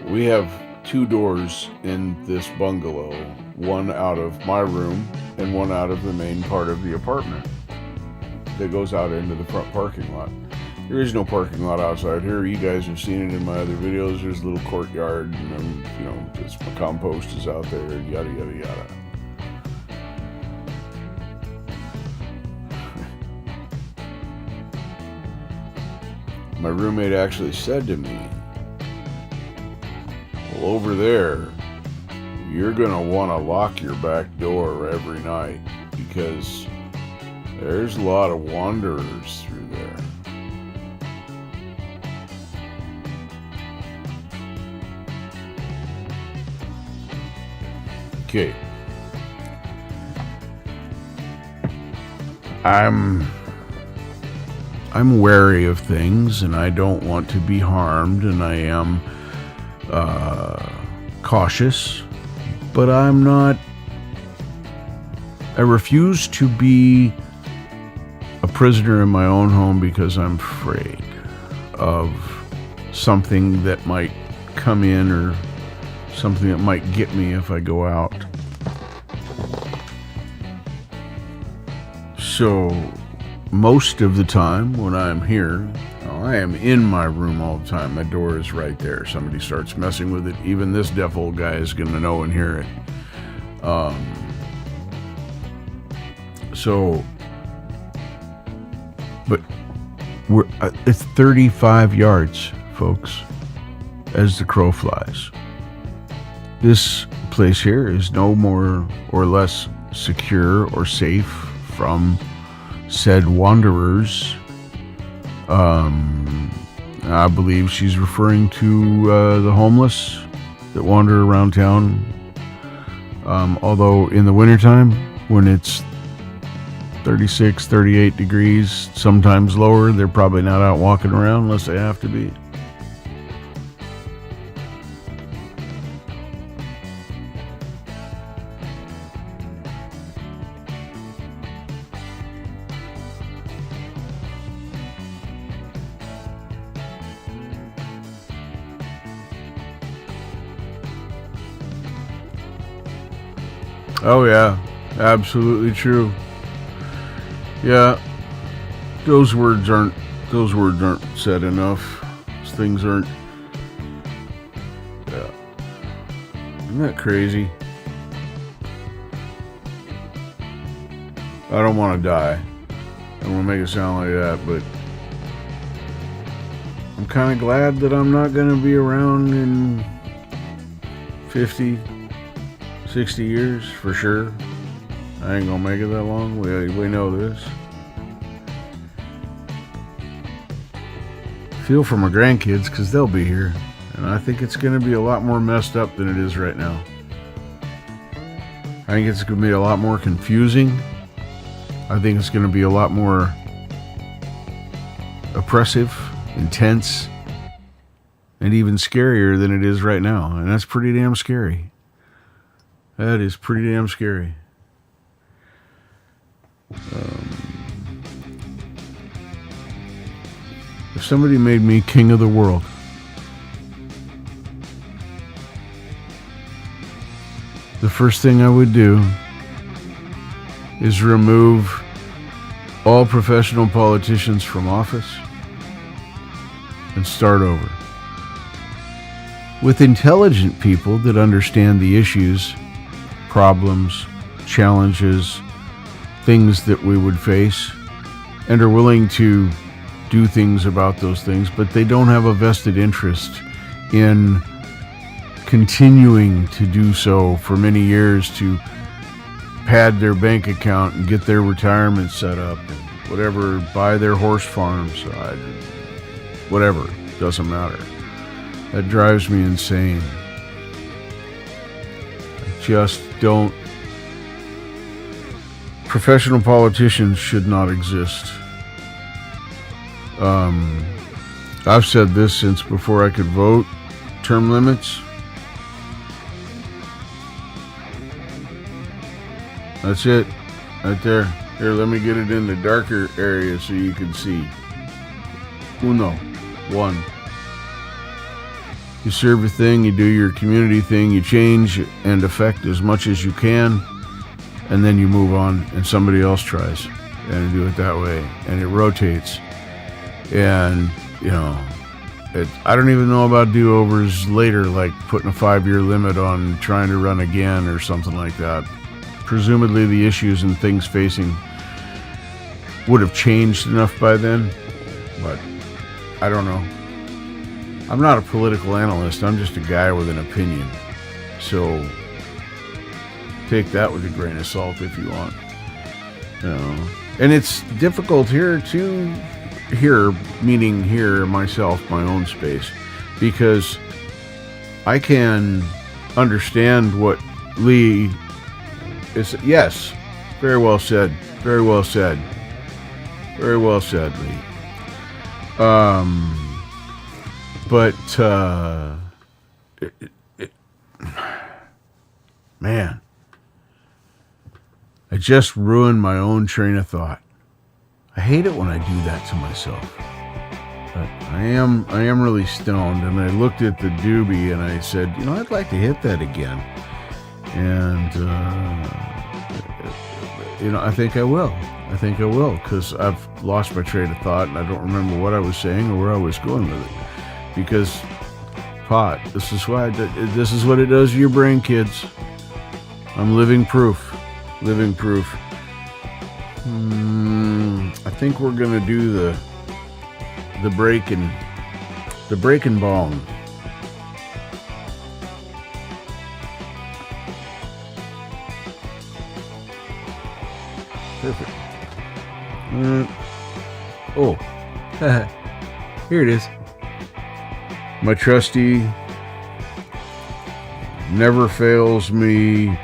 We have two doors in this bungalow, one out of my room and one out of the main part of the apartment that goes out into the front parking lot. There is no parking lot outside here. You guys have seen it in my other videos. There's a little courtyard, and my compost is out there, and yada yada yada. My roommate actually said to me, well, over there, you're gonna want to lock your back door every night because there's a lot of wanderers through there. Okay. I'm wary of things, and I don't want to be harmed, and I am cautious, but I refuse to be a prisoner in my own home because I'm afraid of something that might come in or something that might get me if I go out. So most of the time when I'm here, I am in my room all the time. My door is right there. Somebody starts messing with it, even this deaf old guy is going to know and hear it. But it's 35 yards, folks, as the crow flies. This place here is no more or less secure or safe from said wanderers. I believe she's referring to the homeless that wander around town. Although in the wintertime, when it's 36, 38 degrees, sometimes lower, they're probably not out walking around unless they have to be. Oh yeah, absolutely true. Yeah, those words aren't said enough. Those things aren't. Yeah, isn't that crazy? I don't want to die. I don't want to make it sound like that, but I'm kind of glad that I'm not going to be around in 50, 60 years for sure. I ain't gonna make it that long. We know this. Feel for my grandkids because they'll be here, and I think it's gonna be a lot more messed up than it is right now. I think it's gonna be a lot more confusing. I think it's gonna be a lot more oppressive, intense, and even scarier than it is right now, and that's pretty damn scary. That is pretty damn scary. If somebody made me king of the world, the first thing I would do is remove all professional politicians from office and start over with intelligent people that understand the issues, problems, challenges, things that we would face, and are willing to do things about those things, but they don't have a vested interest in continuing to do so for many years to pad their bank account and get their retirement set up and whatever, buy their horse farms, whatever, doesn't matter. That drives me insane. I just don't. Professional politicians should not exist. I've said this since before I could vote. Term limits. That's it. Right there. Here, let me get it in the darker area so you can see. Uno. One. You serve a thing, you do your community thing, you change and affect as much as you can, and then you move on and somebody else tries and do it that way, and it rotates. And I don't even know about do-overs later, like putting a 5-year limit on trying to run again or something like that. Presumably the issues and things facing would have changed enough by then, but I don't know. I'm not a political analyst, I'm just a guy with an opinion. So take that with a grain of salt if you want. And it's difficult here too. Here, meaning here, myself, my own space, because I can understand what Lee is. Yes, very well said. Very well said. Very well said, Lee. But man, I just ruined my own train of thought. I hate it when I do that to myself. But I am really stoned, and I looked at the doobie and I said, I'd like to hit that again. And I think I will. Because I've lost my train of thought and I don't remember what I was saying or where I was going with it. Because pot, this is what it does to your brain, kids. I'm living proof. Living proof. I think we're gonna do the breaking bong. Perfect. Here it is. My trusty, never fails me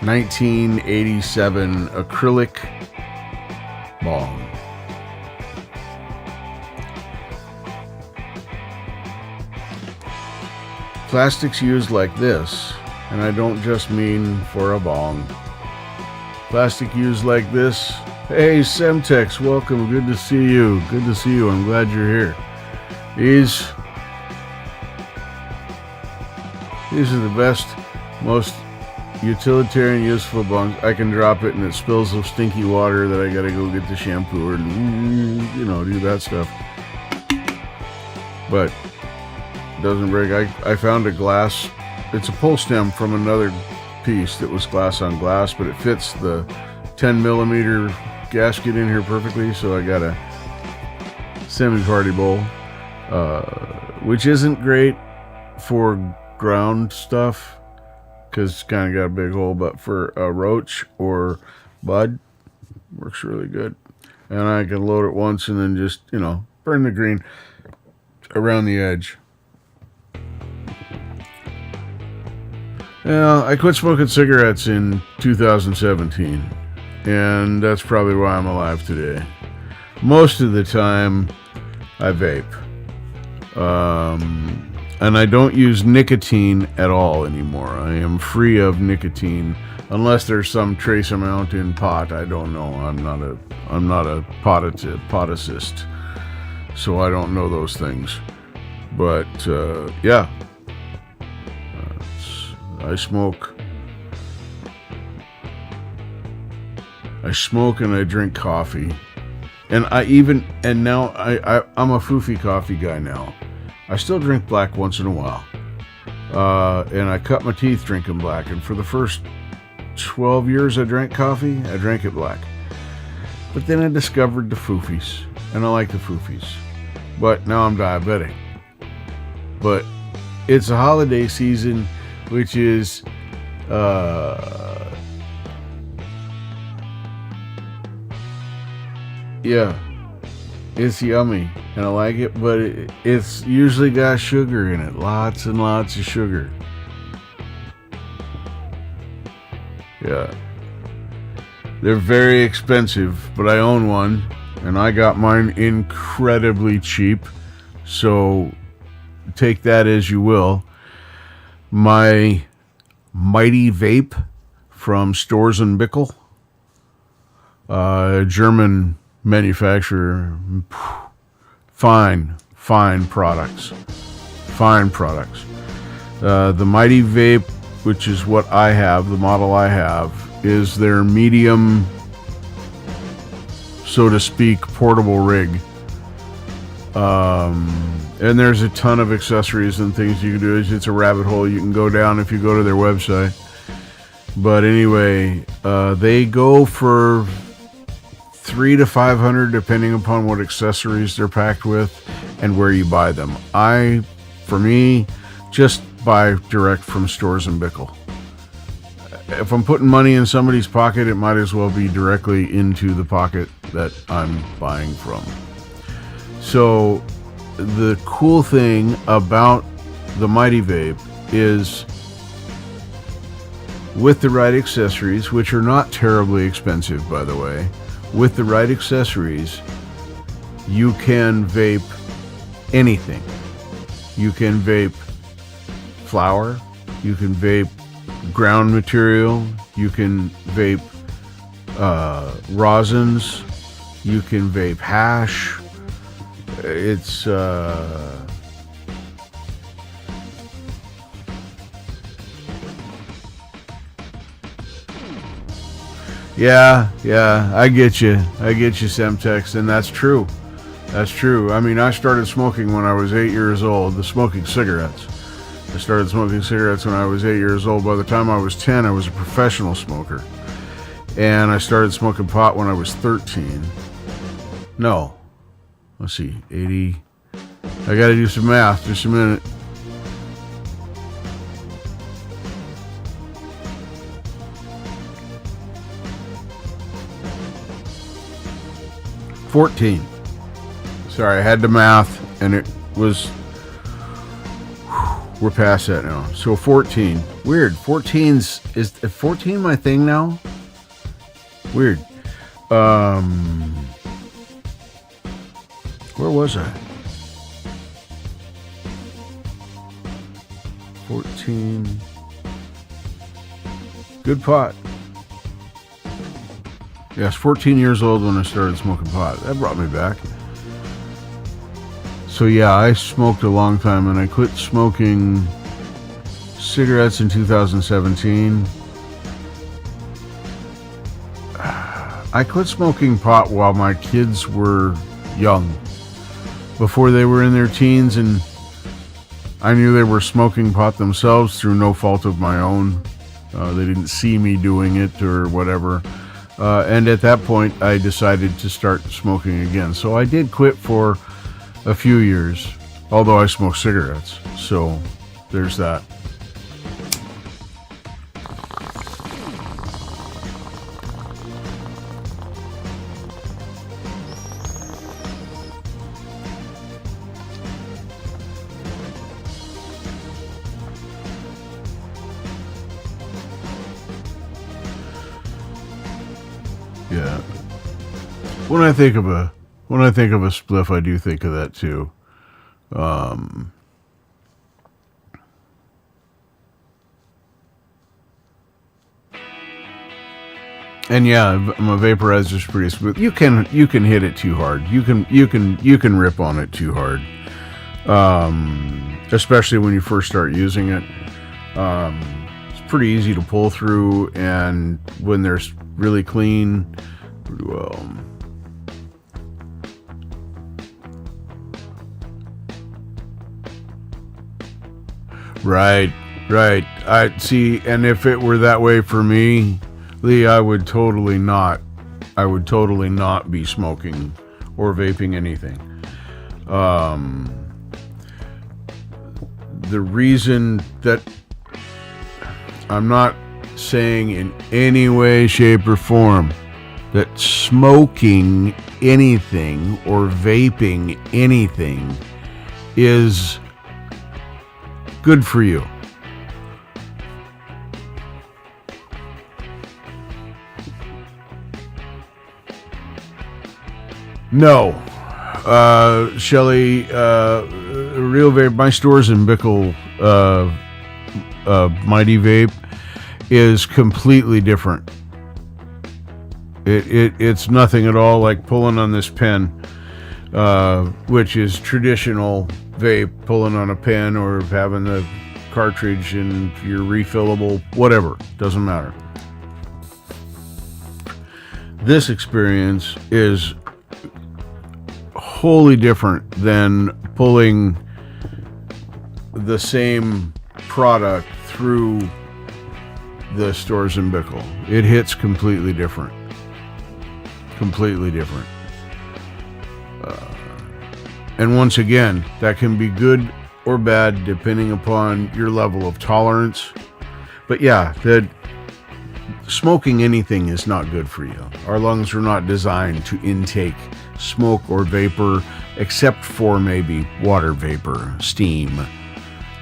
1987 acrylic bong. Plastics used like this, and I don't just mean for a bong. Plastic used like this. Hey, Semtex, welcome. Good to see you. Good to see you. I'm glad you're here. These are the best, most utilitarian, useful bongs. I can drop it and it spills some stinky water that I gotta go get the shampoo and do that stuff. But it doesn't break. I found a glass. It's a pull stem from another piece that was glass on glass, but it fits the 10 millimeter gasket in here perfectly. So I got a semi-party bowl, which isn't great for ground stuff because it's kind of got a big hole, but for a roach or bud, works really good. And I can load it once and then just, burn the green around the edge. Yeah, I quit smoking cigarettes in 2017, and that's probably why I'm alive today. Most of the time, I vape. And I don't use nicotine at all anymore. I am free of nicotine, unless there's some trace amount in pot. I don't know. I'm not a poticist, so I don't know those things. But yeah, I smoke I smoke and I drink coffee. And now I'm a foofy coffee guy now. I still drink black once in a while. And I cut my teeth drinking black. And for the first 12 years I drank coffee, I drank it black. But then I discovered the foofies. And I like the foofies. But now I'm diabetic. But it's a holiday season, which is yeah, it's yummy and I like it, but it's usually got sugar in it, lots and lots of sugar. Yeah, they're very expensive, but I own one and I got mine incredibly cheap, so take that as you will. My Mighty Vape from Storz & Bickel, German manufacturer. Fine products. The Mighty Vape, which is what I have, the model I have, is their medium, so to speak, portable rig. And there's a ton of accessories and things you can do. It's a rabbit hole you can go down if you go to their website. But anyway, they go for $300 to $500 depending upon what accessories they're packed with and where you buy them. For me, just buy direct from Storz & Bickel. If I'm putting money in somebody's pocket, it might as well be directly into the pocket that I'm buying from. So the cool thing about the Mighty Vape is, with the right accessories, which are not terribly expensive, by the way, with the right accessories, you can vape anything. You can vape flour, you can vape ground material, you can vape rosins, you can vape hash. It's yeah, I get you, Semtex, and that's true. I mean, I started smoking when I was 8 years old, smoking cigarettes. I started smoking cigarettes when I was 8 years old. By the time I was 10, I was a professional smoker. And I started smoking pot when I was 13. No. Let's see, 80. I gotta do some math, just a minute. $14. Sorry, I had the math, and it was... We're past that now. So 14. Weird. Is 14 my thing now? Weird. Where was I? 14. Good pot. Yes, 14 years old when I started smoking pot. That brought me back. So yeah, I smoked a long time, and I quit smoking cigarettes in 2017. I quit smoking pot while my kids were young, before they were in their teens, and I knew they were smoking pot themselves through no fault of my own. They didn't see me doing it or whatever. And at that point, I decided to start smoking again. So I did quit for a few years, although I smoke cigarettes. So there's that. Yeah. When I think of a spliff, I do think of that too. And yeah, my vaporizer's pretty smooth. You can hit it too hard. You can rip on it too hard. Especially when you first start using it. It's pretty easy to pull through, and when there's really clean Pretty well. Right. I see, and if it were that way for me, Lee, I would totally not be smoking or vaping anything. The reason that I'm not saying in any way, shape, or form that smoking anything or vaping anything is good for you. No. Shelly, Real Vape, my store's in Bickle, Mighty Vape is completely different. It's nothing at all like pulling on this pen, which is traditional vape, pulling on a pen or having the cartridge and your refillable, whatever, doesn't matter. This experience is wholly different than pulling the same product through the stores in Bickle. It hits completely different. And once again, that can be good or bad depending upon your level of tolerance. But yeah, that smoking anything is not good for you. Our lungs are not designed to intake smoke or vapor, except for maybe water vapor, steam,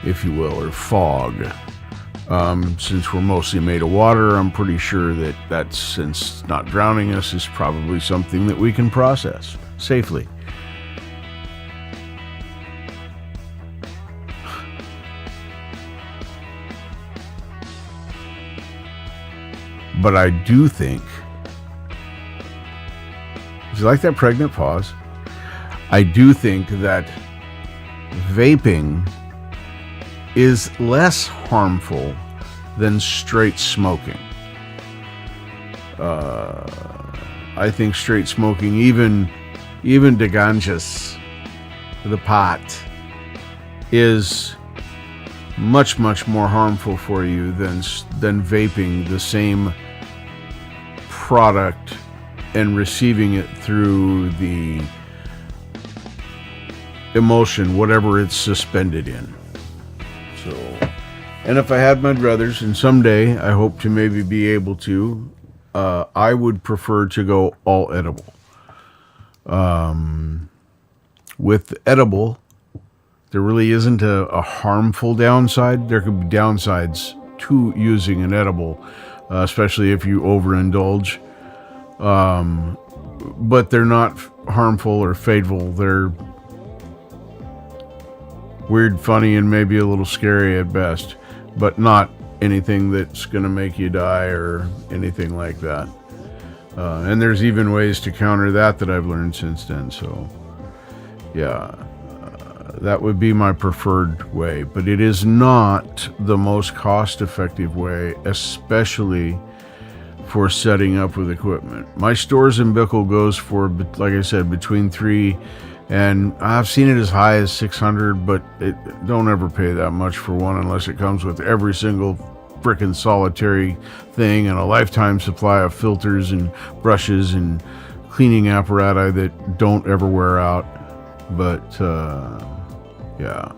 if you will, or fog. Since we're mostly made of water, I'm pretty sure that since not drowning us is probably something that we can process safely. But I do think, do you like that pregnant pause? I do think that vaping is less harmful than straight smoking. I think straight smoking, even the ganjas, the pot, is much more harmful for you than vaping the same product and receiving it through the emulsion, whatever it's suspended in. So, and if I had my druthers, and someday I hope to maybe be able to, I would prefer to go all edible. With edible, there really isn't a harmful downside. There could be downsides to using an edible, especially if you overindulge. But they're not harmful or fatal. They're weird, funny, and maybe a little scary at best, but not anything that's going to make you die or anything like that. And there's even ways to counter that I've learned since then. So, yeah, that would be my preferred way, but it is not the most cost-effective way, especially for setting up with equipment. My stores in Bickle goes for, like I said, between $300 and I've seen it as high as $600, but don't ever pay that much for one unless it comes with every single frickin' solitary thing and a lifetime supply of filters and brushes and cleaning apparatus that don't ever wear out. But yeah.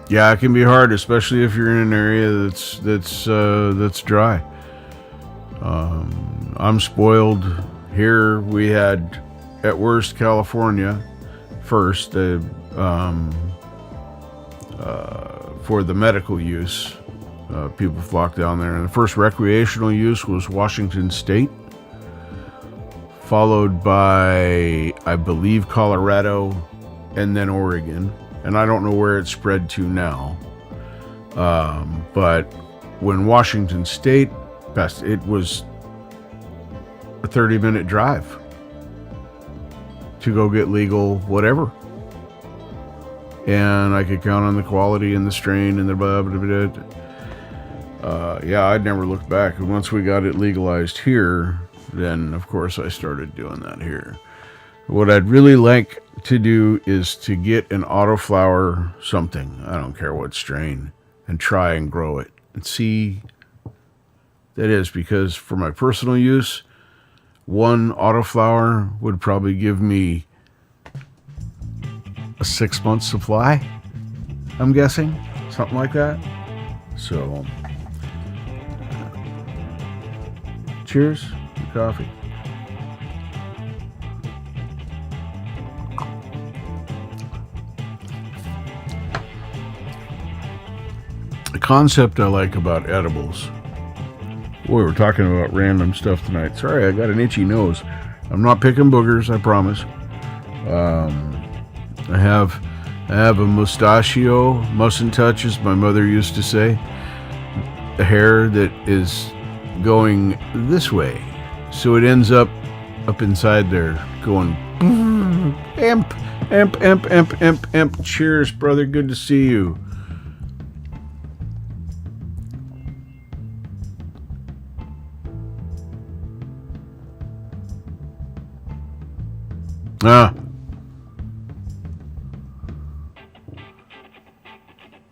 Yeah, it can be hard, especially if you're in an area that's dry. I'm spoiled. Here we had, at worst, California first for the medical use. People flocked down there, and the first recreational use was Washington State, followed by, I believe, Colorado, and then Oregon. And I don't know where it's spread to now. But when Washington State passed, it was a 30-minute drive to go get legal whatever. and I could count on the quality and the strain and the blah, blah, blah, blah. Yeah, I'd never looked back. And once we got it legalized here, then of course I started doing that here. What I'd really like to do is to get an autoflower something, I don't care what strain, and try and grow it and see. That is because for my personal use, one autoflower would probably give me a 6-month supply, I'm guessing, something like that. So, cheers to coffee. The concept I like about edibles. Boy, we're talking about random stuff tonight. Sorry, I got an itchy nose. I'm not picking boogers, I promise. I have a mustachio, mustn't touch, as my mother used to say. A hair that is going this way, so it ends up inside there, going amp. Cheers, brother. Good to see you.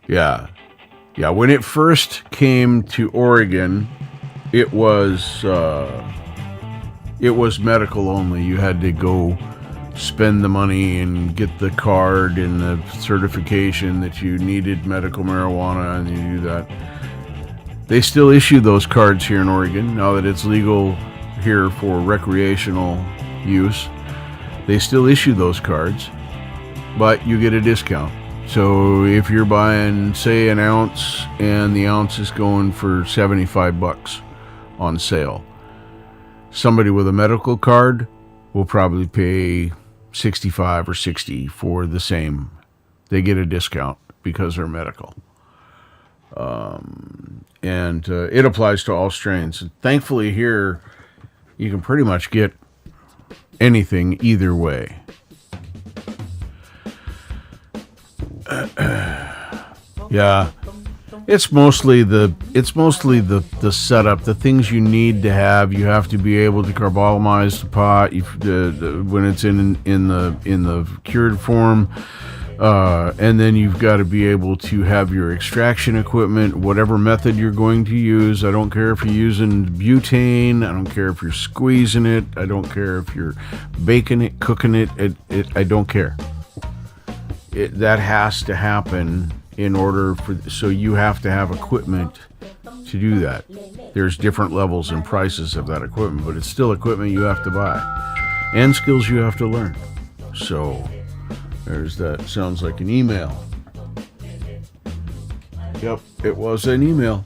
Yeah. When it first came to Oregon, it was medical only. You had to go spend the money and get the card and the certification that you needed medical marijuana, and you do that. They still issue those cards here in Oregon now that it's legal here for recreational use. They still issue those cards, but you get a discount. So if you're buying, say, an ounce, and the ounce is going for $75 on sale, somebody with a medical card will probably pay $65 or $60 for the same. They get a discount because they're medical. And it applies to all strains. Thankfully here, you can pretty much get anything either way. Yeah, it's mostly the setup, the things you need to have. You have to be able to carbolumize the pot when it's in the cured form, and then you've got to be able to have your extraction equipment, whatever method you're going to use. I don't care if you're using butane. I don't care if you're squeezing it. I don't care if you're baking it, cooking it. I don't care. That has to happen in order so you have to have equipment to do that. There's different levels and prices of that equipment, but it's still equipment you have to buy and skills you have to learn. So there's that. Sounds like an email. Yep, it was an email.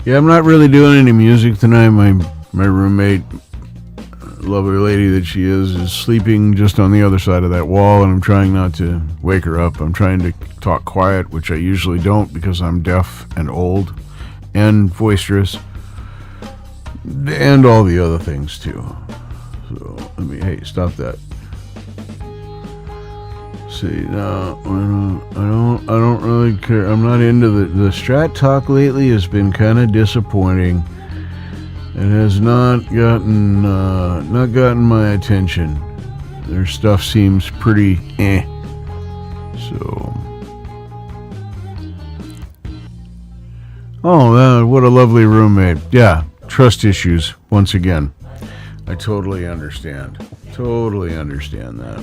Yeah, I'm not really doing any music tonight. My roommate, lovely lady that she is sleeping just on the other side of that wall, and I'm trying not to wake her up. I'm trying to talk quiet, which I usually don't because I'm deaf and old and boisterous and all the other things too. So hey, stop that. See, no, I don't really care. I'm not into the Strat talk lately. Has been kind of disappointing. It has not gotten my attention. Their stuff seems pretty So, what a lovely roommate. Yeah, trust issues once again. I totally understand. Totally understand that.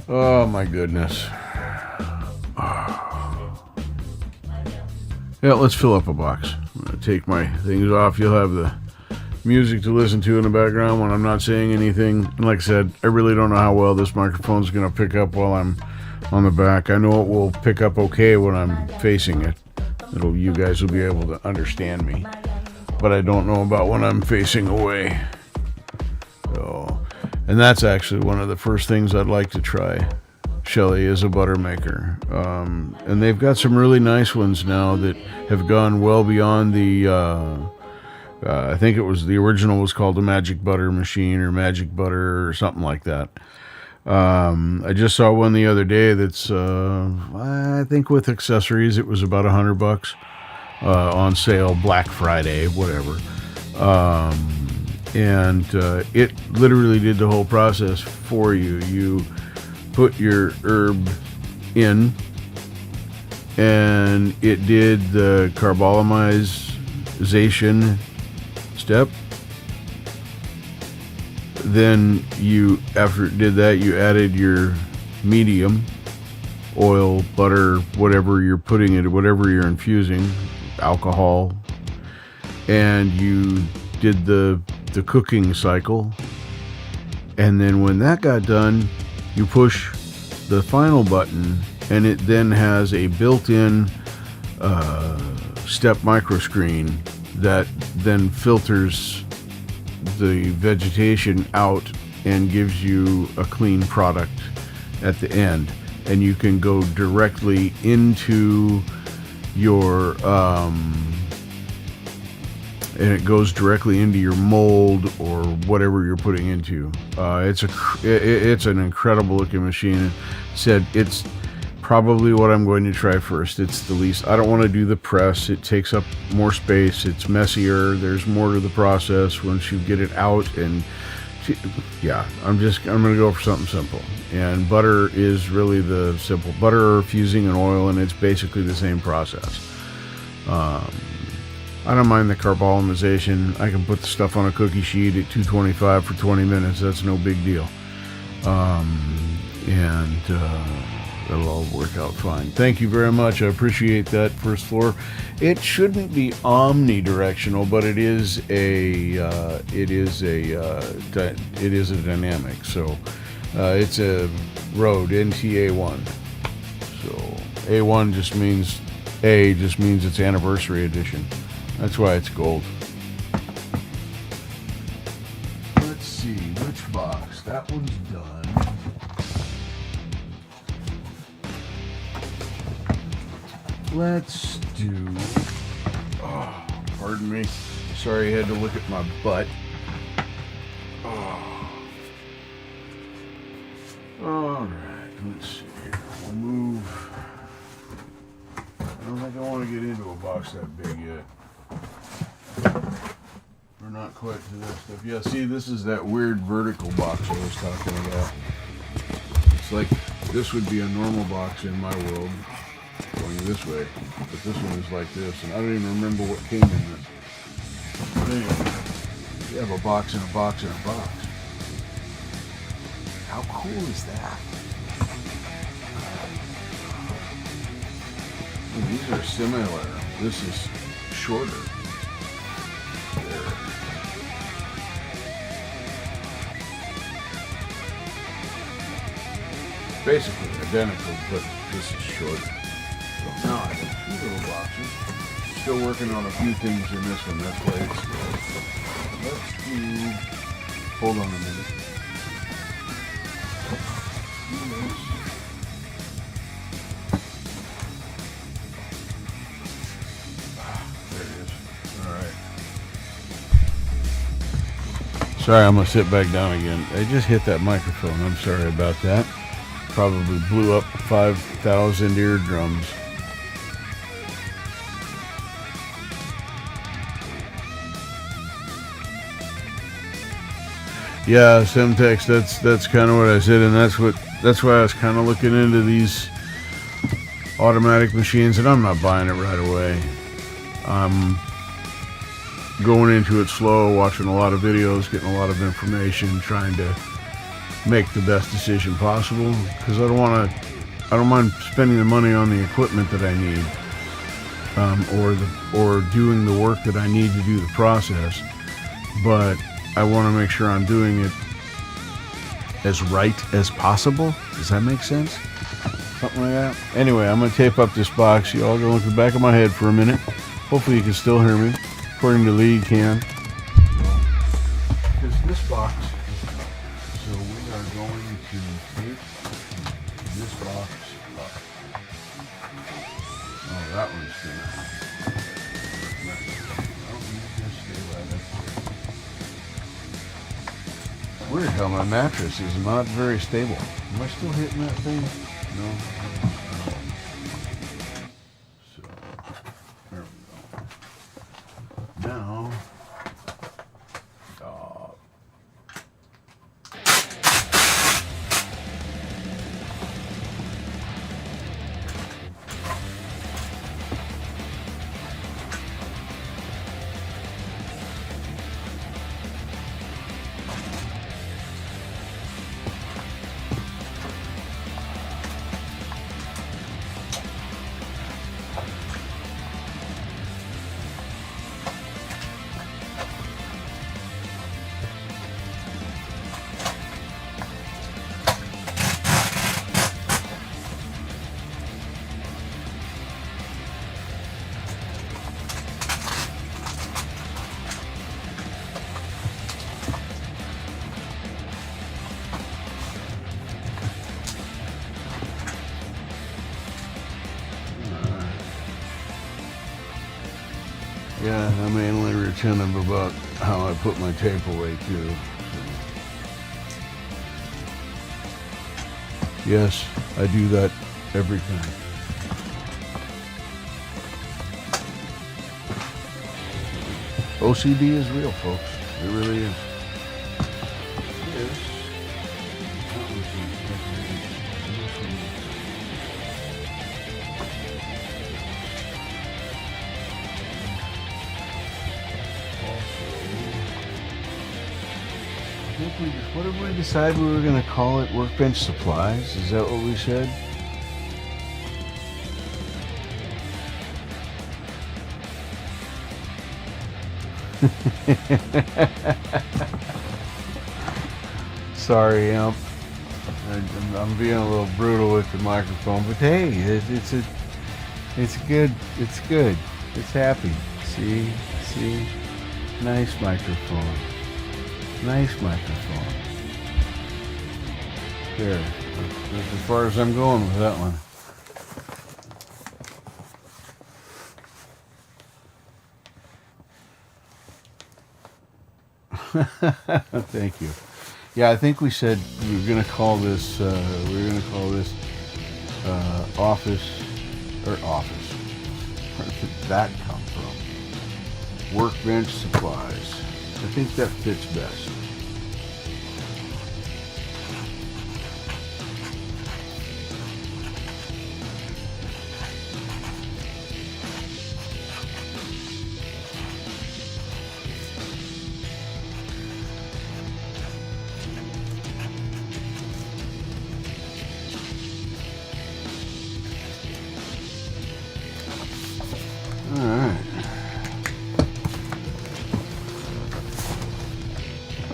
Oh my goodness. Yeah, let's fill up a box. I'm going to take my things off. You'll have the music to listen to in the background when I'm not saying anything. And like I said, I really don't know how well this microphone's going to pick up while I'm on the back. I know it will pick up okay when I'm facing it. You guys will be able to understand me. But I don't know about when I'm facing away. And that's actually one of the first things I'd like to try, Shelly, is a butter maker. And they've got some really nice ones now that have gone well beyond the I think it was the original was called the Magic Butter machine or Magic Butter or something like that. I just saw one the other day that's I think with accessories it was about $100 on sale, Black Friday, whatever. And it literally did the whole process for you. You put your herb in, and it did the carbolimization step. Then after it did that, you added your medium, oil, butter, whatever you're putting it, whatever you're infusing, alcohol, and you did the cooking cycle. And then when that got done, you push the final button, and it then has a built-in step microscreen that then filters the vegetation out and gives you a clean product at the end. And you can go directly into your and it goes directly into your mold or whatever you're putting into. It's an incredible looking machine. Said it's probably what I'm going to try first. It's the least. I don't want to do the press. It takes up more space. It's messier. There's more to the process once you get it out. And yeah, I'm going to go for something simple. And butter is really the simple. Butter fusing and oil, and it's basically the same process. I don't mind the carbolimization. I can put the stuff on a cookie sheet at 225 for 20 minutes. That's no big deal. And it'll all work out fine. Thank you very much. I appreciate that, First Floor. It shouldn't be omnidirectional, but it is a dynamic. So it's a Rode NTA1. So A1 just means it's anniversary edition. That's why it's gold. Let's see, which box? That one's done. Let's do... Oh, pardon me. Sorry, I had to look at my butt. Oh. Alright, let's see here. We'll move... I don't think I want to get into a box that big yet. We're not quite to that stuff. Yeah, see, this is that weird vertical box I was talking about. It's like, this would be a normal box in my world, going this way, but this one is like this, and I don't even remember what came in this. But anyway, you have a box and a box and a box. How cool is that? And these are similar. This is shorter. There. Basically identical, but this is shorter. So now I have two little boxes. Still working on a few things in this one. That's why it's let's do. Hold on a minute. Do this. There it is. All right. Sorry, I'm gonna sit back down again. I just hit that microphone. I'm sorry about that. Probably blew up 5,000 eardrums. Yeah, Semtex, that's kind of what I said, and that's why I was kind of looking into these automatic machines, and I'm not buying it right away. I'm going into it slow, watching a lot of videos, getting a lot of information, trying to make the best decision possible, because I don't mind spending the money on the equipment that I need, or doing the work that I need to do the process, but I want to make sure I'm doing it as right as possible. Does that make sense? Something like that. Anyway, I'm going to tape up this box. You all go into the back of my head for a minute. Hopefully you can still hear me. According to Lee, you can. Because this box, so we are going to tape this box up. Oh, that one's good. Weird how my mattress is not very stable. Am I still hitting that thing? No. So, there we go. Now, yeah, I mainly retentive about how I put my tape away too. So. Yes, I do that every time. OCD is real, folks. It really is. What did we decide we were going to call it? Workbench supplies? Is that what we said? Sorry, I'm being a little brutal with the microphone, but hey, it's good. It's good. It's happy. See, nice microphone. Nice microphone. There. That's as far as I'm going with that one. Thank you. Yeah, I think we said we were going to call this. Office. Where did that come from? Workbench supplies. I think that fits best.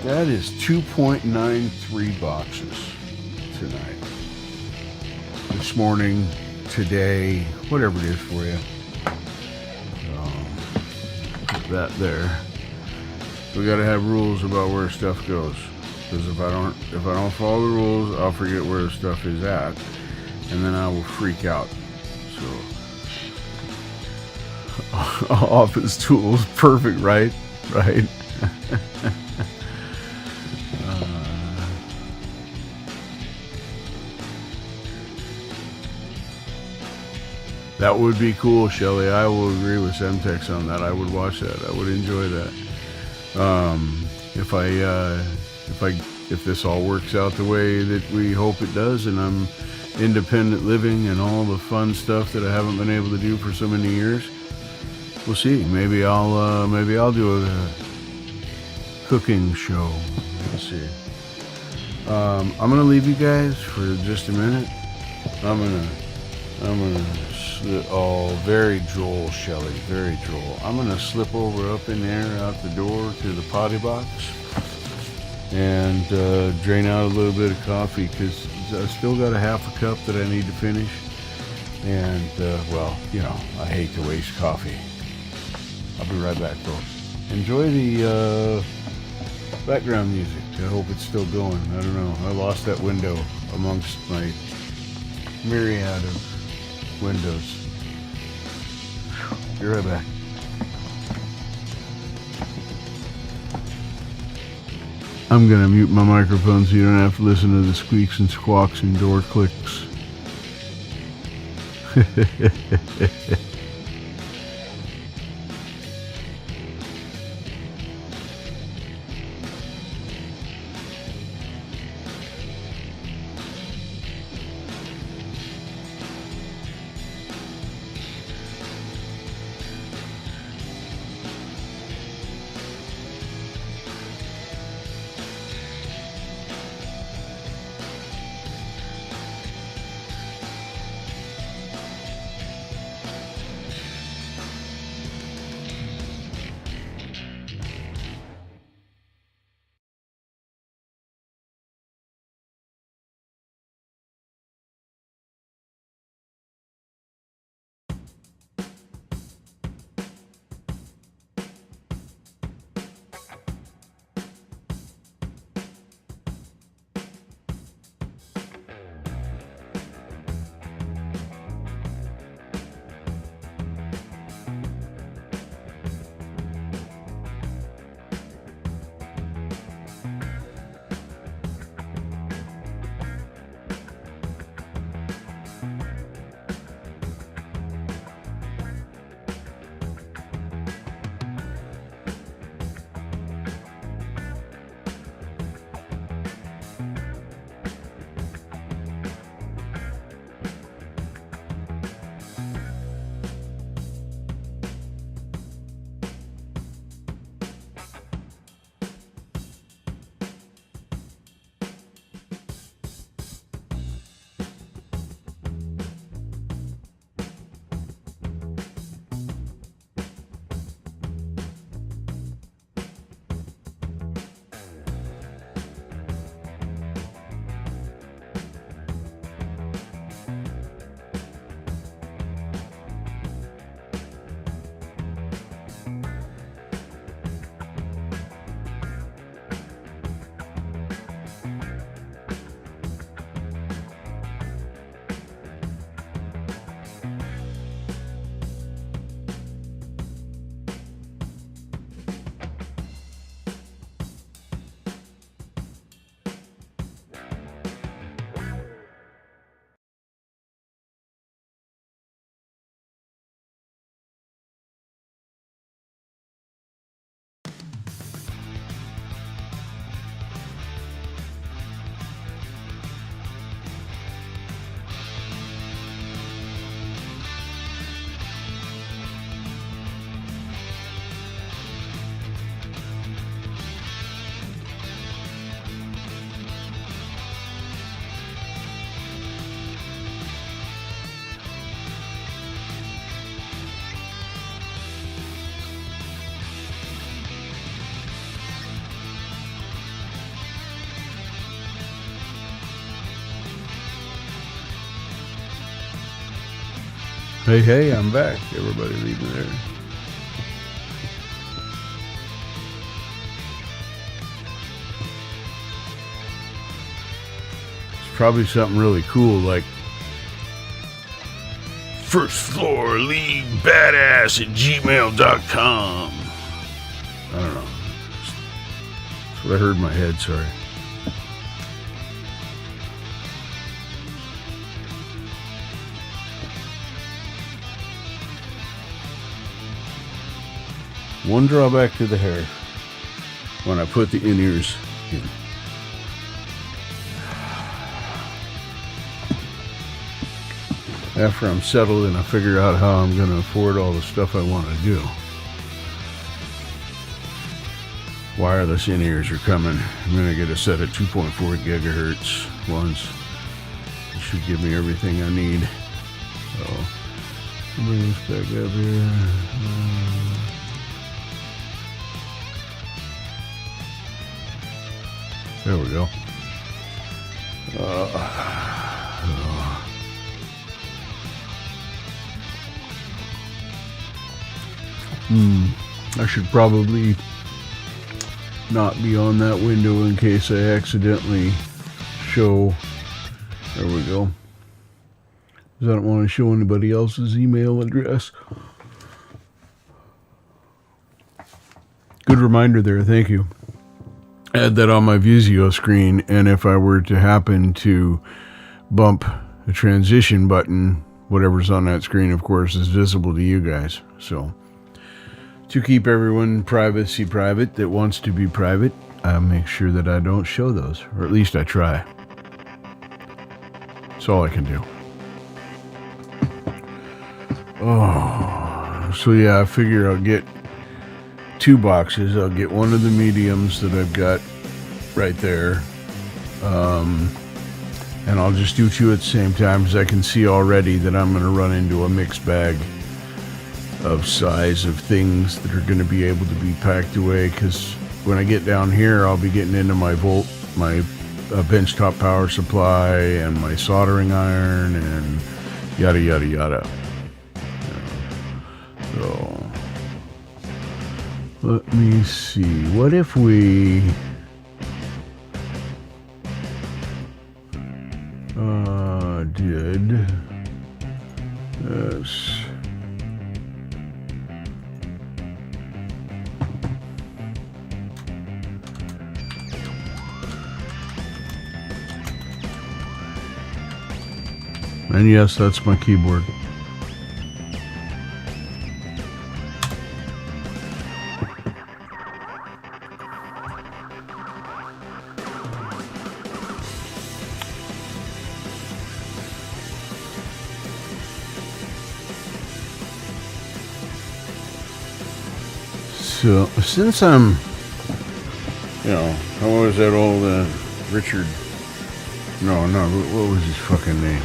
That is 2.93 boxes tonight. This morning, today, whatever it is for you. Put that there. We gotta have rules about where stuff goes. Because if I don't follow the rules, I'll forget where the stuff is at. And then I will freak out. So office tools, perfect, right? Right. That would be cool, Shelly. I will agree with Semtex on that. I would watch that. I would enjoy that. If this all works out the way that we hope it does, and I'm independent living and all the fun stuff that I haven't been able to do for so many years, we'll see. Maybe I'll do a cooking show. Let's see. I'm gonna leave you guys for just a minute. I'm gonna. Oh, very droll, Shelly. Very droll. I'm gonna slip over up in there, out the door to the potty box, and drain out a little bit of coffee because I still got a half a cup that I need to finish. And well, you know, I hate to waste coffee. I'll be right back, folks. Enjoy the background music. I hope it's still going. I don't know. I lost that window amongst my myriad of windows. Be right back. I'm going to mute my microphone so you don't have to listen to the squeaks and squawks and door clicks. Hey, I'm back. Everybody leave me there. It's probably something really cool like First Floor League Badass at gmail.com. I don't know. That's what I heard in my head, sorry. One drawback to the hair when I put the in-ears in. After I'm settled and I figure out how I'm going to afford all the stuff I want to do. Wireless in-ears are coming. I'm going to get a set of 2.4 gigahertz ones. It should give me everything I need. So, bring this back up here. There we go. I should probably not be on that window in case I accidentally show. There we go. Because I don't want to show anybody else's email address. Good reminder there. Thank you. add that on my Vizio screen, and if I were to happen to bump the transition button, whatever's on that screen, of course, is visible to you guys. So, to keep everyone privacy private that wants to be private, I make sure that I don't show those, or at least I try. That's all I can do. Oh, so yeah, I figure I'll get 2 boxes. I'll get one of the mediums that I've got right there. And I'll just do 2 at the same time, because I can see already that I'm going to run into a mixed bag of size of things that are going to be able to be packed away, because when I get down here, I'll be getting into my benchtop power supply and my soldering iron and yada yada yada. So let me see. What if we did this? And yes, that's my keyboard. So, since I'm, how was that old Richard? No, what was his fucking name?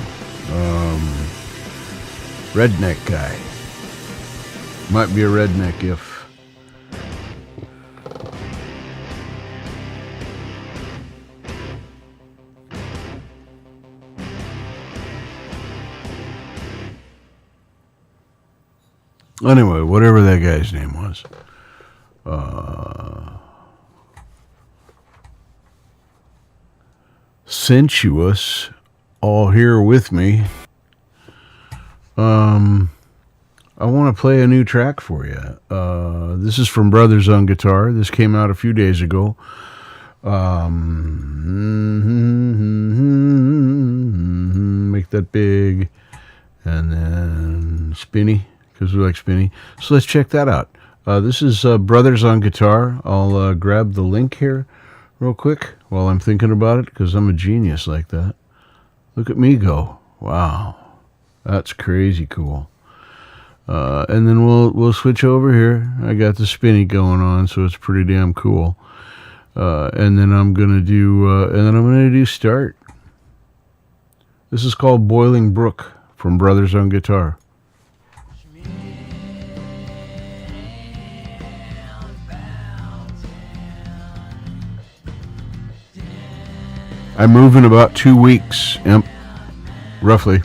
Redneck guy. Might be a redneck if. Anyway, whatever that guy's name was. Sensuous, all here with me. I want to play a new track for you. This is from Brothers on Guitar. This came out a few days ago. Make that big, and then spinny, because we like spinny. So let's check that out. This is Brothers on Guitar. I'll grab the link here real quick while I'm thinking about it, because I'm a genius like that. Look at me go. Wow. That's crazy cool. And then we'll switch over here. I got the spinny going on, so it's pretty damn cool. And then I'm gonna do Start. This is called Boiling Brook from Brothers on Guitar. I move in about 2 weeks. Yep, roughly.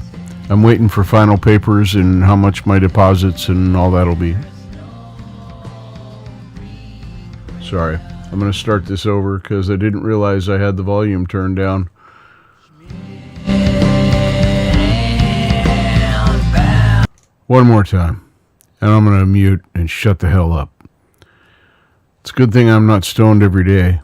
I'm waiting for final papers and how much my deposits and all that'll be. Sorry, I'm going to start this over because I didn't realize I had the volume turned down. One more time, and I'm going to mute and shut the hell up. It's a good thing I'm not stoned every day.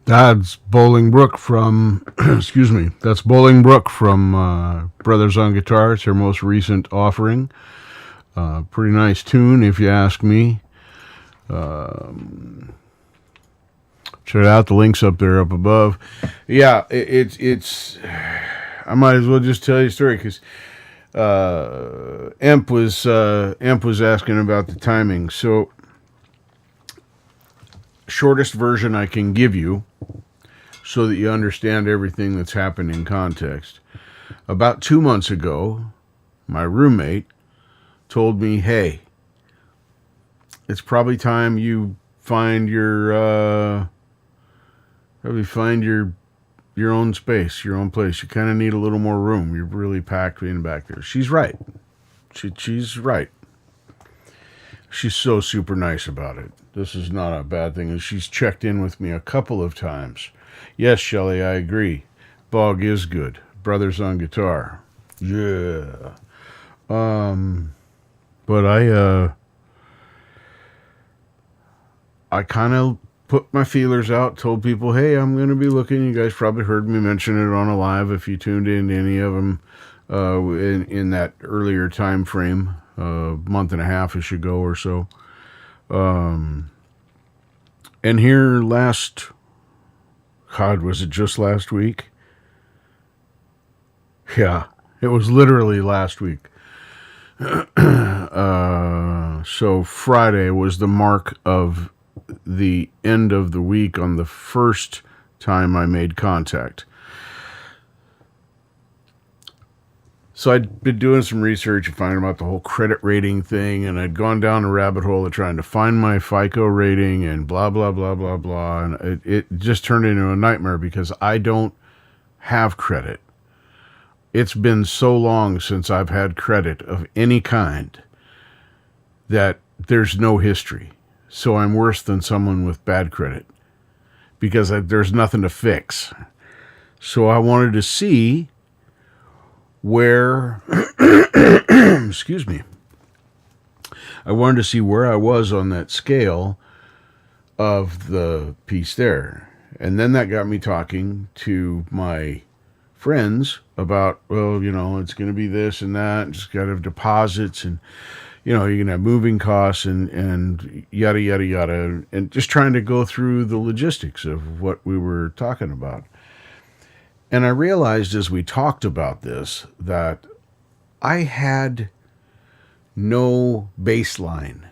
That's Bolingbrook from, excuse me, that's Bolingbrook from Brothers on Guitar. It's their most recent offering. Pretty nice tune, if you ask me. Check it out. The link's up there, up above. Yeah, it's. I might as well just tell you a story because Emp was asking about the timing. So, shortest version I can give you, so that you understand everything that's happened in context. About 2 months ago, my roommate told me, "Hey, it's probably time you find your your own space, your own place. You kind of need a little more room. You're really packed in back there." She's right. She's right. She's so super nice about it. This is not a bad thing. And she's checked in with me a couple of times. Yes, Shelley, I agree. Bog is good. Brothers on Guitar. Yeah. But I kind of put my feelers out, told people, hey, I'm going to be looking. You guys probably heard me mention it on a live if you tuned in to any of them in that earlier time frame, month and a half-ish ago or so. And here was it just last week? Yeah, it was literally last week. So Friday was the mark of the end of the week on the first time I made contact. So I'd been doing some research and finding about the whole credit rating thing, and I'd gone down a rabbit hole of trying to find my FICO rating and blah, blah, blah, blah, blah. And it just turned into a nightmare because I don't have credit. It's been so long since I've had credit of any kind that there's no history. So I'm worse than someone with bad credit because there's nothing to fix. So I wanted to see where, excuse me, I wanted to see where I was on that scale of the piece there. And then that got me talking to my friends about, well, it's going to be this and that, just got to have deposits and, you're going to have moving costs and yada, yada, yada, and just trying to go through the logistics of what we were talking about. And I realized as we talked about this that I had no baseline.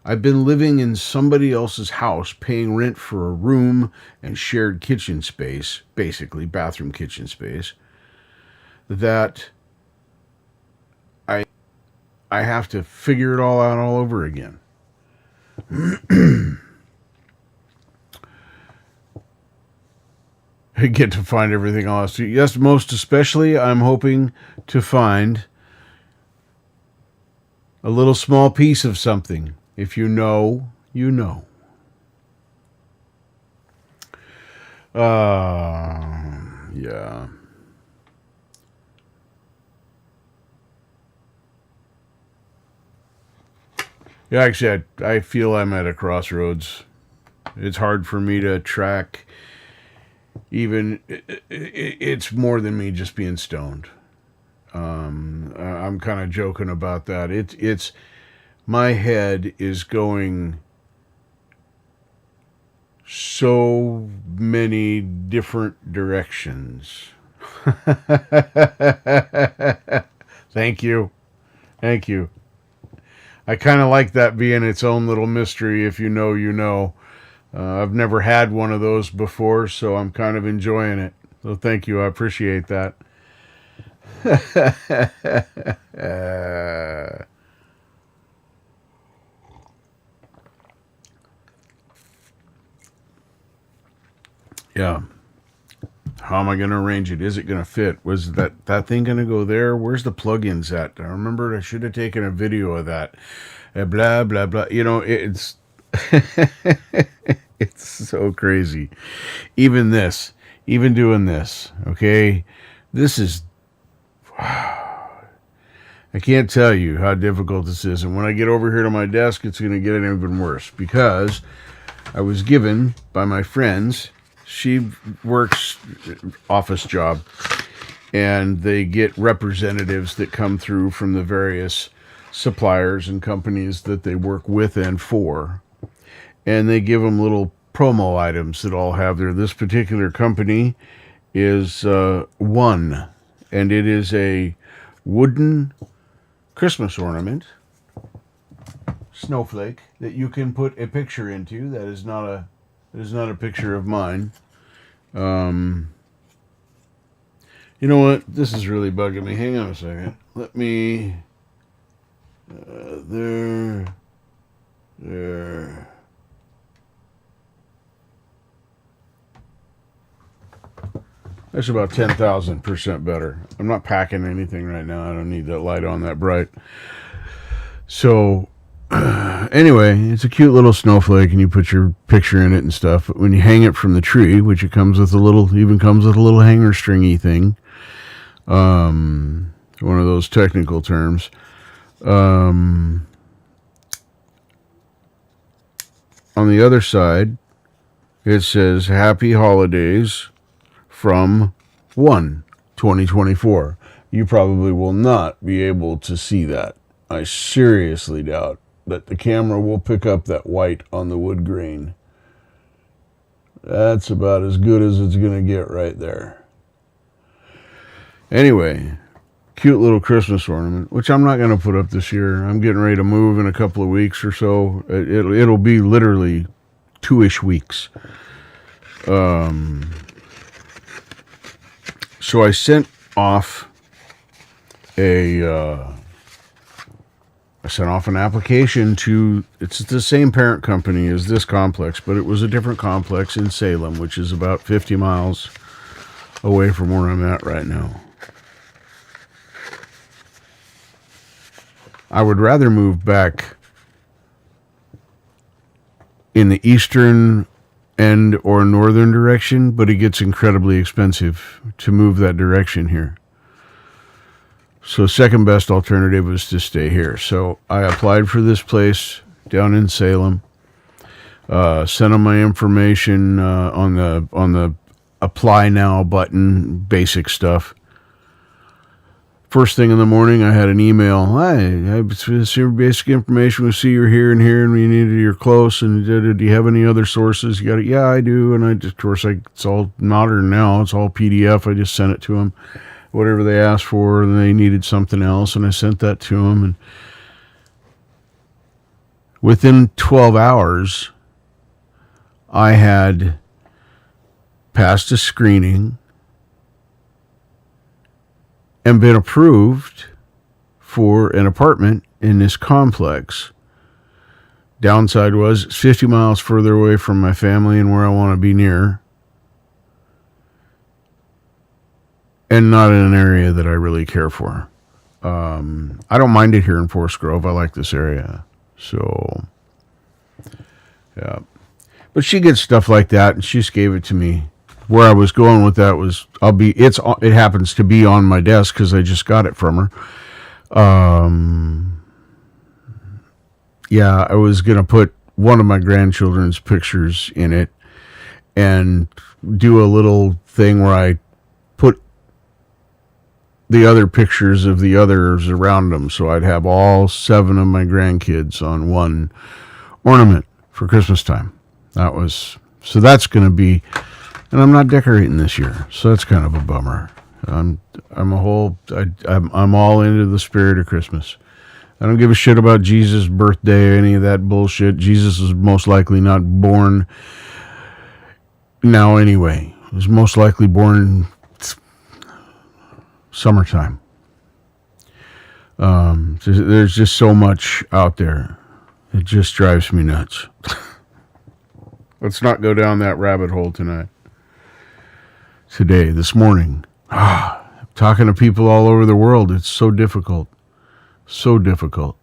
I've been living in somebody else's house, paying rent for a room and shared kitchen space, basically bathroom kitchen space, that I have to figure it all out all over again. I get to find everything else. Yes, most especially, I'm hoping to find a little small piece of something. If you know, you know. Yeah. Yeah, actually, I feel I'm at a crossroads. It's hard for me to track. Even it's more than me just being stoned. I'm kind of joking about that. It's my head is going so many different directions. Thank you. I kind of like that being its own little mystery. If you know, you know. I've never had one of those before, so I'm kind of enjoying it. So thank you. I appreciate that. Yeah. How am I going to arrange it? Is it going to fit? Was that thing going to go there? Where's the plugins at? I remember I should have taken a video of that. Blah, blah, blah. It's it's so crazy. Even doing this, okay? This is, I can't tell you how difficult this is. And when I get over here to my desk, it's going to get even worse because I was given by my friends. She works office job, and they get representatives that come through from the various suppliers and companies that they work with and for, and they give them little promo items that all have there. This particular company is One, and it is a wooden Christmas ornament snowflake that you can put a picture into. That is not a picture of mine. You know what? This is really bugging me. Hang on a second. Let me. There. That's about 10,000% better. I'm not packing anything right now. I don't need that light on that bright. So, anyway, it's a cute little snowflake, and you put your picture in it and stuff. But when you hang it from the tree, which it comes with even comes with a little hanger stringy thing, one of those technical terms. On the other side, it says "Happy Holidays" from 1/2024. You probably will not be able to see that. I seriously doubt that the camera will pick up that white on the wood grain. That's about as good as it's going to get right there. Anyway, cute little Christmas ornament, which I'm not going to put up this year. I'm getting ready to move in a couple of weeks or so. It'll be literally 2-ish weeks. So I sent off an application to, it's the same parent company as this complex, but it was a different complex in Salem, which is about 50 miles away from where I'm at right now. I would rather move back in the eastern end or northern direction, but it gets incredibly expensive to move that direction here. So second best alternative was to stay here. So I applied for this place down in Salem, sent them my information on the apply now button, basic stuff. First thing in the morning, I had an email. Hi, it's your basic information. We see you're here and here, and we needed you're close. And do you have any other sources? You got it? Yeah, I do. And it's all modern now. It's all PDF. I just sent it to them, whatever they asked for, and they needed something else, and I sent that to them. And within 12 hours, I had passed a screening and been approved for an apartment in this complex. Downside was it's 50 miles further away from my family and where I want to be near, and not in an area that I really care for. I don't mind it here in Forest Grove. I like this area. So, yeah. But she gets stuff like that, and she just gave it to me. Where I was going with that was, it happens to be on my desk because I just got it from her. Yeah, I was going to put one of my grandchildren's pictures in it and do a little thing where I put the other pictures of the others around them. So I'd have all 7 of my grandkids on one ornament for Christmas time. So that's going to be, and I'm not decorating this year. So that's kind of a bummer. I'm all into the spirit of Christmas. I don't give a shit about Jesus' birthday or any of that bullshit. Jesus is most likely not born now anyway. He was most likely born summertime. There's just so much out there. It just drives me nuts. Let's not go down that rabbit hole this morning. Talking to people all over the world, it's so difficult. So difficult.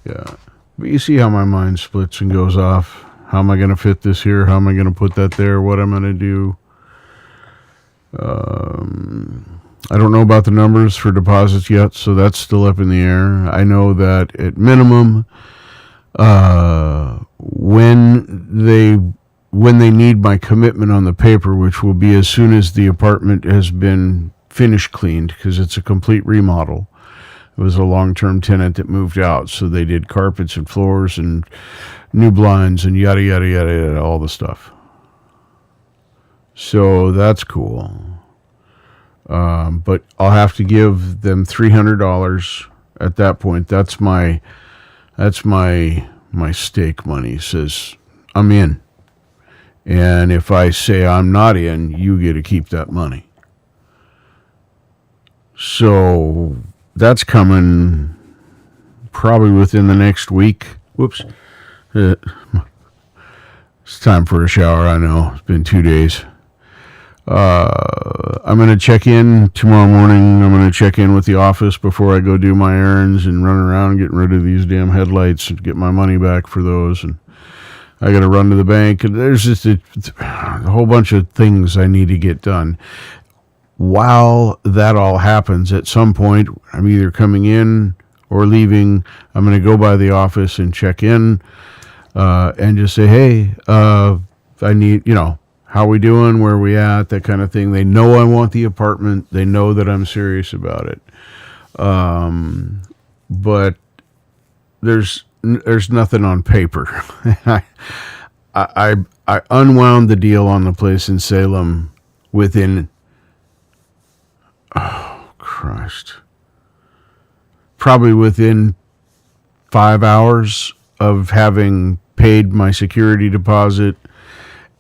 Yeah. But you see how my mind splits and goes off. How am I going to fit this here? How am I going to put that there? What am I going to do? I don't know about the numbers for deposits yet, so that's still up in the air. I know that at minimum, When they need my commitment on the paper, which will be as soon as the apartment has been finished cleaned, because it's a complete remodel. It was a long-term tenant that moved out, so they did carpets and floors and new blinds and yada yada yada yada, all the stuff. So that's cool. But I'll have to give them $300 at that point. That's my stake money. Says I'm in, and if I say I'm not in, you get to keep that money. So that's coming probably within the next week. Whoops. It's time for a shower, I know. It's been 2 days. I'm going to check in tomorrow morning. I'm going to check in with the office before I go do my errands and run around getting rid of these damn headlights and get my money back for those. And I got to run to the bank. And there's just a whole bunch of things I need to get done. While that all happens, at some point, I'm either coming in or leaving. I'm going to go by the office and check in and just say, hey, I need, how we doing, where we at, that kind of thing. They know I want the apartment. They know that I'm serious about it. But there's nothing on paper. I unwound the deal on the place in Salem within, oh, Christ, probably within 5 hours of having paid my security deposit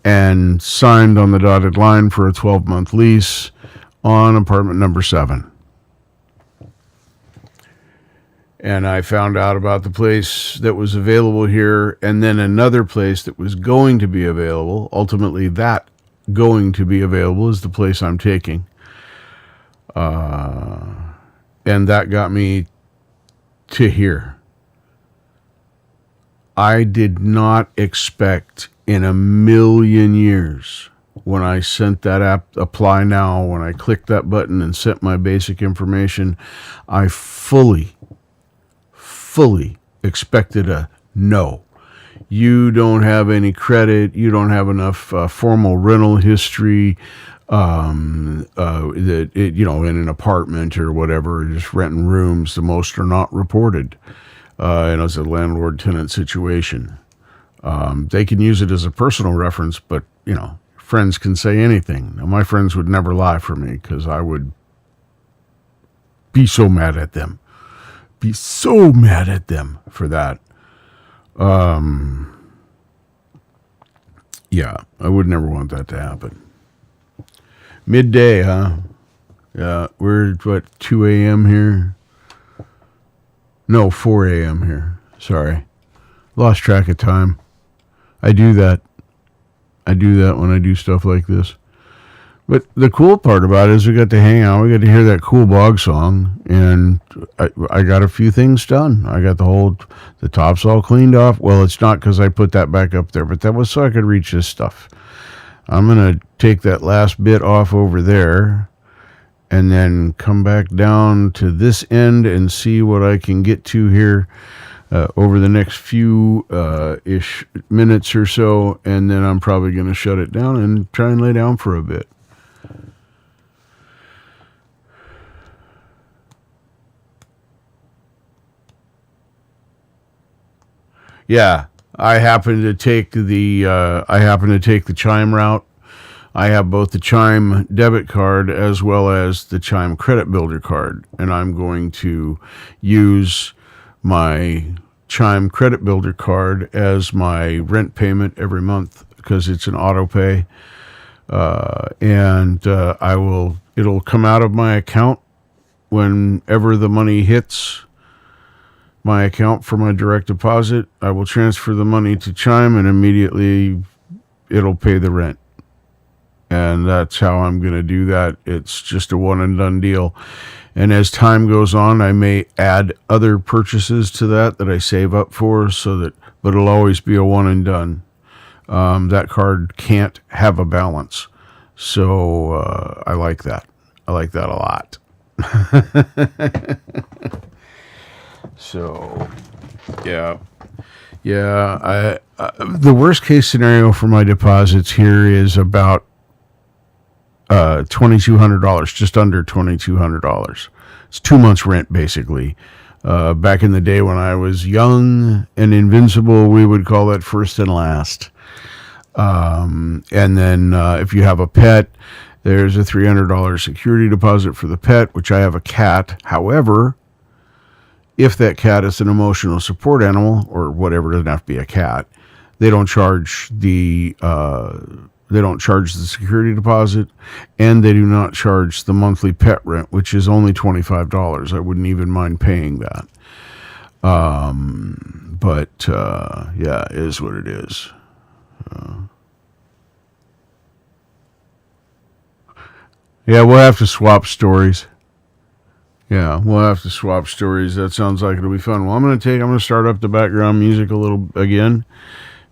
and signed on the dotted line for a 12-month lease on apartment number 7. And I found out about the place that was available here, and then another place that was going to be available. Ultimately, that going to be available is the place I'm taking. And that got me to here. I did not expect in a million years, when I sent that app, apply now, when I clicked that button and sent my basic information, I fully expected a no. You don't have any credit. You don't have enough formal rental history. In an apartment or whatever, just renting rooms. The most are not reported. And it's a landlord-tenant situation. They can use it as a personal reference, but, friends can say anything. Now, my friends would never lie for me because I would be so mad at them. For that. Yeah, I would never want that to happen. Midday, huh? Yeah, we're, 2 a.m. here? No, 4 a.m. here. Sorry. Lost track of time. I do that when I do stuff like this. But the cool part about it is we got to hang out. We got to hear that cool Bog song. And I got a few things done. I got the tops all cleaned off. Well, it's not because I put that back up there, but that was so I could reach this stuff. I'm going to take that last bit off over there and then come back down to this end and see what I can get to here over the next few ish minutes or so. And then I'm probably going to shut it down and try and lay down for a bit. Yeah, I happen to take the Chime route. I have both the Chime debit card as well as the Chime credit builder card, and I'm going to use my Chime credit builder card as my rent payment every month because it's an auto pay, and it'll come out of my account whenever the money hits my account for my direct deposit. I will transfer the money to Chime and immediately it'll pay the rent. And that's how I'm going to do that. It's just a one and done deal. And as time goes on, I may add other purchases to that I save up for but it'll always be a one and done. That card can't have a balance. So I like that. I like that a lot. So, yeah. Yeah, the worst case scenario for my deposits here is about $2,200, just under $2,200. It's 2 months rent basically. Back in the day when I was young and invincible, we would call that first and last. And then if you have a pet, there's a $300 security deposit for the pet, which I have a cat. However, if that cat is an emotional support animal or whatever, it doesn't have to be a cat, they don't charge the security deposit, and they do not charge the monthly pet rent, which is only $25. I wouldn't even mind paying that. But yeah, it is what it is. Yeah, we'll have to swap stories. Yeah, we'll have to swap stories. That sounds like it'll be fun. Well, I'm going to start up the background music a little again.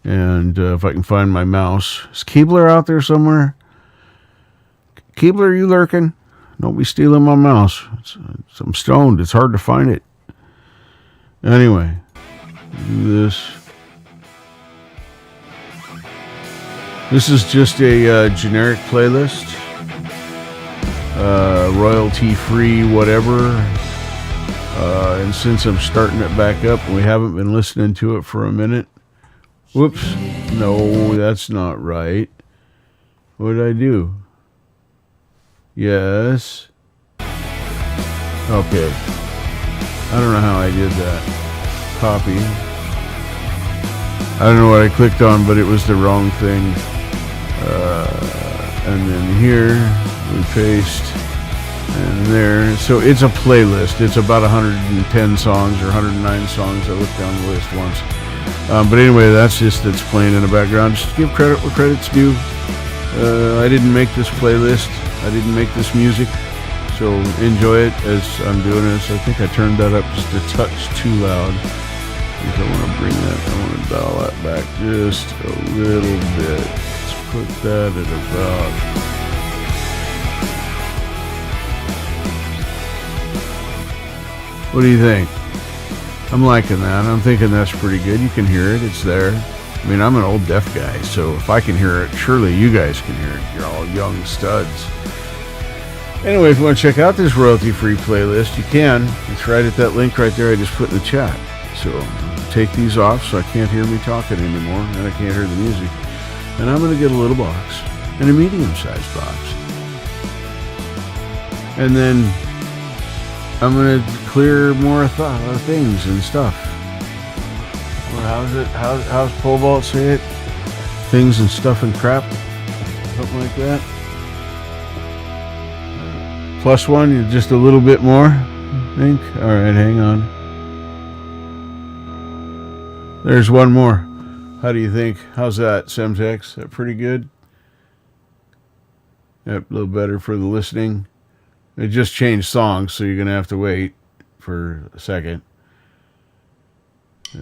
And if I can find my mouse. Is Keebler out there somewhere? Keebler, are you lurking? Don't be stealing my mouse. I'm stoned. It's hard to find it. Anyway, do this. This is just a generic playlist. Royalty-free, whatever. And since I'm starting it back up, and we haven't been listening to it for a minute. Whoops. No, that's not right. What did I do? Yes. Okay. I don't know how I did that. Copy. I don't know what I clicked on, but it was the wrong thing. And then here, we paste. And there. So it's a playlist. It's about 110 songs or 109 songs. I looked down the list once. But anyway, that's playing in the background. Just give credit where credit's due. I didn't make this playlist. I didn't make this music. So enjoy it as I'm doing this. I think I turned that up just a touch too loud. I think I want to bring that. I want to dial that back just a little bit. Let's put that at about... What do you think? I'm liking that. I'm thinking that's pretty good. You can hear it. It's there. I mean, I'm an old deaf guy, so if I can hear it, surely you guys can hear it. You're all young studs. Anyway, if you want to check out this royalty-free playlist, you can. It's right at that link right there I just put in the chat. So take these off so I can't hear me talking anymore, and I can't hear the music. And I'm going to get a little box, and a medium-sized box. And then I'm going to clear more things and stuff. Well, how's Pole Vault say it? Things and stuff and crap? Something like that. +1, just a little bit more, I think. All right, hang on. There's one more. How do you think? How's that, Semtex? That pretty good? Yep, a little better for the listening. It just changed songs, so you're going to have to wait for a second. So,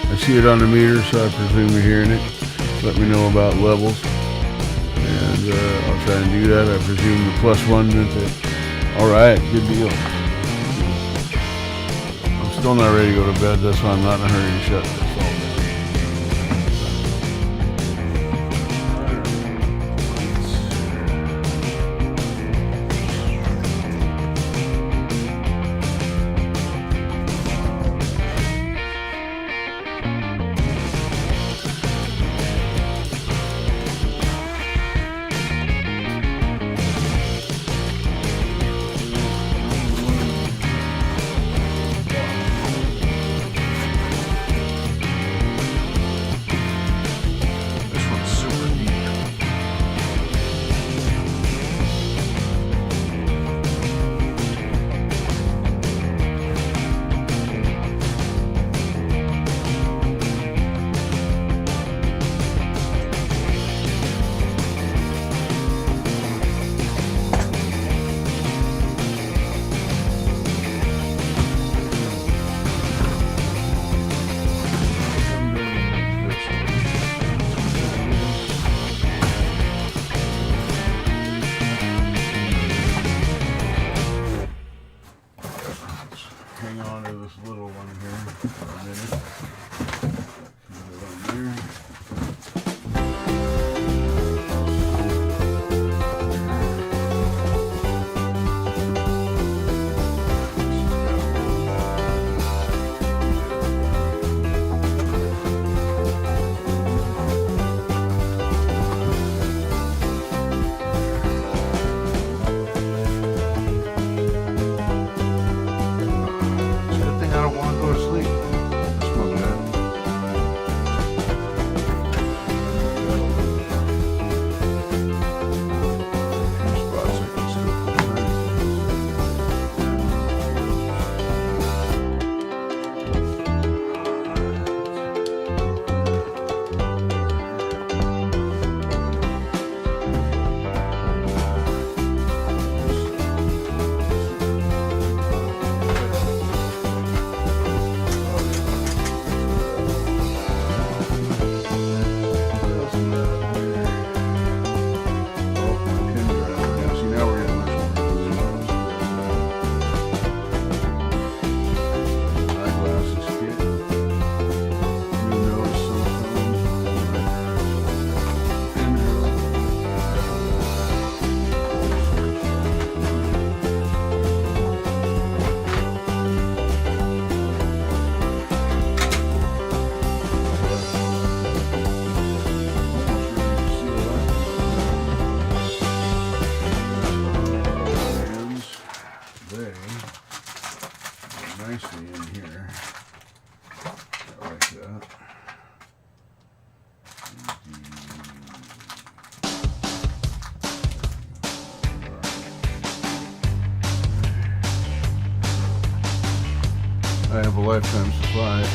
I see it on the meter, so I presume you're hearing it. Let me know about levels. And I'll try and do that. I presume the +1 meant it. Alright, good deal. I'm still not ready to go to bed. That's why I'm not in a hurry to shut this off. I have a lifetime supply of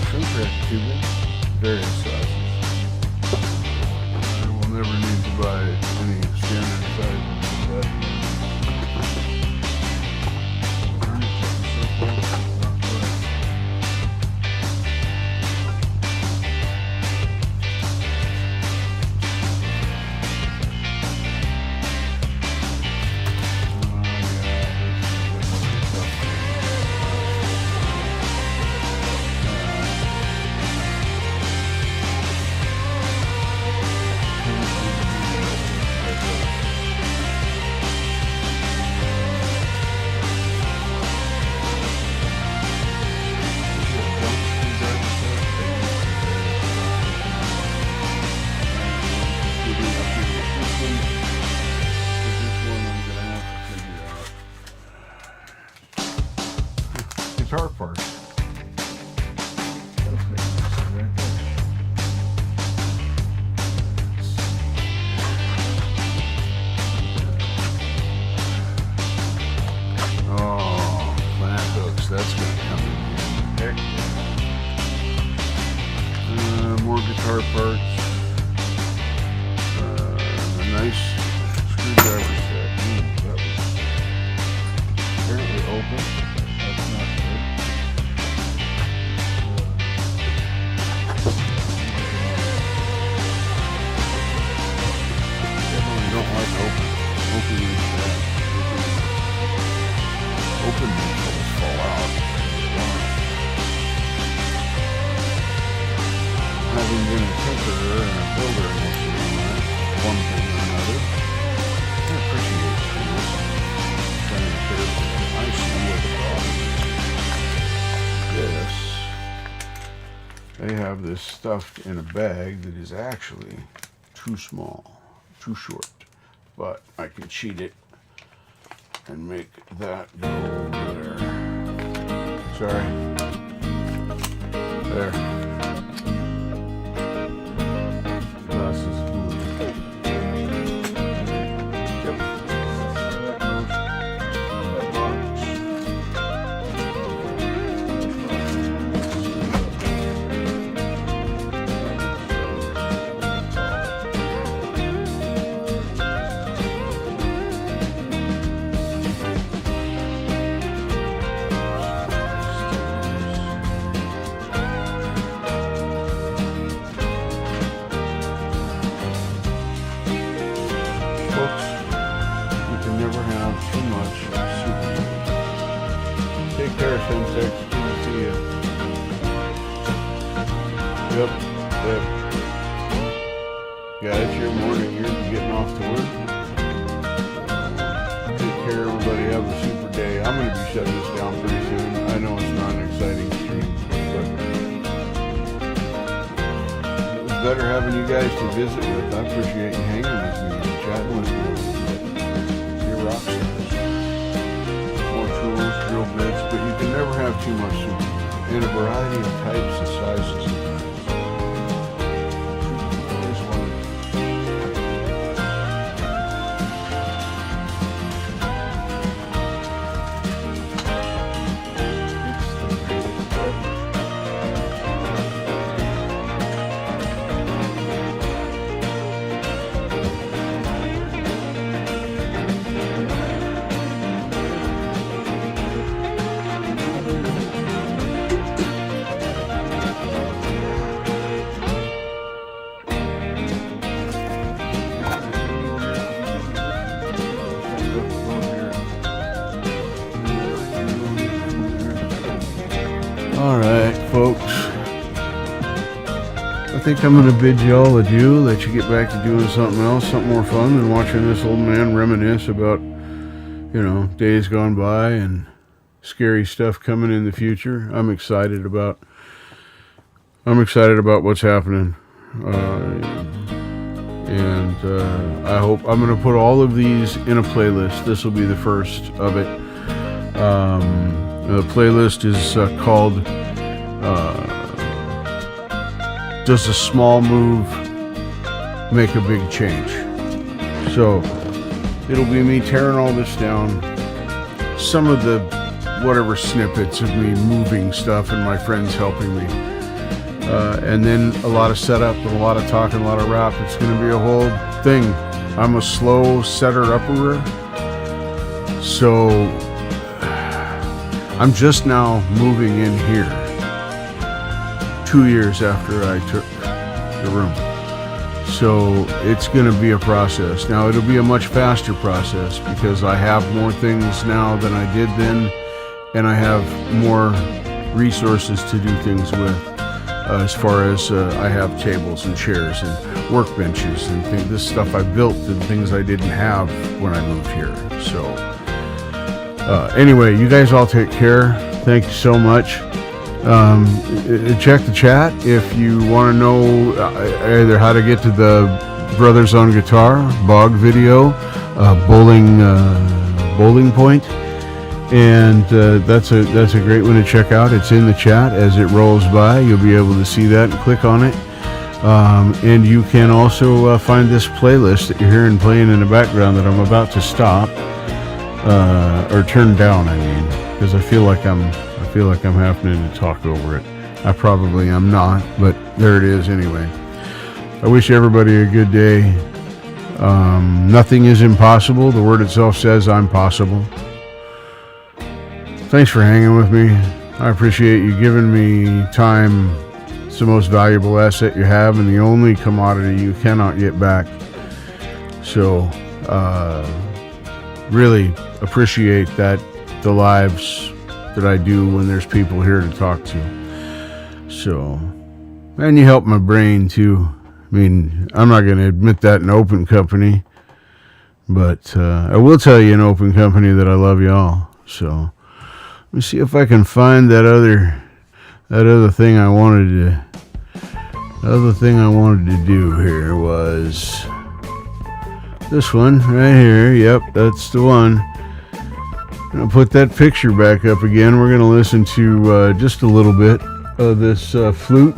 shrimp cracker tubing, various sizes. I will never need to buy any standard sizes of that. Guitar parts. Oh, flat hooks. That's going to come in here. More guitar parts. A nice screwdriver set. That was apparently open. That's not good. Definitely don't like open. Open is bad. Open makes those fall out. Having been a tinkerer and a builder most of my life, one thing or another, I appreciate tools. Trying to figure out, I see what the problem is. They have this stuffed in a bag that is actually too small, too short, but I can cheat it and make that go there. Sorry. There. Glasses. Yep. Take care, Sensex. Good to see you. Yep. Yeah, it's your morning. You're getting off to work. Take care, everybody. Have a super day. I'm going to be shutting this down pretty soon. I know it's not an exciting stream, but it was better having you guys to visit with. I appreciate you hanging with me and chatting with me a little bit. You're rock stars. More tools, drill bits, but you can never have too much super in a variety of types and sizes. Alright, folks. I think I'm going to bid you all adieu, let you get back to doing something else, something more fun than watching this old man reminisce about, days gone by and scary stuff coming in the future. I'm excited about what's happening. I hope I'm going to put all of these in a playlist. This will be the first of it. The playlist is called Does a Small Move Make a Big Change? So it'll be me tearing all this down. Some of the whatever snippets of me moving stuff and my friends helping me. And then a lot of setup and a lot of talking, a lot of rap. It's going to be a whole thing. I'm a slow setter-upperer. So I'm just now moving in here 2 years after I took the room. So it's going to be a process. Now it'll be a much faster process because I have more things now than I did then, and I have more resources to do things with. As far as I have tables and chairs and workbenches and things, this stuff I built and things I didn't have when I moved here. So anyway, you guys all take care. Thank you so much. Check the chat if you want to know either how to get to the Brothers on Guitar Bog video, bowling point. And that's a great one to check out. It's in the chat as it rolls by. You'll be able to see that and click on it. And you can also find this playlist that you're hearing playing in the background that I'm about to stop or turn down. I mean, because I feel like I'm having to talk over it. I probably am not, but there it is anyway. I wish everybody a good day. Nothing is impossible. The word itself says I'm possible. Thanks for hanging with me. I appreciate you giving me time. It's the most valuable asset you have and the only commodity you cannot get back. So, really appreciate that the lives that I do when there's people here to talk to. So, and you help my brain too. I mean, I'm not going to admit that in open company, but I will tell you in open company that I love y'all. So, let me see if I can find that other thing I wanted to. The other thing I wanted to do here was this one right here. Yep, that's the one. I'm gonna put that picture back up again. We're gonna listen to just a little bit of this flute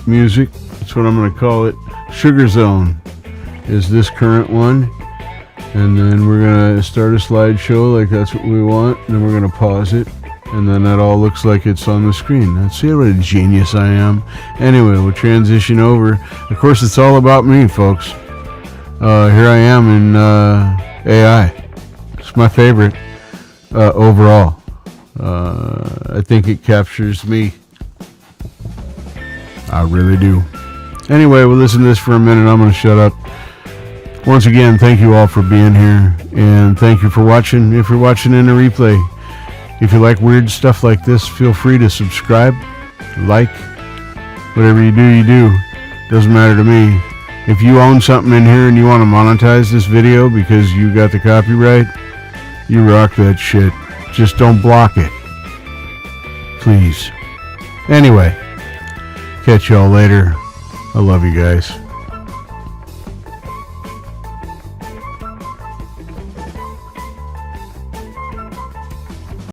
music. That's what I'm gonna call it. Sugar Zone is this current one. And then we're gonna start a slideshow like that's what we want. And then we're gonna pause it. And then that all looks like it's on the screen. Let's see what a genius I am. Anyway, we'll transition over. Of course, it's all about me, folks. Here I am in AI. It's my favorite overall. I think it captures me. I really do. Anyway, we'll listen to this for a minute. I'm going to shut up. Once again, thank you all for being here. And thank you for watching. If you're watching in a replay, if you like weird stuff like this, feel free to subscribe, like, whatever you do. Doesn't matter to me. If you own something in here and you want to monetize this video because you got the copyright, you rock that shit. Just don't block it. Please. Anyway, catch y'all later. I love you guys.